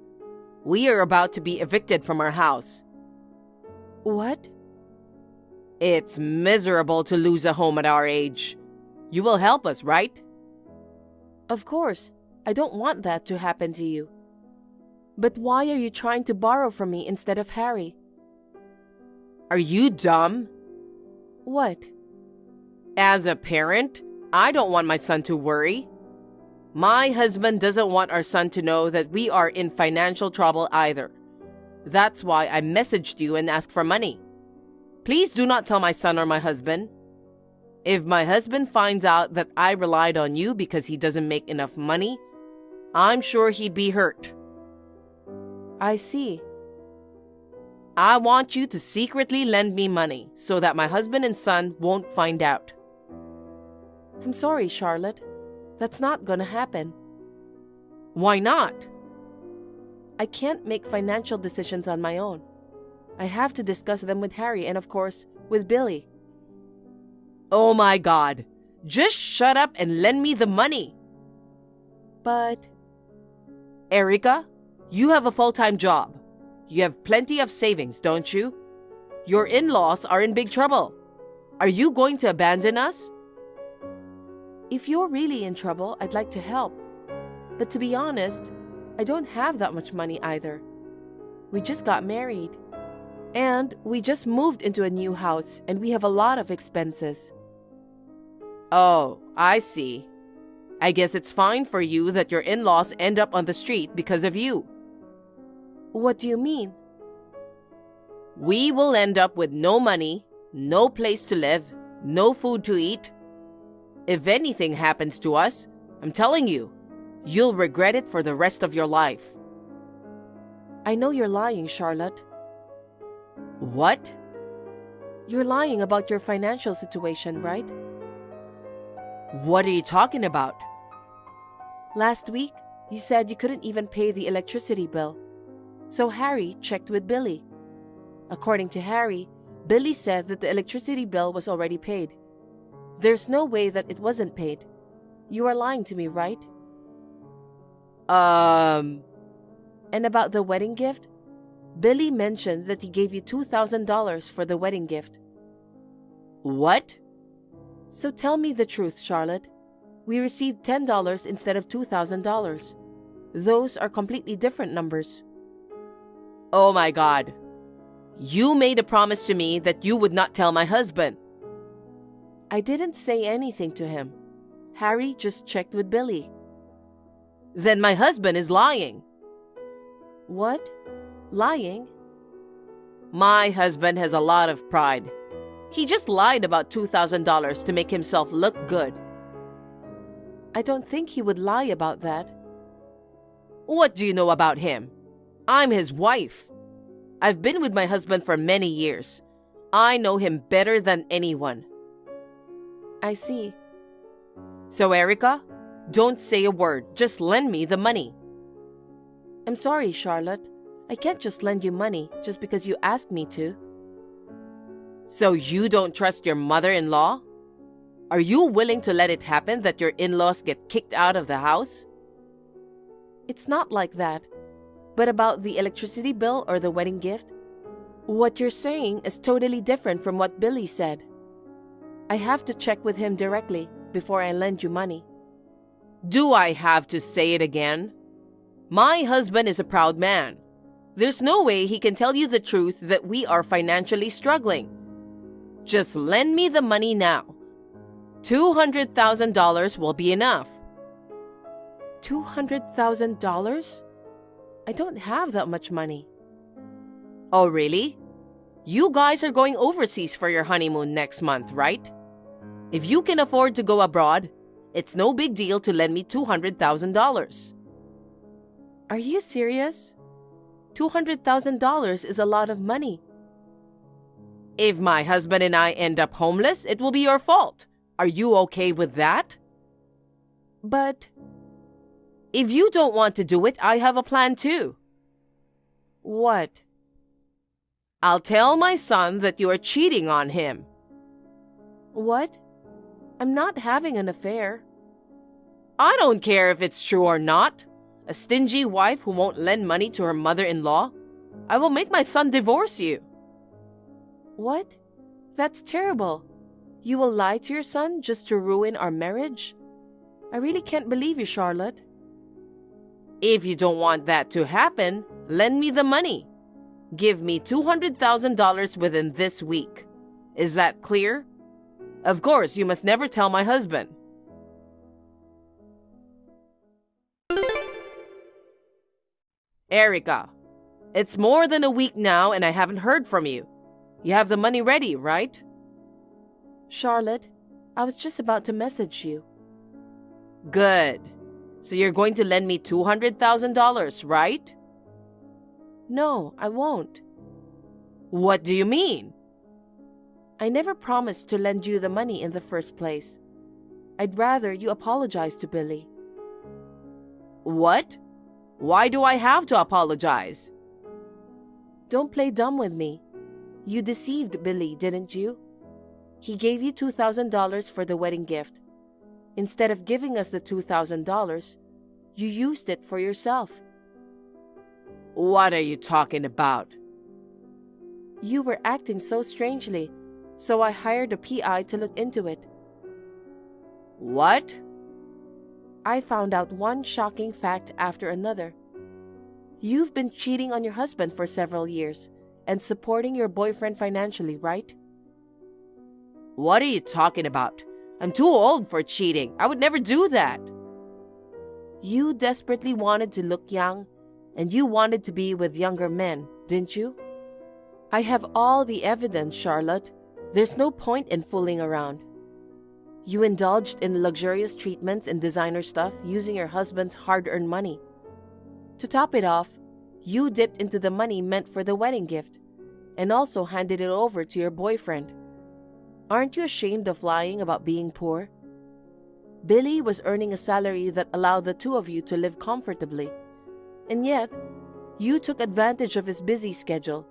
We are about to be evicted from our house. What? It's miserable to lose a home at our age. You will help us, right? Of course. I don't want that to happen to you. But why are you trying to borrow from me instead of Harry? Are you dumb? What? As a parent, I don't want my son to worry. My husband doesn't want our son to know that we are in financial trouble either. That's why I messaged you and asked for money. Please do not tell my son or my husband. If my husband finds out that I relied on you because he doesn't make enough money, I'm sure he'd be hurt. I see. I want you to secretly lend me money so that my husband and son won't find out. I'm sorry, Charlotte. That's not gonna happen. Why not? I can't make financial decisions on my own. I have to discuss them with Harry and, of course, with Billy. Oh my God. Just shut up and lend me the money. But... Erica, you have a full-time job. You have plenty of savings, don't you? Your in-laws are in big trouble. Are you going to abandon us? If you're really in trouble, I'd like to help. But to be honest, I don't have that much money either. We just got married. And we just moved into a new house and we have a lot of expenses. Oh, I see. I guess it's fine for you that your in-laws end up on the street because of you. What do you mean? We will end up with no money, no place to live, no food to eat. If anything happens to us, I'm telling you, you'll regret it for the rest of your life. I know you're lying, Charlotte. What? You're lying about your financial situation, right? What are you talking about? Last week, you said you couldn't even pay the electricity bill. So Harry checked with Billy. According to Harry, Billy said that the electricity bill was already paid. There's no way that it wasn't paid. You are lying to me, right? And about the wedding gift? Billy mentioned that he gave you $2,000 for the wedding gift. What? So tell me the truth, Charlotte. We received $10 instead of $2,000. Those are completely different numbers. Oh my God. You made a promise to me that you would not tell my husband. I didn't say anything to him. Harry just checked with Billy. Then my husband is lying. What? Lying? My husband has a lot of pride. He just lied about $2,000 to make himself look good. I don't think he would lie about that. What do you know about him? I'm his wife. I've been with my husband for many years. I know him better than anyone. I see. So, Erica, Don't say a word. Just lend me the money. I'm sorry, Charlotte. I can't just lend you money just because you asked me to. So you don't trust your mother-in-law? Are you willing to let it happen that your in-laws get kicked out of the house? It's not like that. But about the electricity bill or the wedding gift, what you're saying is totally different from what Billy said. I have to check with him directly before I lend you money. Do I have to say it again? My husband is a proud man. There's no way he can tell you the truth that we are financially struggling. Just lend me the money now. $200,000 will be enough. $200,000? I don't have that much money. Oh, really? You guys are going overseas for your honeymoon next month, right? If you can afford to go abroad, it's no big deal to lend me $200,000. Are you serious? $200,000 is a lot of money. If my husband and I end up homeless, it will be your fault. Are you okay with that? But if you don't want to do it, I have a plan too. What? I'll tell my son that you are cheating on him. What? I'm not having an affair. I don't care if it's true or not. A stingy wife who won't lend money to her mother-in-law. I will make my son divorce you. What? That's terrible. You will lie to your son just to ruin our marriage? I really can't believe you, Charlotte. If you don't want that to happen, lend me the money. Give me $200,000 within this week. Is that clear? Of course, you must never tell my husband. Erica, it's more than a week now and I haven't heard from you. You have the money ready, right? Charlotte, I was just about to message you. Good. So you're going to lend me $200,000, right? No, I won't. What do you mean? I never promised to lend you the money in the first place. I'd rather you apologize to Billy. What? Why do I have to apologize? Don't play dumb with me. You deceived Billy, didn't you? He gave you $2,000 for the wedding gift. Instead of giving us the $2,000, you used it for yourself. What are you talking about? You were acting so strangely, so I hired a PI to look into it. What? I found out one shocking fact after another. You've been cheating on your husband for several years and supporting your boyfriend financially, right? What are you talking about? I'm too old for cheating. I would never do that. You desperately wanted to look young, and you wanted to be with younger men, didn't you? I have all the evidence, Charlotte. There's no point in fooling around. You indulged in luxurious treatments and designer stuff using your husband's hard-earned money. To top it off, you dipped into the money meant for the wedding gift and also handed it over to your boyfriend. Aren't you ashamed of lying about being poor? Billy was earning a salary that allowed the two of you to live comfortably. And yet, you took advantage of his busy schedule.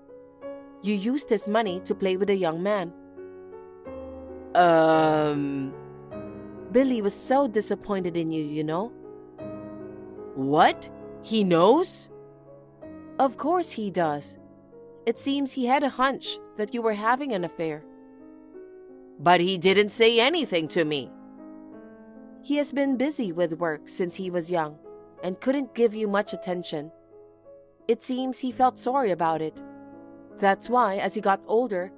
You used his money to play with a young man. Billy was so disappointed in you, you know? What? He knows? Of course he does. It seems he had a hunch that you were having an affair. But he didn't say anything to me. He has been busy with work since he was young and couldn't give you much attention. It seems he felt sorry about it. That's why, as he got older,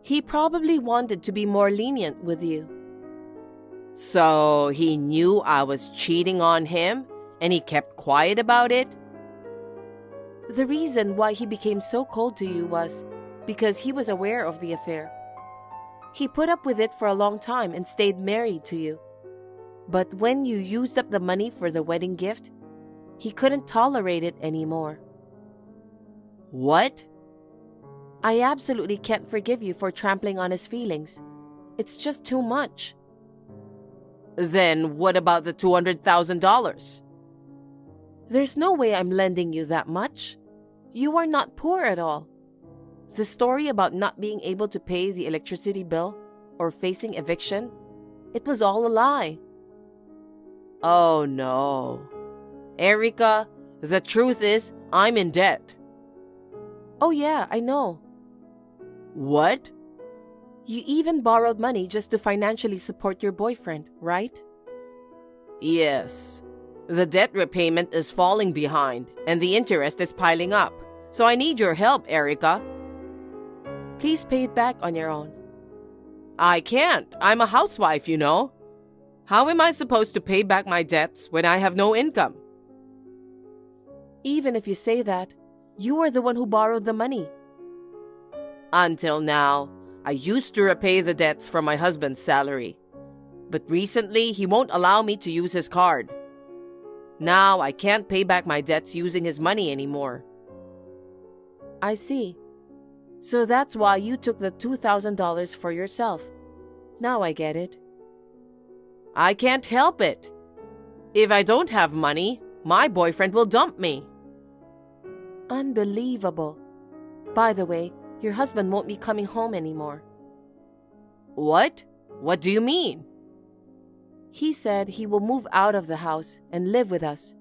he probably wanted to be more lenient with you. So he knew I was cheating on him and he kept quiet about it? The reason why he became so cold to you was because he was aware of the affair. He put up with it for a long time and stayed married to you. But when you used up the money for the wedding gift, he couldn't tolerate it anymore. What? I absolutely can't forgive you for trampling on his feelings. It's just too much. Then what about the $200,000? There's no way I'm lending you that much. You are not poor at all. The story about not being able to pay the electricity bill or facing eviction, it was all a lie. Oh no. Erica, the truth is, I'm in debt. Oh yeah, I know. What? You even borrowed money just to financially support your boyfriend, right? Yes. The debt repayment is falling behind and the interest is piling up. So I need your help, Erica. Please pay it back on your own. I can't. I'm a housewife, you know. How am I supposed to pay back my debts when I have no income? Even if you say that, you are the one who borrowed the money. Until now, I used to repay the debts from my husband's salary. But recently, he won't allow me to use his card. Now, I can't pay back my debts using his money anymore. I see. So that's why you took the $2,000 for yourself. Now I get it. I can't help it. If I don't have money, my boyfriend will dump me. Unbelievable. By the way, your husband won't be coming home anymore. What? What do you mean? He said he will move out of the house and live with us.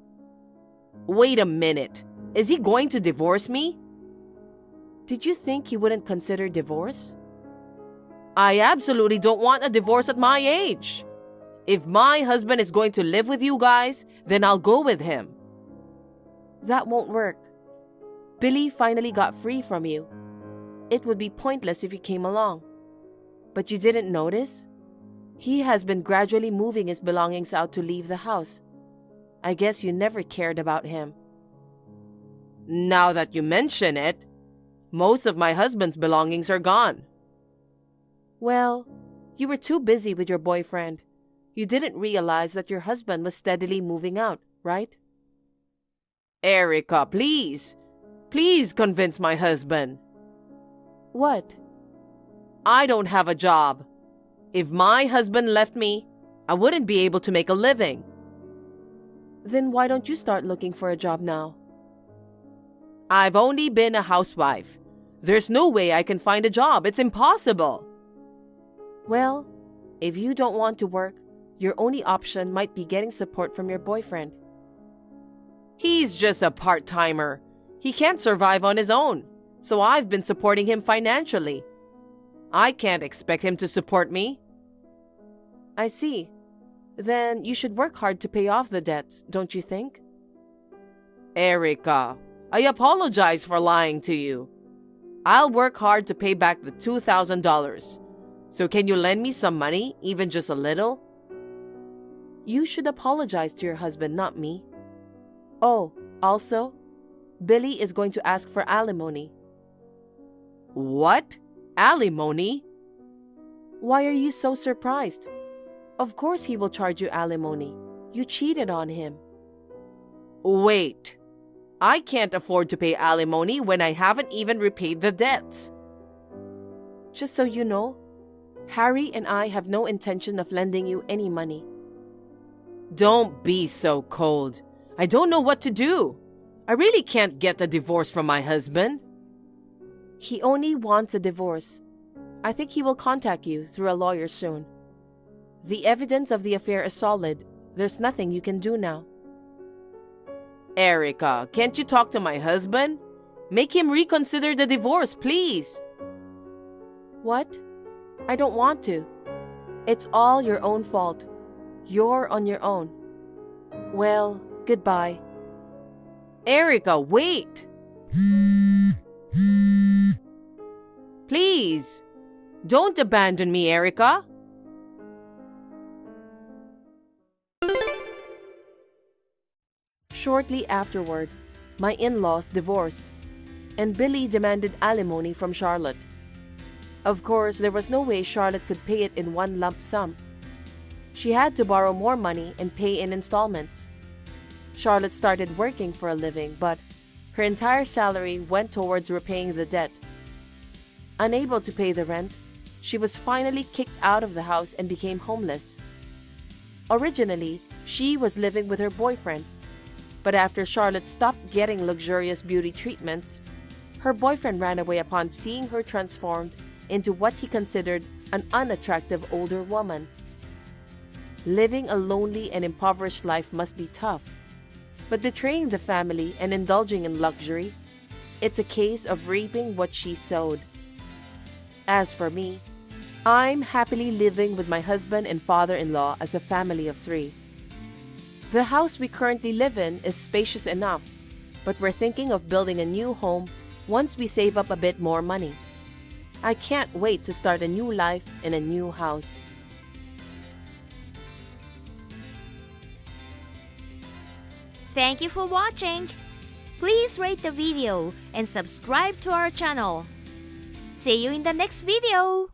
Wait a minute. Is he going to divorce me? Did you think he wouldn't consider divorce? I absolutely don't want a divorce at my age. If my husband is going to live with you guys, then I'll go with him. That won't work. Billy finally got free from you. It would be pointless if you came along. But you didn't notice? He has been gradually moving his belongings out to leave the house. I guess you never cared about him. Now that you mention it, most of my husband's belongings are gone. Well, you were too busy with your boyfriend. You didn't realize that your husband was steadily moving out, right? Erica, please. Please convince my husband. What? I don't have a job. If my husband left me, I wouldn't be able to make a living. Then why don't you start looking for a job now? I've only been a housewife. There's no way I can find a job. It's impossible. Well, if you don't want to work, your only option might be getting support from your boyfriend. He's just a part-timer. He can't survive on his own, so I've been supporting him financially. I can't expect him to support me. I see. Then you should work hard to pay off the debts, don't you think? Erica, I apologize for lying to you. I'll work hard to pay back the $2,000. So can you lend me some money, even just a little? You should apologize to your husband, not me. Oh, also, Billy is going to ask for alimony. What? Alimony? Why are you so surprised? Of course he will charge you alimony. You cheated on him. Wait. I can't afford to pay alimony when I haven't even repaid the debts. Just so you know, Harry and I have no intention of lending you any money. Don't be so cold. I don't know what to do. I really can't get a divorce from my husband. He only wants a divorce. I think he will contact you through a lawyer soon. The evidence of the affair is solid. There's nothing you can do now. Erica, can't you talk to my husband? Make him reconsider the divorce, please. What? I don't want to. It's all your own fault. You're on your own. Well, goodbye. Erica, wait. Please, don't abandon me, Erica. Shortly afterward, my in-laws divorced, and Billy demanded alimony from Charlotte. Of course, there was no way Charlotte could pay it in one lump sum. She had to borrow more money and pay in installments. Charlotte started working for a living, but her entire salary went towards repaying the debt. Unable to pay the rent, she was finally kicked out of the house and became homeless. Originally, she was living with her boyfriend, but after Charlotte stopped getting luxurious beauty treatments, her boyfriend ran away upon seeing her transformed into what he considered an unattractive older woman. Living a lonely and impoverished life must be tough, but betraying the family and indulging in luxury, it's a case of reaping what she sowed. As for me, I'm happily living with my husband and father-in-law as a family of 3. The house we currently live in is spacious enough, but we're thinking of building a new home once we save up a bit more money. I can't wait to start a new life in a new house. Thank you for watching. Please rate the video and subscribe to our channel. See you in the next video.